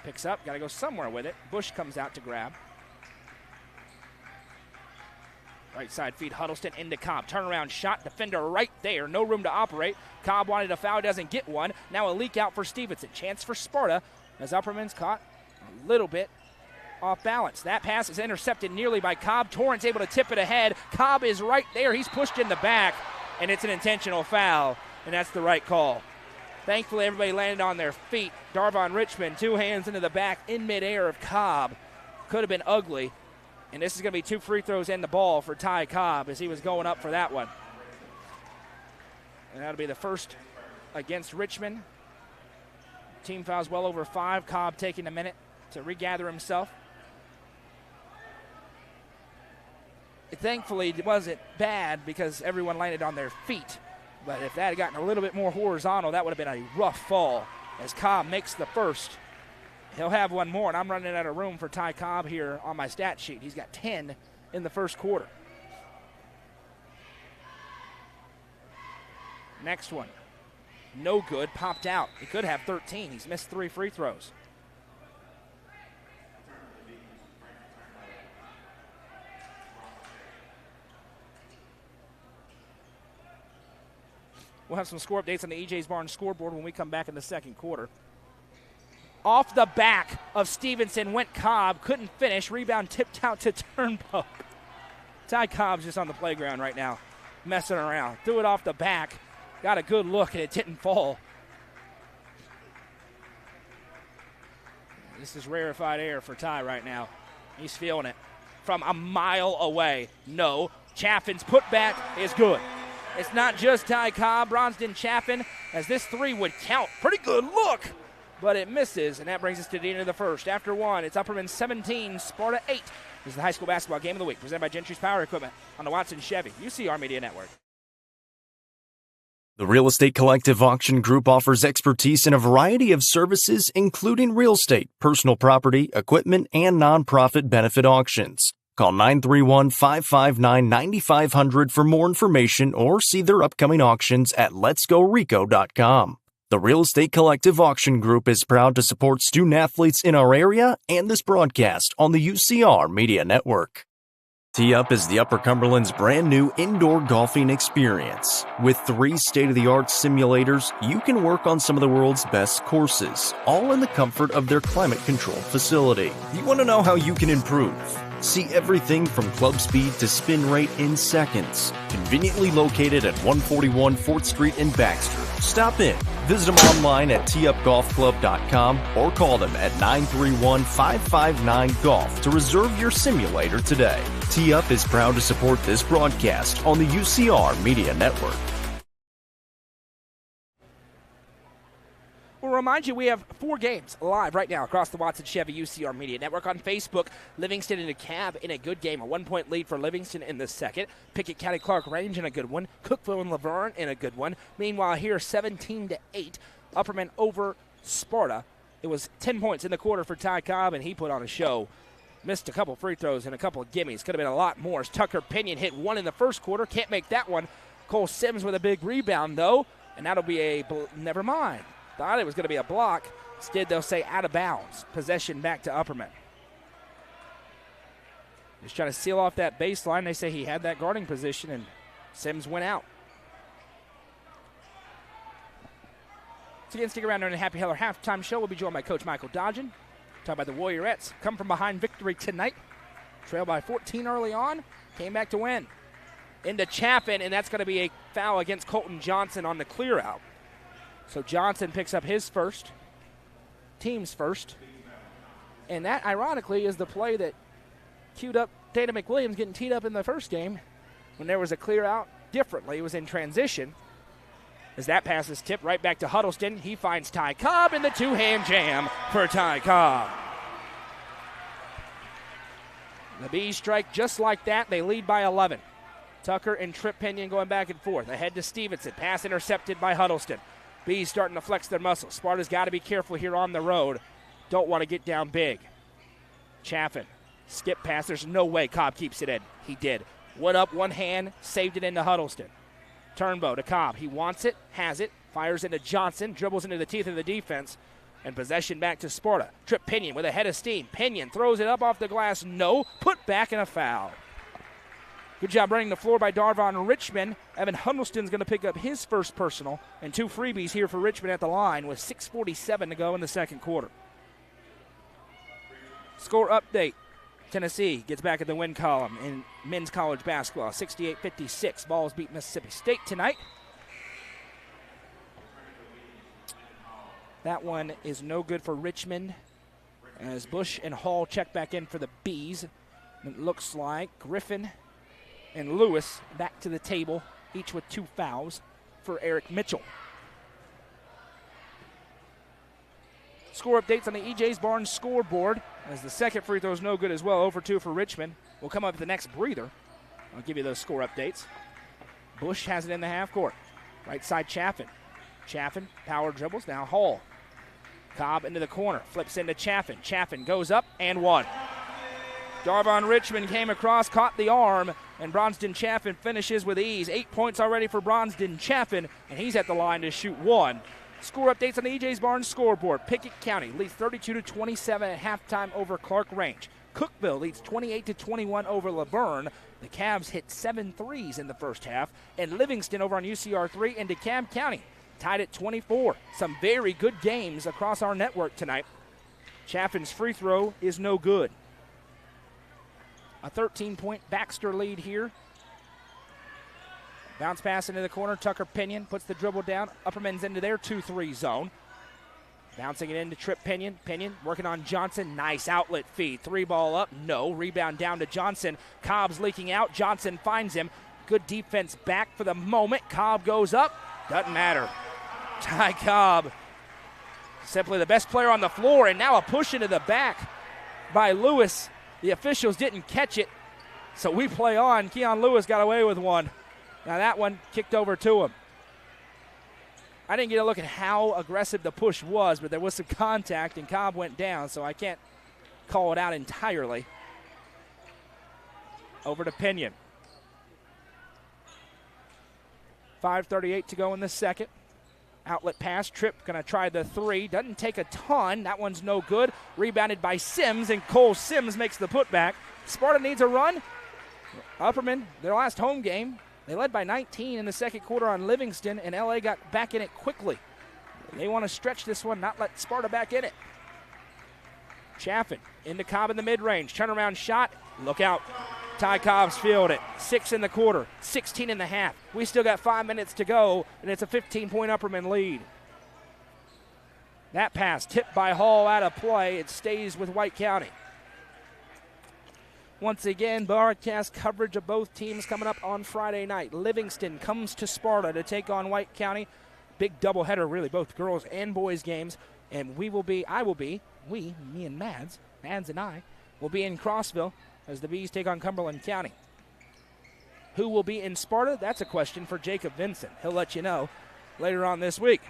Picks up. Got to go somewhere with it. Bush comes out to grab. Right side feed, Huddleston into Cobb. Turnaround shot, defender right there. No room to operate. Cobb wanted a foul, doesn't get one. Now a leak out for Stevenson. Chance for Sparta as Upperman's caught a little bit off balance. That pass is intercepted nearly by Cobb. Torrance able to tip it ahead. Cobb is right there. He's pushed in the back, and it's an intentional foul, and that's the right call. Thankfully, everybody landed on their feet. Darvon Richmond, 2 hands into the back in midair of Cobb. Could have been ugly. And this is going to be 2 free throws and the ball for Ty Cobb as he was going up for that one. And that'll be the first against Richmond. Team fouls well over 5. Cobb taking a minute to regather himself. Thankfully, it wasn't bad because everyone landed on their feet. But if that had gotten a little bit more horizontal, that would have been a rough fall as Cobb makes the first. He'll have one more, and I'm running out of room for Ty Cobb here on my stat sheet. He's got 10 in the first quarter. Next one. No good, popped out. He could have 13. He's missed 3 free throws. We'll have some score updates on the EJ's Barn scoreboard when we come back in the second quarter. Off the back of Stevenson went Cobb. Couldn't finish. Rebound tipped out to Turnbull. Ty Cobb's just on the playground right now, messing around. Threw it off the back. Got a good look, and it didn't fall. This is rarefied air for Ty right now. He's feeling it from a mile away. No. Chaffin's putback is good. It's not just Ty Cobb. Bronston Chaffin, as this 3 would count. Pretty good look, but it misses, and that brings us to the end of the first. After 1, it's Upperman 17, Sparta 8. This is the high school basketball game of the week, presented by Gentry's Power Equipment on the Watson Chevy UCR Media Network. The Real Estate Collective Auction Group offers expertise in a variety of services, including real estate, personal property, equipment, and nonprofit benefit auctions. Call 931-559-9500 for more information or see their upcoming auctions at letsgorico.com. The Real Estate Collective Auction Group is proud to support student athletes in our area and this broadcast on the UCR Media Network. Tee Up is the Upper Cumberland's brand new indoor golfing experience. With 3 state-of-the-art simulators, you can work on some of the world's best courses, all in the comfort of their climate-controlled facility. You want to know how you can improve? See everything from club speed to spin rate in seconds. Conveniently located at 141 4th Street in Baxter. Stop in. Visit them online at teupgolfclub.com or call them at 931-559-GOLF to reserve your simulator today. Tee Up is proud to support this broadcast on the UCR Media Network. We'll remind you we have 4 games live right now across the Watson Chevy UCR Media Network. On Facebook, Livingston and DeKalb in a good game. A 1-point lead for Livingston in the second. Pickett County Clark Range in a good one. Cookeville and Laverne in a good one. Meanwhile, here 17-8. Upperman over Sparta. It was 10 points in the quarter for Ty Cobb, and he put on a show. Missed a couple free throws and a couple of gimmies. Could have been a lot more. Tucker Pinion hit 1 in the first quarter. Can't make that one. Cole Sims with a big rebound, though. And that'll be a never mind. Thought it was going to be a block. Instead, they'll say out of bounds. Possession back to Upperman. Just trying to seal off that baseline. They say he had that guarding position, and Sims went out. So again, stick around during the Happy Heller halftime show. We'll be joined by Coach Michael Dodgen. Talk about the Warriorettes. Come from behind victory tonight. Trailed by 14 early on. Came back to win. Into Chaffin, and that's going to be a foul against Colton Johnson on the clear out. So Johnson picks up his first, team's first. And that, ironically, is the play that queued up Dana McWilliams getting teed up in the first game when there was a clear out differently. It was in transition. As that pass is tipped right back to Huddleston, he finds Ty Cobb in the two-hand jam for Ty Cobb. The Bees strike just like that. They lead by 11. Tucker and Trip Pinion going back and forth. Ahead to Stevenson. Pass intercepted by Huddleston. Bees starting to flex their muscles. Sparta's got to be careful here on the road. Don't want to get down big. Chaffin. Skip pass. There's no way Cobb keeps it in. He did. Went up one hand, saved it into Huddleston. Turnbow to Cobb. He wants it, has it, fires into Johnson, dribbles into the teeth of the defense, and possession back to Sparta. Trip Pinion with a head of steam. Pinion throws it up off the glass. No. Put back and a foul. Good job running the floor by Darvon Richmond. Evan Huddleston's going to pick up his first personal, and 2 freebies here for Richmond at the line with 6:47 to go in the second quarter. Score update. Tennessee gets back in the win column in men's college basketball. 68-56. Vols beat Mississippi State tonight. That one is no good for Richmond as Bush and Hall check back in for the Bees. It looks like Griffin and Lewis back to the table, each with 2 fouls for Eric Mitchell. Score updates on the EJ's Barnes scoreboard as the second free throw is no good as well. 0 for 2 for Richmond. We'll come up with the next breather. I'll give you those score updates. Bush has it in the half court. Right side Chaffin. Chaffin, power dribbles. Now Hall. Cobb into the corner. Flips into Chaffin. Chaffin goes up and one. Darvon Richmond came across, caught the arm, and Bronston Chaffin finishes with ease. 8 points already for Bronston Chaffin, and he's at the line to shoot 1. Score updates on the EJ's Barnes scoreboard. Pickett County leads 32-27 at halftime over Clark Range. Cookeville leads 28-21 over Laverne. The Cavs hit 7 threes in the first half, and Livingston over on UCR3 and DeKalb County tied at 24. Some very good games across our network tonight. Chaffin's free throw is no good. A 13-point Baxter lead here. Bounce pass into the corner. Tucker Pinion puts the dribble down. Upperman's into their 2-3 zone. Bouncing it into Trip Pinion. Pinion working on Johnson. Nice outlet feed. 3 ball up. No. Rebound down to Johnson. Cobb's leaking out. Johnson finds him. Good defense back for the moment. Cobb goes up. Doesn't matter. Ty Cobb, simply the best player on the floor, and now a push into the back by Lewis. The officials didn't catch it, so we play on. Keon Lewis got away with one. Now that one kicked over to him. I didn't get a look at how aggressive the push was, but there was some contact, and Cobb went down, so I can't call it out entirely. Over to Pinion. 5:38 to go in the second. Outlet pass. Tripp going to try the 3. Doesn't take a ton. That one's no good. Rebounded by Sims, and Cole Sims makes the putback. Sparta needs a run. Upperman, their last home game, they led by 19 in the second quarter on Livingston, and LA got back in it quickly. They want to stretch this one, not let Sparta back in it. Chaffin into Cobb in the mid-range. Turnaround shot. Look out. Ty Cobb's fielded it. 6 in the quarter, 16 in the half. We still got 5 minutes to go, and it's a 15-point Upperman lead. That pass tipped by Hall out of play. It stays with White County. Once again, broadcast coverage of both teams coming up on Friday night. Livingston comes to Sparta to take on White County. big doubleheader, really, both girls and boys games. And me and Mads and I, will be in Crossville as the Bees take on Cumberland County. Who will be in Sparta? That's a question for Jacob Vincent. He'll let you know later on this week.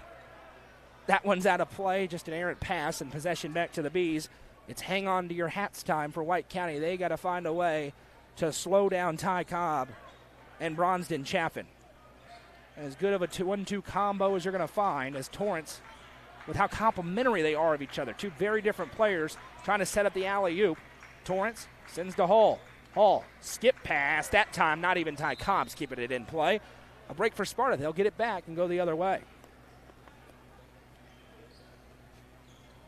That one's out of play, just an errant pass and possession back to the Bees. It's hang on to your hats time for White County. They got to find a way to slow down Ty Cobb and Bronsden Chaffin. As good of a 1-2 combo as you're going to find as Torrance, with how complementary they are of each other. Two very different players trying to set up the alley-oop. Torrance sends to Hall. Hall, skip pass. That time, not even Ty Cobb's keeping it in play. A break for Sparta. They'll get it back and go the other way.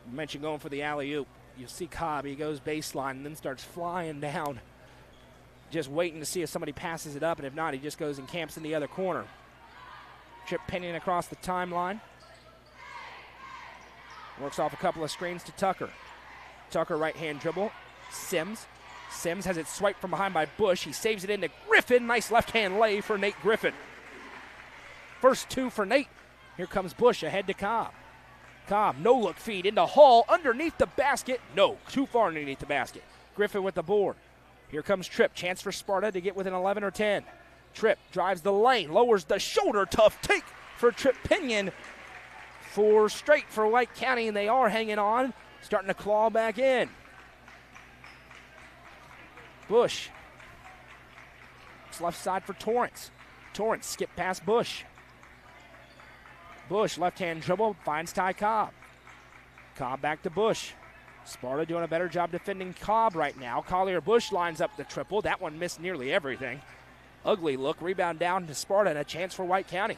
I mentioned going for the alley-oop. You see Cobb, he goes baseline and then starts flying down, just waiting to see if somebody passes it up, and if not, he just goes and camps in the other corner. Trip Pinion across the timeline. Works off a couple of screens to Tucker. Tucker right-hand dribble. Sims has it swiped from behind by Bush. He saves it into Griffin. Nice left-hand lay for Nate Griffin. First two for Nate. Here comes Bush ahead to Cobb. Cobb, no-look feed into Hall underneath the basket. No, too far underneath the basket. Griffin with the board. Here comes Tripp. Chance for Sparta to get within 11 or 10. Tripp drives the lane, lowers the shoulder. Tough take for Trip Pinion. 4 straight for White County, and they are hanging on, starting to claw back in. Bush. It's left side for Torrance. Torrance skip past Bush. Bush, left-hand dribble, finds Ty Cobb. Cobb back to Bush. Sparta doing a better job defending Cobb right now. Collier-Bush lines up the triple. That one missed nearly everything. Ugly look, rebound down to Sparta, and a chance for White County.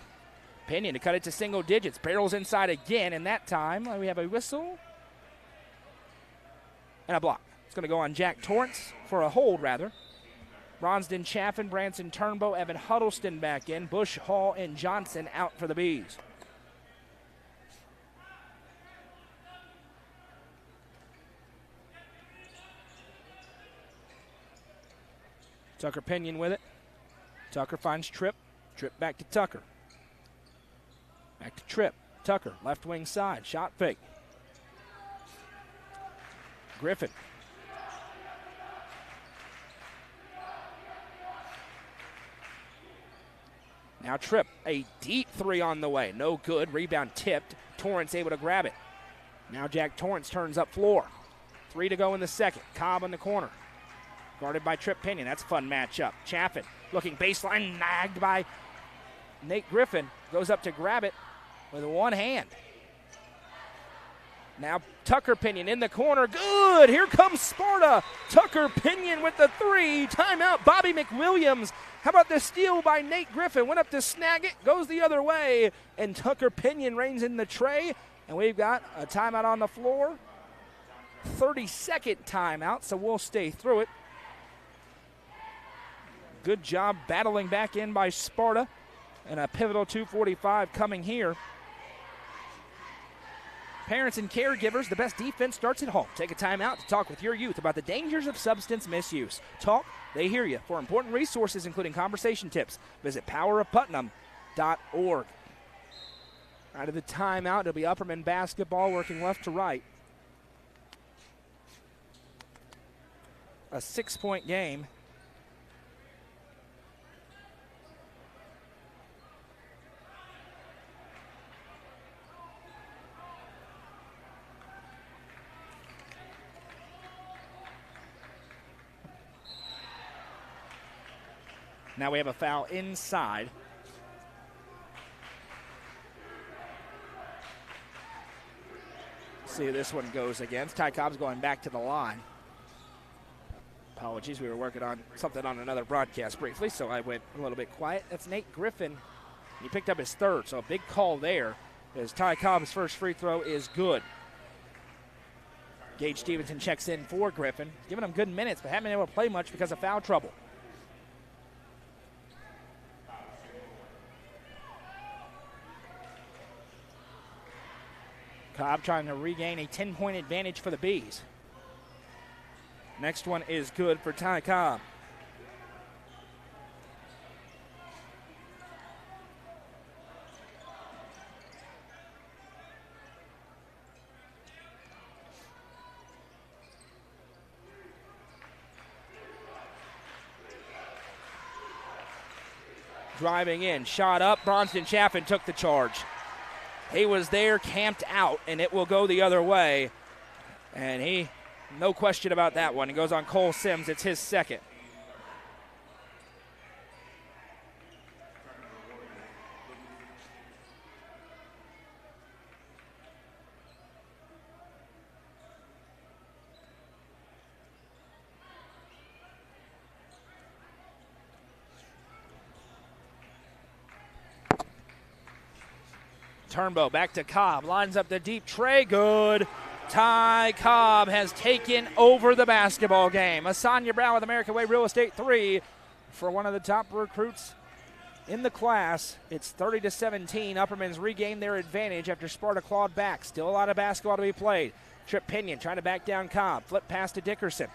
Pinion to cut it to single digits. Barrels inside again, and that time we have a whistle and a block. It's going to go on Jack Torrance for a hold, rather. Bronsden Chaffin, Branson Turnbow, Evan Huddleston back in. Bush, Hall, and Johnson out for the Bees. Tucker Pinion with it. Tucker finds Tripp. Tripp back to Tucker. Back to Tripp. Tucker, left wing side. Shot fake. Griffin. Now Tripp, a deep three on the way. No good. Rebound tipped. Torrance able to grab it. Now Jack Torrance turns up floor. 3 to go in the second. Cobb in the corner. Guarded by Trip Pinion. That's a fun matchup. Chaffin looking baseline, nagged by Nate Griffin. Goes up to grab it with one hand. Now Tucker Pinion in the corner. Good. Here comes Sparta. Tucker Pinion with the 3. Timeout. Bobby McWilliams. How about the steal by Nate Griffin? Went up to snag it. Goes the other way. And Tucker Pinion reigns in the tray. And we've got a timeout on the floor. 32nd timeout, so we'll stay through it. Good job battling back in by Sparta. And a pivotal 2:45 coming here. Parents and caregivers, the best defense starts at home. Take a time out to talk with your youth about the dangers of substance misuse. Talk, they hear you. For important resources, including conversation tips, visit powerofputnam.org. Out of the timeout, it'll be Upperman basketball working left to right. A 6-point game. Now we have a foul inside. See who this one goes against. Ty Cobb's going back to the line. Apologies, we were working on something on another broadcast briefly, so I went a little bit quiet. That's Nate Griffin. He picked up his 3rd, so a big call there as Ty Cobb's first free throw is good. Gage Stevenson checks in for Griffin, giving him good minutes, but haven't been able to play much because of foul trouble. Cobb trying to regain a 10-point advantage for the Bees. Next one is good for Ty Cobb. driving in, shot up. Bronston Chaffin took the charge. He was there, camped out, and it will go the other way. And no question about that one. He goes on Cole Sims. It's his second. Turnbow back to Cobb, lines up the deep tray, good. Ty Cobb has taken over the basketball game. Asanya Brown with American Way Real Estate 3 for one of the top recruits in the class. It's 30-17. Upperman's regained their advantage after Sparta clawed back. Still a lot of basketball to be played. Trip Pinion trying to back down Cobb. Flip pass to Dickerson.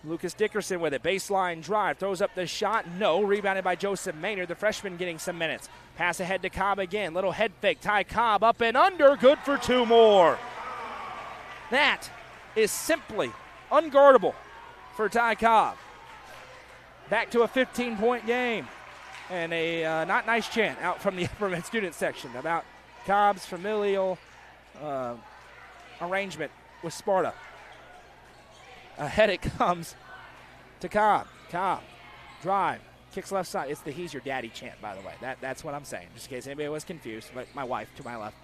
Lucas Dickerson with it. Baseline drive. Throws up the shot. No. Rebounded by Joseph Maynard. The freshman getting some minutes. Pass ahead to Cobb again. Little head fake. Ty Cobb up and under. Good for two more. That is simply unguardable for Ty Cobb. Back to a 15-point game. And a not nice chant out from the Upperman student section about Cobb's familial arrangement with Sparta. Ahead it comes to Cobb. Cobb, drive, kicks left side. It's the "he's your daddy" chant, by the way. That's what I'm saying, just in case anybody was confused. But my wife to my left.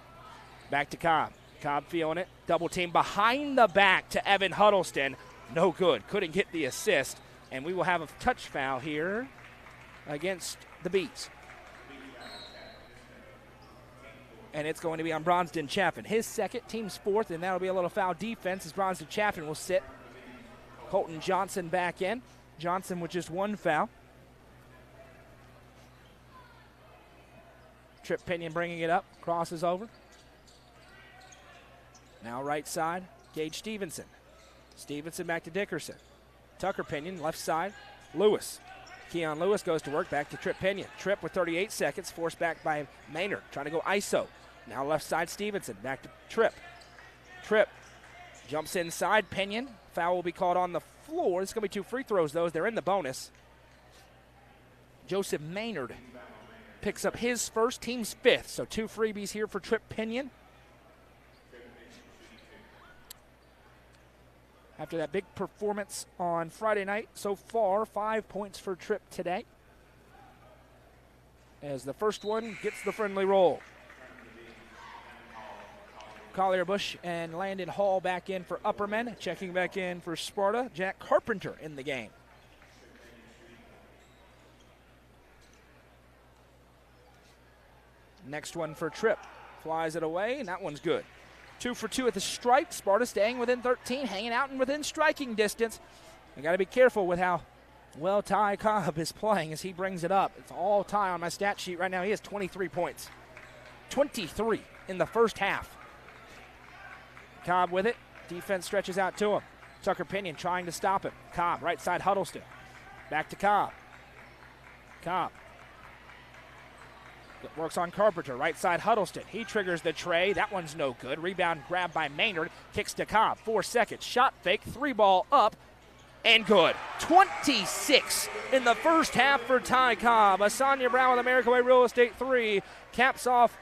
Back to Cobb. Cobb feeling it. Double team behind the back to Evan Huddleston. No good. Couldn't get the assist. And we will have a touch foul here against the Beats. And it's going to be on Bronston Chaffin. His second, team's fourth, and that'll be a little foul defense as Bronston Chaffin will sit. Colton Johnson back in. Johnson with just one foul. Trip Pinion bringing it up. Crosses over. Now right side, Gage Stevenson. Stevenson back to Dickerson. Tucker Pinion, left side. Lewis. Keon Lewis goes to work, back to Trip Pinion. Trip with 38 seconds, forced back by Maynard. Trying to go ISO. Now left side, Stevenson. Back to Trip. Trip jumps inside. Pinion. Foul will be called on the floor. It's going to be two free throws, though. They're in the bonus. Joseph Maynard picks up his first, team's fifth. So two freebies here for Trip Pinion. After that big performance on Friday night, so far 5 points for Trip today. As the first one gets the friendly roll. Collier Bush and Landon Hall back in for Upperman. Checking back in for Sparta, Jack Carpenter in the game. Next one for Trip. Flies it away, and that one's good. 2 for 2 at the stripe. Sparta staying within 13, hanging out and within striking distance. You got to be careful with how well Ty Cobb is playing as he brings it up. It's all Ty on my stat sheet right now. He has 23 points. 23 in the first half. Cobb with it. Defense stretches out to him. Tucker Pinion trying to stop him. Cobb, right side Huddleston. Back to Cobb. Cobb. Works on Carpenter, right side Huddleston. He triggers the tray. That one's no good. Rebound grabbed by Maynard. Kicks to Cobb. 4 seconds. Shot fake. 3-ball up. And good. 26 in the first half for Ty Cobb. Asanya Brown with American Way Real Estate 3 caps off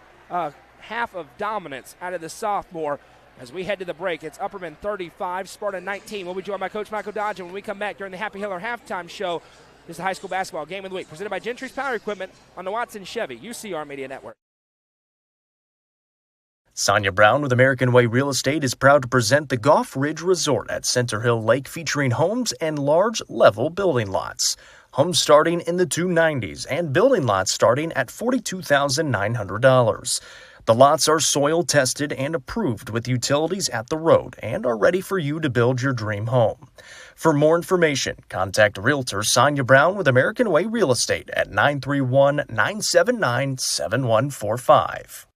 half of dominance out of the sophomore. As we head to the break, it's Upperman 35, Sparta 19. We'll be joined by Coach Michael Dodge when we come back during the Happy Hiller halftime show. This is the high school basketball game of the week, presented by Gentry's Power Equipment on the Watson Chevy UCR Media Network. Sonia Brown with American Way Real Estate is proud to present the Goff Ridge Resort at Center Hill Lake, featuring homes and large level building lots. Homes starting in the 290s and building lots starting at $42,900. The lots are soil tested and approved with utilities at the road and are ready for you to build your dream home. For more information, contact Realtor Sonia Brown with American Way Real Estate at 931-979-7145.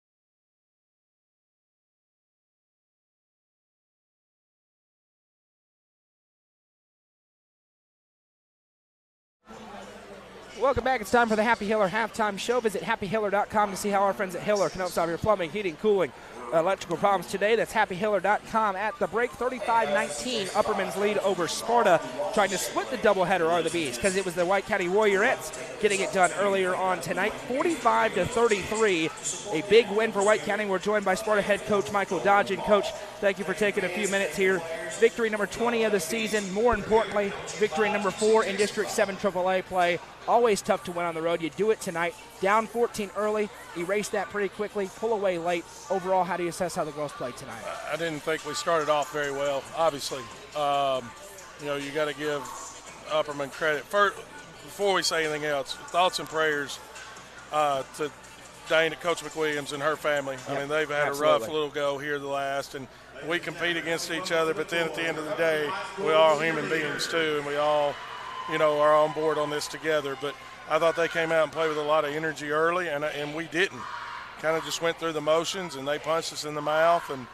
Welcome back. It's time for the Happy Hiller halftime show. Visit happyhiller.com to see how our friends at Hiller can help solve your plumbing, heating, cooling, electrical problems today. That's happyhiller.com. At the break, 35-19, Upperman's lead over Sparta, trying to split the doubleheader are the Bees because it was the White County Warriorettes getting it done earlier on tonight. 45-33, a big win for White County. We're joined by Sparta head coach Michael Dodgen. Coach, thank you for taking a few minutes here. Victory number 20 of the season. More importantly, victory number 4 in District 7 AAA play. Always tough to win on the road. You do it tonight. Down 14 early, erase that pretty quickly, pull away late. Overall, how do you assess how the girls played tonight? I didn't think we started off very well, obviously. You got to give Upperman credit. First, before we say anything else, thoughts and prayers to Dana, Coach McWilliams, and her family. I mean, they've had a rough little go here the last, and we compete against each other, but then at the end of the day, we're all human beings too, and we all, are on board on this together. But I thought they came out and played with a lot of energy early, and we didn't. Kind of just went through the motions, and they punched us in the mouth, and,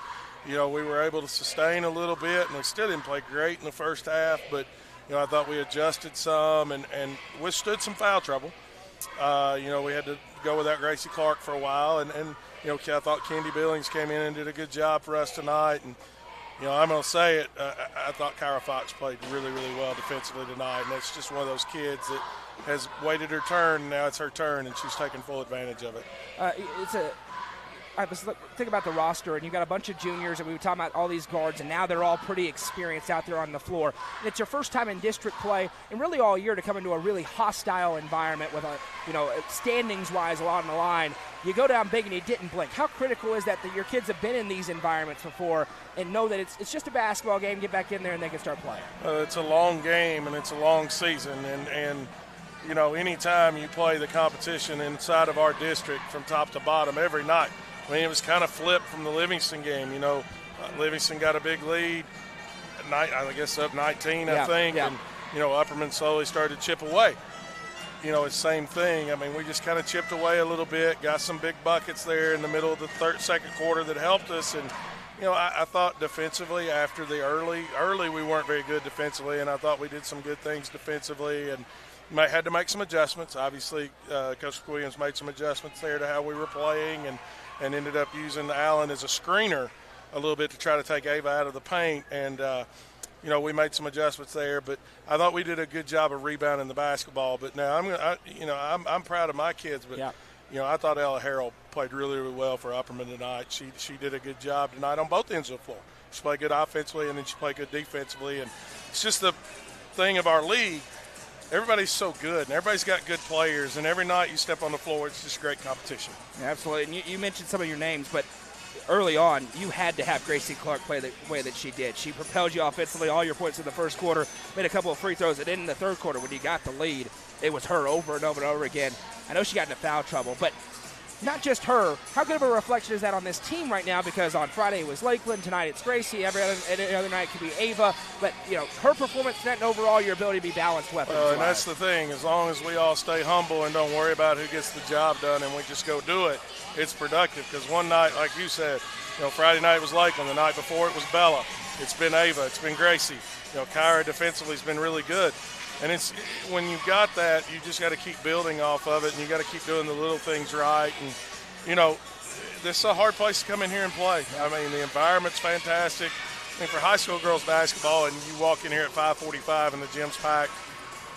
we were able to sustain a little bit, and we still didn't play great in the first half, but, I thought we adjusted some and withstood some foul trouble. We had to go without Gracie Clark for a while, and I thought Kendi Billings came in and did a good job for us tonight. And, I'm going to say it, I thought Kyra Fox played really, really well defensively tonight, and that's just one of those kids that has waited her turn, and now it's her turn, and she's taking full advantage of it. I was thinking about the roster, and you've got a bunch of juniors, and we were talking about all these guards, and now they're all pretty experienced out there on the floor. And it's your first time in district play, and really all year to come into a really hostile environment with standings-wise a lot on the line. You go down big and you didn't blink. How critical is that your kids have been in these environments before and know that it's just a basketball game, get back in there, and they can start playing? It's a long game, and it's a long season, and anytime you play the competition inside of our district from top to bottom every night. I mean, it was kind of flipped from the Livingston game. Livingston got a big lead, I guess up 19, I think, and, Upperman slowly started to chip away. It's the same thing. I mean, we just kind of chipped away a little bit, got some big buckets there in the middle of the second quarter that helped us. And, I thought defensively after the early we weren't very good defensively, and I thought we did some good things defensively and had to make some adjustments. Obviously, Coach Williams made some adjustments there to how we were playing and ended up using Allen as a screener a little bit to try to take Ava out of the paint. And, we made some adjustments there. But I thought we did a good job of rebounding the basketball. But now I'm proud of my kids. But, I thought Ella Harrell played really, really well for Upperman tonight. She did a good job tonight on both ends of the floor. She played good offensively, and then she played good defensively. And it's just the thing of our league. Everybody's so good, and everybody's got good players, and every night you step on the floor, it's just great competition. Absolutely, and you mentioned some of your names, but early on, you had to have Gracie Clark play the way that she did. She propelled you offensively, all your points in the first quarter, made a couple of free throws, and then in the third quarter, when you got the lead, it was her over and over and over again. I know she got into foul trouble, but not just her. How good of a reflection is that on this team right now? Because on Friday it was Lakeland, tonight it's Gracie, every other night it could be Ava. But, her performance tonight and overall your ability to be balanced weapons. And that's the thing. As long as we all stay humble and don't worry about who gets the job done and we just go do it, it's productive. Because one night, like you said, Friday night was Lakeland. The night before it was Bella. It's been Ava. It's been Gracie. Kyra defensively has been really good. And it's when you've got that, you just got to keep building off of it, and you got to keep doing the little things right. And, this is a hard place to come in here and play. I mean, the environment's fantastic. I mean, for high school girls basketball, and you walk in here at 5:45 and the gym's packed,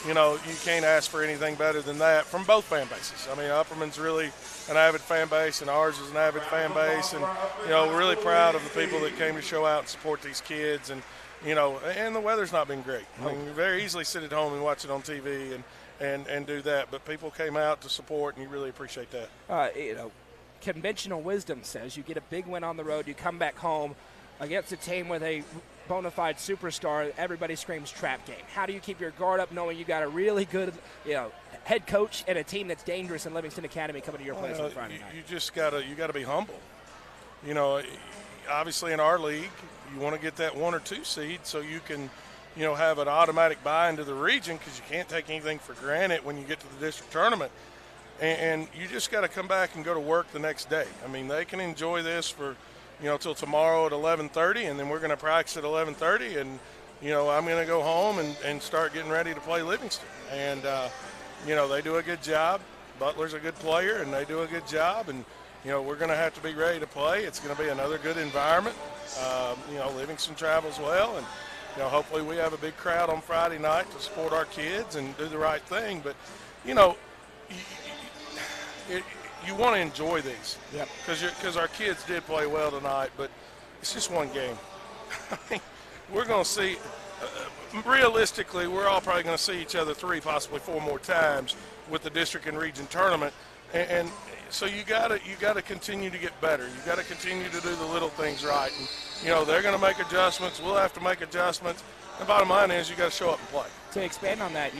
you can't ask for anything better than that from both fan bases. I mean, Upperman's really an avid fan base, and ours is an avid fan base. And, we're really proud of the people that came to show out and support these kids. And, and the weather's not been great. I mean, you very easily sit at home and watch it on TV and do that. But people came out to support, and you really appreciate that. Conventional wisdom says you get a big win on the road, you come back home against a team with a bona fide superstar, everybody screams trap game. How do you keep your guard up knowing you got a really good, head coach and a team that's dangerous in Livingston Academy coming to your place on Friday night? You just got to be humble. Obviously in our league, you want to get that 1 or 2 seed so you can, have an automatic buy into the region because you can't take anything for granted when you get to the district tournament. And you just got to come back and go to work the next day. I mean, they can enjoy this for, till tomorrow at 11:30, and then we're going to practice at 11:30, and, I'm going to go home and start getting ready to play Livingston. And, they do a good job. Butler's a good player, and they do a good job. And, we're going to have to be ready to play. It's going to be another good environment. Livingston travels well, and hopefully we have a big crowd on Friday night to support our kids and do the right thing. But you want to enjoy these, because our kids did play well tonight. But it's just one game. We're going to see. Realistically, we're all probably going to see each other 3, possibly 4 more times with the district and region tournament, and so you got to continue to get better. You got to continue to do the little things right. And they're going to make adjustments. We'll have to make adjustments. The bottom line is you got to show up and play. To expand on that,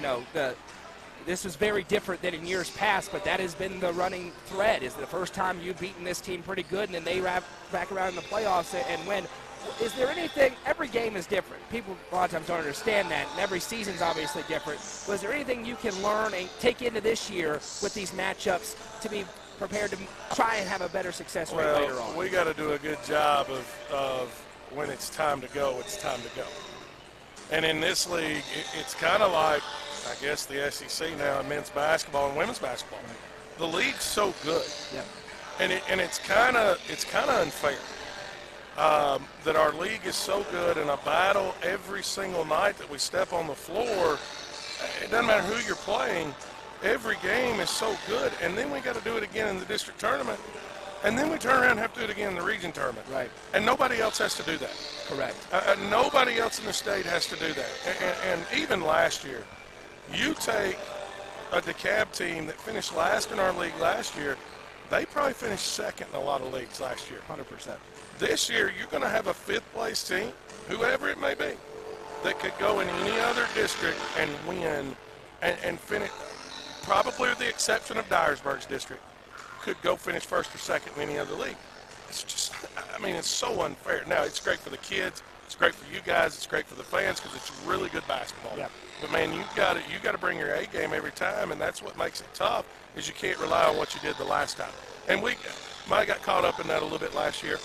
this is very different than in years past, but that has been the running thread. Is the first time you've beaten this team pretty good, and then they wrap back around in the playoffs and win. Is there anything, every game is different. People a lot of times don't understand that, and every season's obviously different. But is there anything you can learn and take into this year with these matchups to be prepared to try and have a better success rate later on? We got to do a good job of when it's time to go, it's time to go. And in this league, it's kind of like, I guess, the SEC now in men's basketball and women's basketball. The league's so good, and it's kind of unfair. That our league is so good in a battle every single night that we step on the floor. It doesn't matter who you're playing. Every game is so good, and then we got to do it again in the district tournament, and then we turn around and have to do it again in the region tournament. Right. And nobody else has to do that. Correct. Nobody else in the state has to do that. And even last year, you take a DeKalb team that finished last in our league last year, they probably finished second in a lot of leagues last year. 100%. This year, you're going to have a fifth-place team, whoever it may be, that could go in any other district and win and finish, probably with the exception of Dyersburg's district, could go finish first or second in any other league. It's just, it's so unfair. Now, it's great for the kids. It's great for you guys. It's great for the fans because it's really good basketball. Yep. But, man, you got to bring your A game every time, and that's what makes it tough is you can't rely on what you did the last time. And we might have got caught up in that a little bit last year.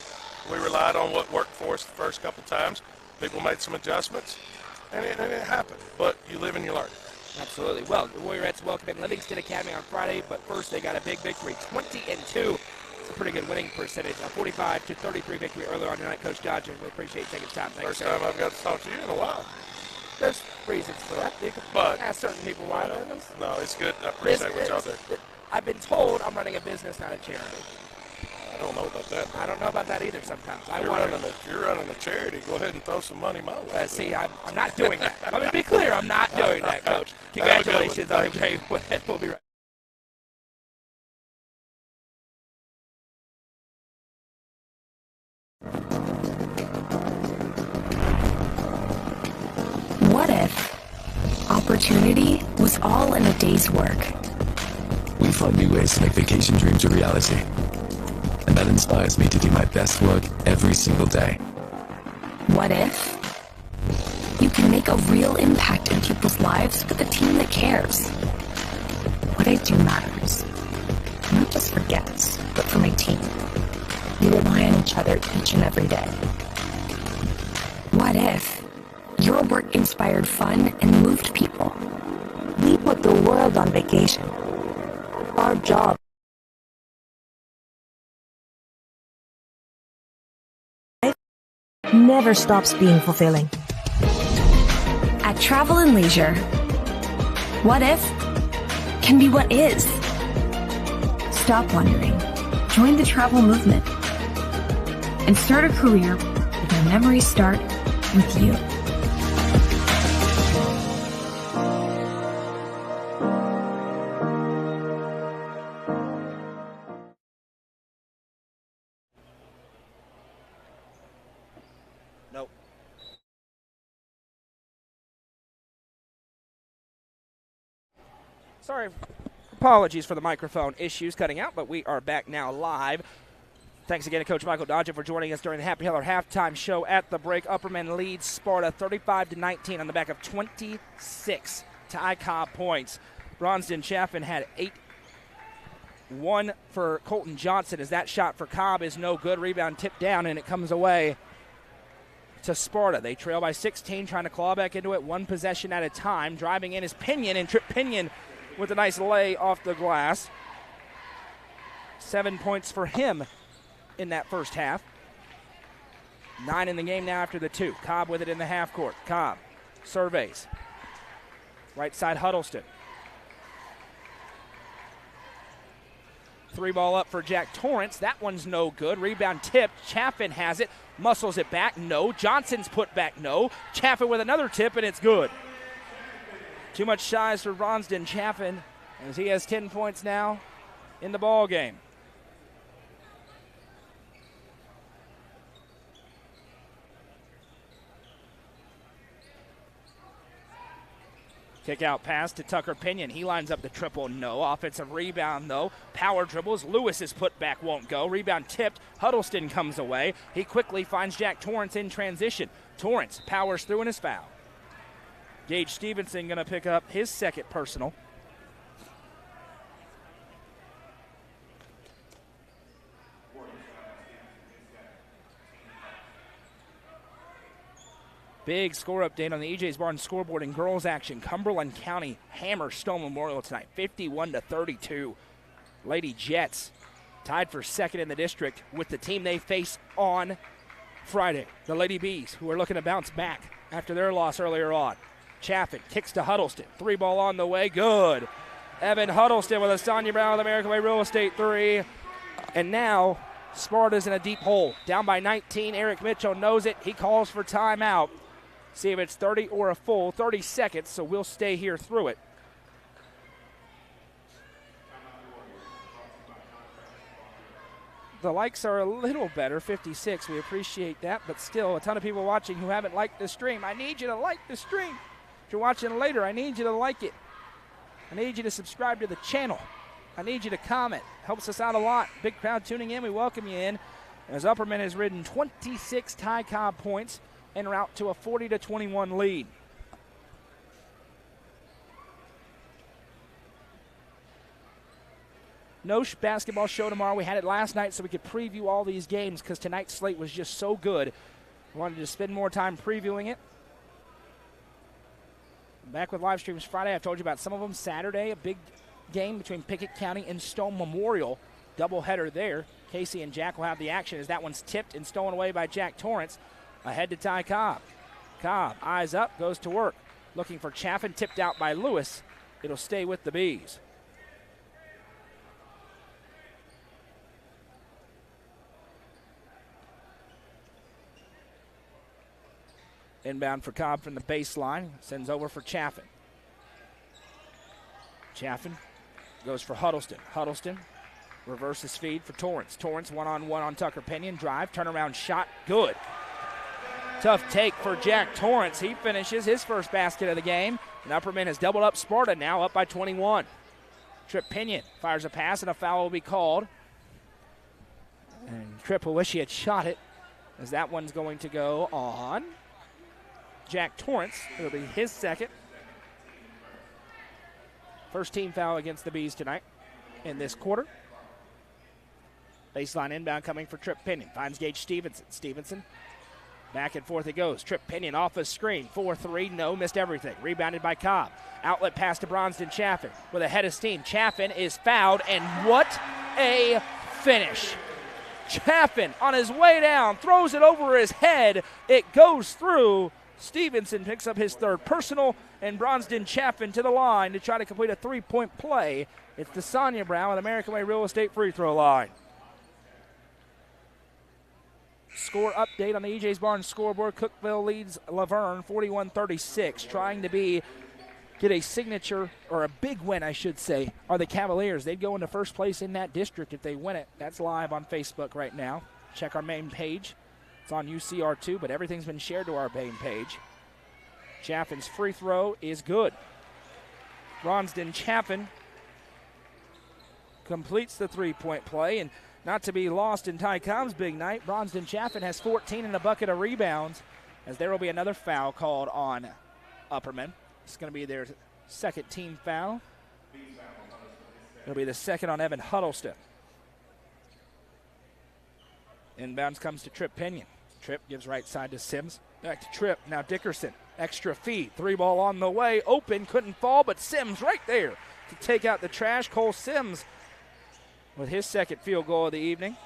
We relied on what worked for us the first couple times. People made some adjustments, and it happened. But you live and you learn. Absolutely. Well, the Warriorettes welcome in Livingston Academy on Friday, but first they got a big victory, 20-2. It's a pretty good winning percentage, a 45-33 victory earlier on tonight. Coach Dodger, we appreciate you taking time. First time I've got to talk to you in a while. There's reasons for that. You can ask certain people why. No, it's good. I appreciate what y'all do. I've been told I'm running a business, not a charity. I don't know about that. I don't know about that either sometimes. If you're running a charity, go ahead and throw some money my way. See, I'm not doing that. Let me be clear, I'm not doing that, Coach. Congratulations on a great win. We'll be right back. What if opportunity was all in a day's work? We find new ways to make vacation dreams a reality. And that inspires me to do my best work every single day. What if you can make a real impact in people's lives with a team that cares? What I do matters, not just for guests, but for my team. We rely on each other each and every day. What if your work inspired fun and moved people? We put the world on vacation. Our job never stops being fulfilling. At Travel and Leisure, what if can be what is. Stop wondering. Join the travel movement. And start a career where memories start with you. Nope. Sorry, apologies for the microphone issues cutting out, but we are back now live. Thanks again to Coach Michael Dodger for joining us during the Happy Heller halftime show at the break. Upperman leads Sparta 35-19 on the back of 26 tie Cobb points. Bronston Chaffin had 8. 1 for Colton Johnson as that shot for Cobb is no good. Rebound tipped down, and it comes away to Sparta. They trail by 16, trying to claw back into it one possession at a time. Driving in is Pinion, and Trip Pinion with a nice lay off the glass. 7 points for him in that first half. 9 in the game now after the 2. Cobb with it in the half court. Cobb surveys. Right side Huddleston. 3 ball up for Jack Torrance. That one's no good. Rebound tipped. Chaffin has it. Muscles it back. No. Johnson's put back. No. Chaffin with another tip, and it's good. Too much size for Bronston Chaffin, as he has 10 points now in the ball game. Kick out pass to Tucker Pinion. He lines up the triple. No. Offensive rebound, though. Power dribbles. Lewis's putback won't go. Rebound tipped. Huddleston comes away. He quickly finds Jack Torrance in transition. Torrance powers through in his foul. Gage Stevenson going to pick up his second personal. Big score update on the EJ's Barn scoreboard in girls action. Cumberland County hammers Stone Memorial tonight, 51-32. Lady Jets tied for second in the district with the team they face on Friday. The Lady Bees, who are looking to bounce back after their loss earlier on. Chaffin kicks to Huddleston. 3 ball on the way. Good. Evan Huddleston with a Sonia Brown with American Way Real Estate 3. And now Sparta's in a deep hole. Down by 19. Eric Mitchell knows it. He calls for timeout. See if it's 30 or a full 30 seconds, so we'll stay here through it. The likes are a little better, 56. We appreciate that, but still a ton of people watching who haven't liked the stream. I need you to like the stream. If you're watching later, I need you to like it. I need you to subscribe to the channel. I need you to comment. Helps us out a lot. Big crowd tuning in. We welcome you in. As Upperman has ridden 26 Ty Cobb points en route to a 40-21 lead. No basketball show tomorrow. We had it last night so we could preview all these games because tonight's slate was just so good. We wanted to spend more time previewing it. Back with live streams Friday. I've told you about some of them. Saturday, a big game between Pickett County and Stone Memorial. Doubleheader there. Casey and Jack will have the action as that one's tipped and stolen away by Jack Torrance. Ahead to Ty Cobb. Cobb, eyes up, goes to work. Looking for Chaffin, tipped out by Lewis. It'll stay with the Bees. Inbound for Cobb from the baseline. Sends over for Chaffin. Chaffin goes for Huddleston. Huddleston reverses feed for Torrance. Torrance one-on-one on Tucker Pinion. Drive, turnaround shot, good. Tough take for Jack Torrance. He finishes his first basket of the game. And Upperman has doubled up Sparta, now up by 21. Tripp Pinion fires a pass and a foul will be called. And Tripp will wish he had shot it, as that one's going to go on Jack Torrance. It'll be his second. First team foul against the Bees tonight in this quarter. Baseline inbound coming for Tripp Pinion. Finds Gage Stevenson. Stevenson, back and forth it goes. Tripp Pinion off a screen. 4-3, no, missed everything. Rebounded by Cobb. Outlet pass to Bronston Chaffin with a head of steam. Chaffin is fouled, and what a finish. Chaffin on his way down, throws it over his head. It goes through. Stevenson picks up his third personal, and Bronston Chaffin to the line to try to complete a three-point play. It's the Sonia Brown with American Way Real Estate free throw line. Score update on the EJ's Barn scoreboard. Cookeville leads Laverne 41-36. Trying to get a signature, or a big win, I should say, are the Cavaliers. They'd go into first place in that district if they win it. That's live on Facebook right now. Check our main page. It's on UCR2, but everything's been shared to our main page. Chaffin's free throw is good. Bronston Chaffin completes the three-point play, and not to be lost in Ty Cobb's big night, Bronston Chaffin has 14 and a bucket of rebounds, as there will be another foul called on Upperman. It's going to be their second team foul. It'll be the second on Evan Huddleston. Inbounds comes to Tripp Pinion. Tripp gives right side to Sims. Back to Tripp. Now Dickerson. Extra feed. Three ball on the way. Open. Couldn't fall, but Sims right there to take out the trash. Cole Sims with his second field goal of the evening.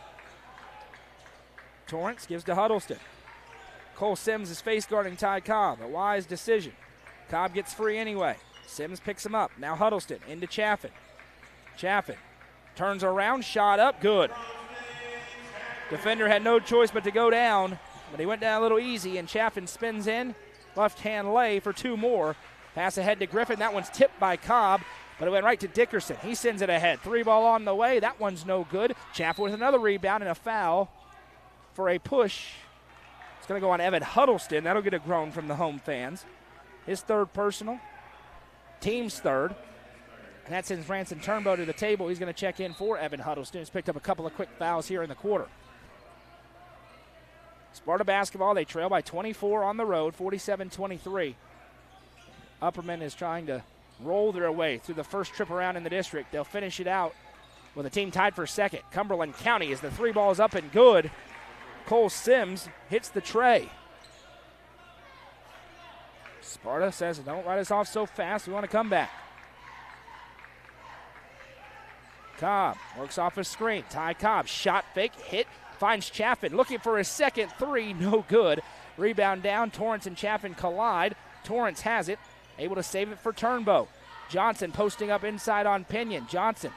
Torrance gives to Huddleston. Cole Sims is face guarding Ty Cobb. A wise decision. Cobb gets free anyway. Sims picks him up. Now Huddleston into Chaffin. Chaffin turns around, shot up, good. Defender had no choice but to go down, but he went down a little easy, and Chaffin spins in. Left-hand lay for two more. Pass ahead to Griffin. That one's tipped by Cobb, but it went right to Dickerson. He sends it ahead. 3-ball on the way. That one's no good. Chaffin with another rebound and a foul for a push. It's going to go on Evan Huddleston. That'll get a groan from the home fans. His third personal. Team's third. And that sends Branson Turnbow to the table. He's going to check in for Evan Huddleston. He's picked up a couple of quick fouls here in the quarter. Sparta basketball, they trail by 24 on the road, 47-23. Upperman is trying to roll their way through the first trip around in the district. They'll finish it out with a team tied for second. Cumberland County as the 3 ball's up and good. Cole Sims hits the tray. Sparta says, don't write us off so fast. We want to come back. Cobb works off a screen. Ty Cobb, shot fake, hit. Finds Chaffin, looking for his second three, no good. Rebound down, Torrance and Chaffin collide. Torrance has it, able to save it for Turnbow. Johnson posting up inside on Pinion. Johnson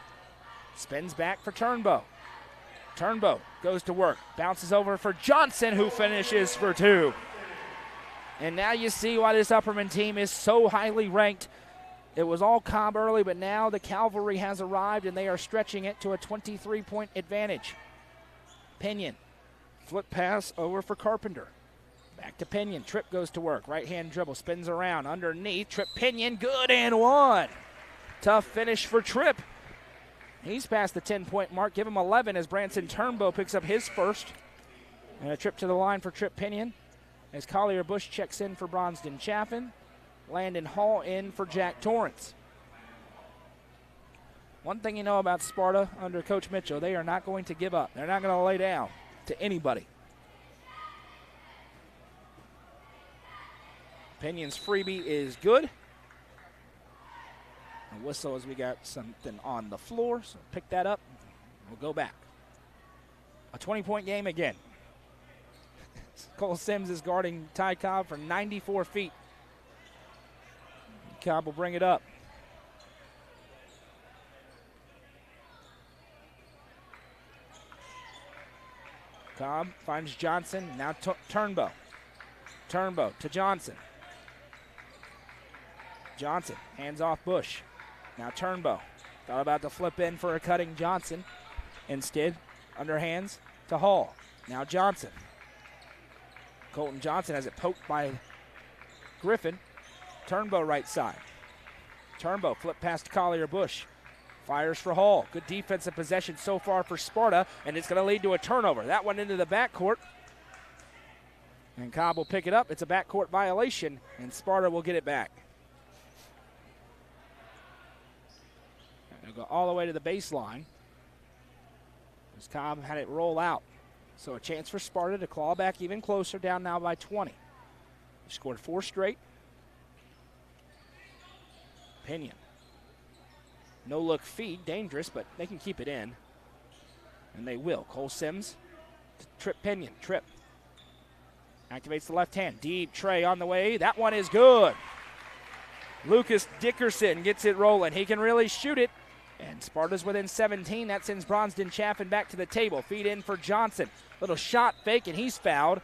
spins back for Turnbow. Turnbow goes to work, bounces over for Johnson, who finishes for two. And now you see why this Upperman team is so highly ranked. It was all Cobb early, but now the cavalry has arrived, and they are stretching it to a 23-point advantage. Pinion, flip pass over for Carpenter. Back to Pinion, Tripp goes to work. Right-hand dribble, spins around, underneath. Tripp Pinion, good and one. Tough finish for Tripp. He's past the 10-point mark. Give him 11 as Branson Turnbow picks up his first. And a trip to the line for Tripp Pinion as Collier Bush checks in for Bronston Chaffin. Landon Hall in for Jack Torrance. One thing you know about Sparta under Coach Mitchell, they are not going to give up. They're not going to lay down to anybody. Pinion's freebie is good. A whistle as we got something on the floor, so pick that up. We'll go back. A 20-point game again. Cole Sims is guarding Ty Cobb for 94 feet. Cobb will bring it up. Cobb finds Johnson, now Turnbow. Turnbow to Johnson. Johnson hands off Bush. Now Turnbow. Thought about to flip in for a cutting Johnson. Instead, underhands to Hall. Now Johnson. Colton Johnson has it poked by Griffin. Turnbow right side. Turnbow flip past Collier Bush. Fires for Hall. Good defensive possession so far for Sparta, and it's going to lead to a turnover. That one into the backcourt. And Cobb will pick it up. It's a backcourt violation, and Sparta will get it back. They'll go all the way to the baseline as Cobb had it roll out. So a chance for Sparta to claw back even closer, down now by 20. They scored 4 straight. Pinion. No-look feed, dangerous, but they can keep it in. And they will. Cole Sims to Tripp Pinion. Tripp activates the left hand. Deep tray on the way. That one is good. Lucas Dickerson gets it rolling. He can really shoot it. And Sparta's within 17. That sends Bronston Chaffin back to the table. Feed in for Johnson. Little shot fake, and he's fouled.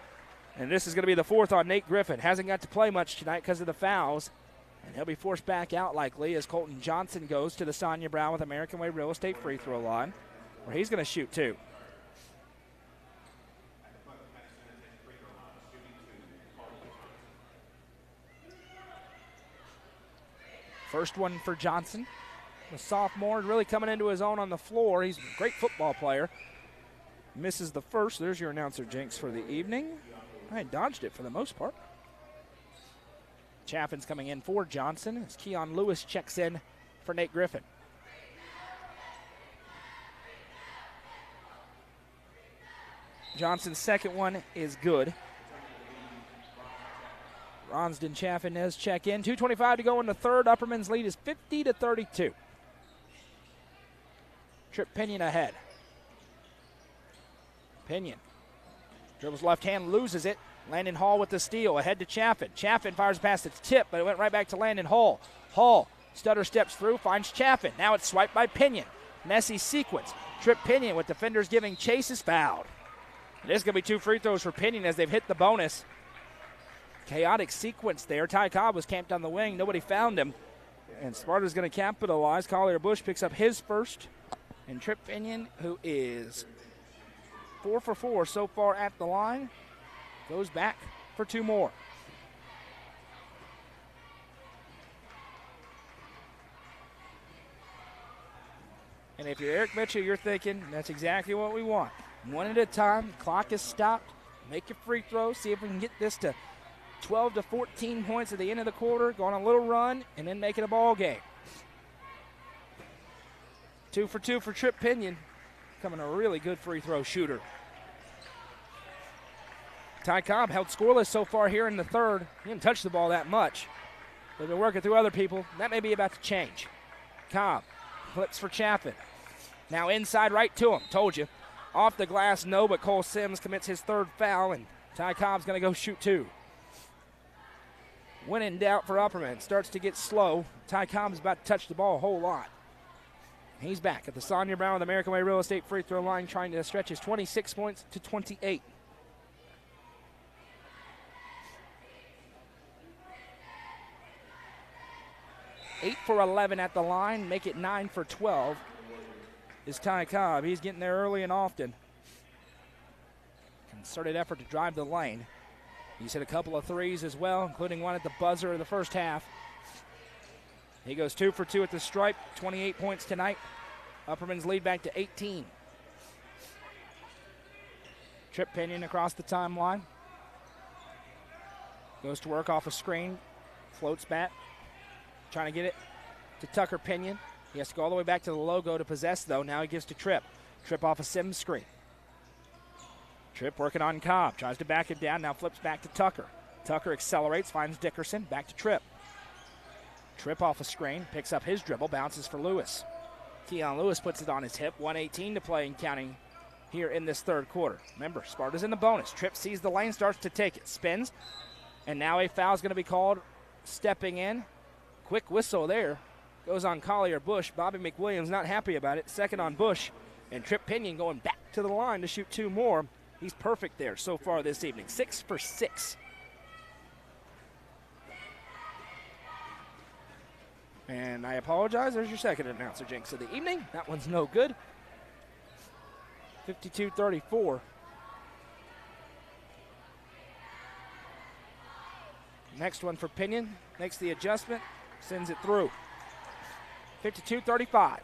And this is going to be the fourth on Nate Griffin. Hasn't got to play much tonight because of the fouls. And he'll be forced back out likely as Colton Johnson goes to the Sonia Brown with American Way Real Estate free throw line, where he's going to shoot two. First one for Johnson. The sophomore really coming into his own on the floor. He's a great football player. Misses the first. There's your announcer jinx for the evening. I dodged it for the most part. Chaffin's coming in for Johnson as Keon Lewis checks in for Nate Griffin. Johnson's second one is good. Bronston Chaffin does check in. 2:25 to go in the third. Upperman's lead is 50-32. Trip Pinion ahead. Pinion dribbles left hand, loses it. Landon Hall with the steal, ahead to Chaffin. Chaffin fires past its tip, but it went right back to Landon Hall. Hall, stutter steps through, finds Chaffin. Now it's swiped by Pinion. Messy sequence. Trip Pinion with defenders giving chase is fouled. There's going to be 2 free throws for Pinion as they've hit the bonus. Chaotic sequence there. Ty Cobb was camped on the wing. Nobody found him. And Sparta's going to capitalize. Collier Bush picks up his first. And Trip Pinion, who is 4 for 4 so far at the line, goes back for 2 more. And if you're Eric Mitchell, you're thinking, that's exactly what we want. 1 at a time, clock is stopped, make your free throw, see if we can get this to 12 to 14 points at the end of the quarter, go on a little run, and then make it a ball game. 2 for 2 for Trip Pinion, becoming a really good free throw shooter. Ty Cobb held scoreless so far here in the third. He didn't touch the ball that much. They've been working through other people. That may be about to change. Cobb flips for Chaffin. Now inside right to him. Told you. Off the glass, no, but Cole Sims commits his 3rd foul, and Ty Cobb's going to go shoot 2. When in doubt for Upperman. Starts to get slow. Ty Cobb's about to touch the ball a whole lot. He's back at the Sonia Brown with American Way Real Estate free throw line, trying to stretch his 26 points to 28. Eight for 11 at the line, make it 9 for 12 is Ty Cobb. He's getting there early and often. Concerted effort to drive the lane. He's hit a couple of threes as well, including one at the buzzer in the first half. He goes 2 for 2 at the stripe, 28 points tonight. Upperman's lead back to 18. Trip Pinion across the timeline. Goes to work off a screen, floats back. Trying to get it to Tucker Pinion. He has to go all the way back to the logo to possess, though. Now he gives to Trip. Trip off a Sims screen. Trip working on Cobb. Tries to back it down. Now flips back to Tucker. Tucker accelerates, finds Dickerson. Back to Trip. Trip off a screen. Picks up his dribble. Bounces for Lewis. Keon Lewis puts it on his hip. 1:18 to play and counting here in this third quarter. Remember, Sparta's in the bonus. Trip sees the lane, starts to take it. Spins. And now a foul is going to be called. Stepping in. Quick whistle there. Goes on Collier Bush. Bobby McWilliams not happy about it. Second on Bush. And Trip Pinion going back to the line to shoot 2 more. He's perfect there so far this evening. 6 for 6. And I apologize. There's your second announcer jinx of the evening. That one's no good. 52-34. Next one for Pinion. Makes the adjustment. Sends it through. 52-35.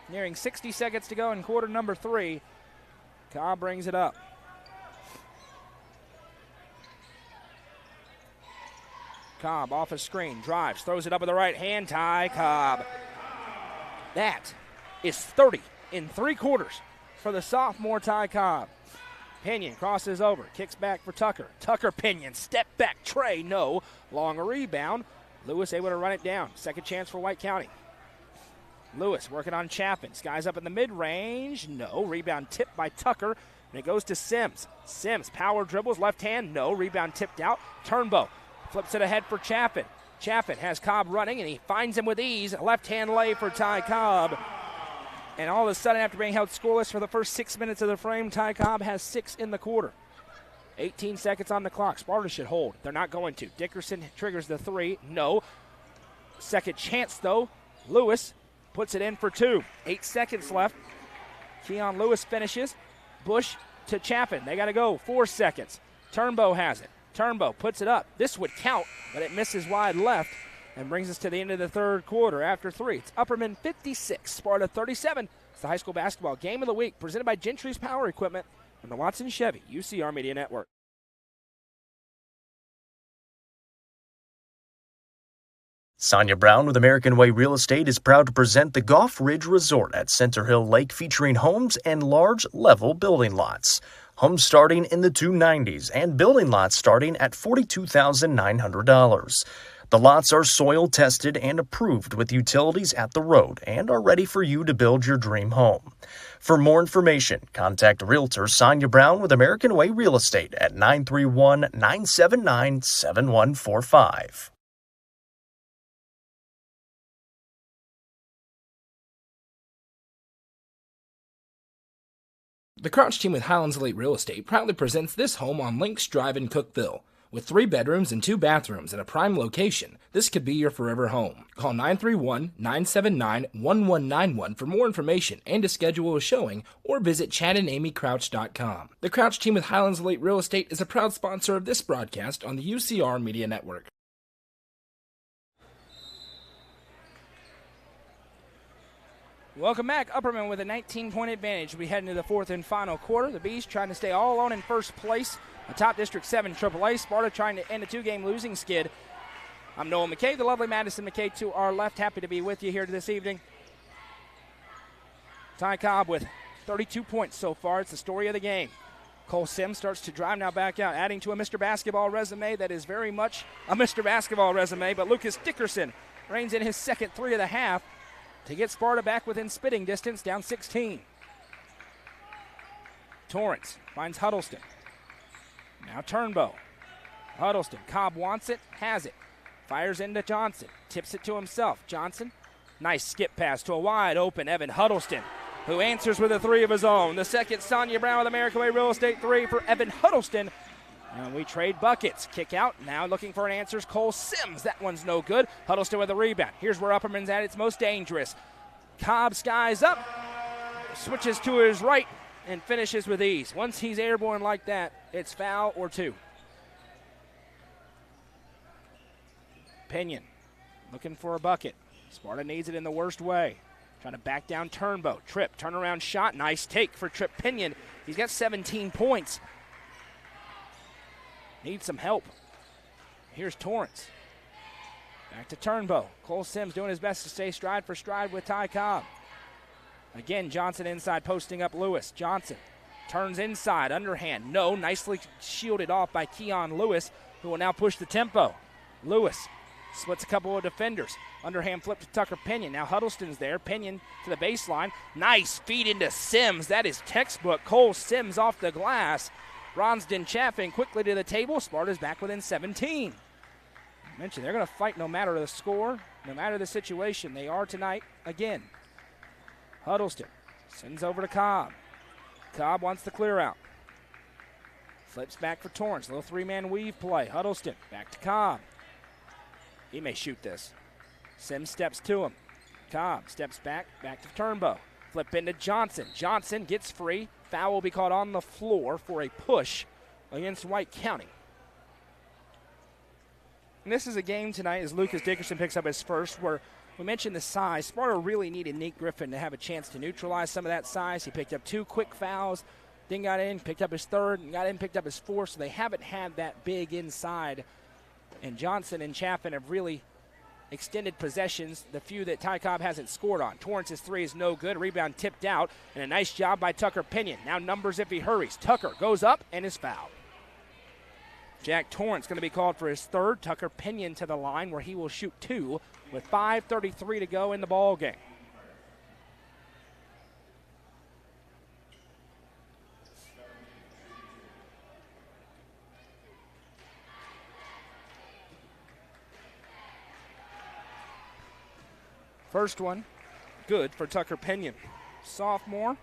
Nearing 60 seconds to go in quarter number 3. Cobb brings it up. Cobb off a screen, drives, throws it up with the right hand. Ty Cobb. That is 30 in 3 quarters for the sophomore Ty Cobb. Pinion crosses over, kicks back for Tucker. Tucker Pinion, step back tray, no. Long rebound. Lewis able to run it down. Second chance for White County. Lewis working on Chaffin. Skies up in the mid-range. No. Rebound tipped by Tucker. And it goes to Sims. Sims, power dribbles, left hand. No. Rebound tipped out. Turnbow flips it ahead for Chaffin. Chaffin has Cobb running, and he finds him with ease. Left hand lay for Ty Cobb. And all of a sudden, after being held scoreless for the first 6 minutes of the frame, Ty Cobb has 6 in the quarter. 18 seconds on the clock. Sparta should hold. They're not going to. Dickerson triggers the 3. No. Second chance, though. Lewis puts it in for 2. 8 seconds left. Keon Lewis finishes. Bush to Chaffin. They got to go. 4 seconds. Turnbow has it. Turnbow puts it up. This would count, but it misses wide left and brings us to the end of the third quarter after 3. It's Upperman 56, Sparta 37. It's the high school basketball game of the week presented by Gentry's Power Equipment and the Watson Chevy UCR Media Network. Sonia Brown with American Way Real Estate is proud to present the Goff Ridge Resort at Center Hill Lake, featuring homes and large level building lots. Homes starting in the $290s and building lots starting at $42,900. The lots are soil tested and approved with utilities at the road and are ready for you to build your dream home. For more information, contact Realtor Sonia Brown with American Way Real Estate at 931-979-7145. The Crouch team with Highlands Elite Real Estate proudly presents this home on Links Drive in Cookeville. With 3 bedrooms and 2 bathrooms in a prime location, this could be your forever home. Call 931-979-1191 for more information and to schedule a showing, or visit chadandamycrouch.com. The Crouch team with Highlands Elite Real Estate is a proud sponsor of this broadcast on the UCR Media Network. Welcome back. Upperman with a 19-point advantage. We head into the 4th and final quarter. The Bees trying to stay all alone in first place. Atop District 7 AAA. Sparta trying to end a 2-game losing skid. I'm Noah McKay, the lovely Madison McKay to our left. Happy to be with you here this evening. Ty Cobb with 32 points so far. It's the story of the game. Cole Sims starts to drive now back out, adding to a Mr. Basketball resume that is very much a Mr. Basketball resume. But Lucas Dickerson reigns in his second 3 of the half to get Sparta back within spitting distance, down 16. Torrance finds Huddleston. Now Turnbow. Huddleston. Cobb wants it, has it. Fires into Johnson. Tips it to himself. Johnson. Nice skip pass to a wide open Evan Huddleston, who answers with a 3 of his own. The second Sonia Brown with American Way Real Estate 3 for Evan Huddleston. And we trade buckets. Kick out. Now looking for an answer is Cole Sims. That one's no good. Huddleston with a rebound. Here's where Upperman's at its most dangerous. Cobb skies up. Switches to his right and finishes with ease. Once he's airborne like that, it's foul or 2. Pinion looking for a bucket. Sparta needs it in the worst way. Trying to back down Turnbow. Tripp, turnaround shot. Nice take for Tripp Pinion. He's got 17 points. Needs some help. Here's Torrance. Back to Turnbow. Cole Sims doing his best to stay stride for stride with Ty Cobb. Again, Johnson inside, posting up Lewis. Johnson turns inside, underhand. No, nicely shielded off by Keon Lewis, who will now push the tempo. Lewis splits a couple of defenders. Underhand flip to Tucker Pinion. Now Huddleston's there. Pinion to the baseline. Nice feed into Sims. That is textbook. Cole Sims off the glass. Ronsden Chaffin quickly to the table. Sparta's back within 17. I mentioned they're going to fight no matter the score, no matter the situation. They are tonight again. Huddleston sends over to Cobb. Cobb wants the clear out. Flips back for Torrance. Little 3-man weave play. Huddleston back to Cobb. He may shoot this. Sims steps to him. Cobb steps back to Turnbow. Flip into Johnson. Johnson gets free. Foul will be called on the floor for a push against White County. And this is a game tonight as Lucas Dickerson picks up his first, where we mentioned the size. Sparta really needed Nate Griffin to have a chance to neutralize some of that size. He picked up 2 quick fouls, then got in, picked up his 3rd, and got in, picked up his 4th, so they haven't had that big inside. And Johnson and Chaffin have really extended possessions, the few that Ty Cobb hasn't scored on. Torrance's 3 is no good. Rebound tipped out, and a nice job by Tucker Pinion. Now numbers if he hurries. Tucker goes up and is fouled. Jack Torrance going to be called for his 3rd. Tucker Pinion to the line where he will shoot 2 with 5:33 to go in the ball game. First one, good for Tucker Pinion. Sophomore,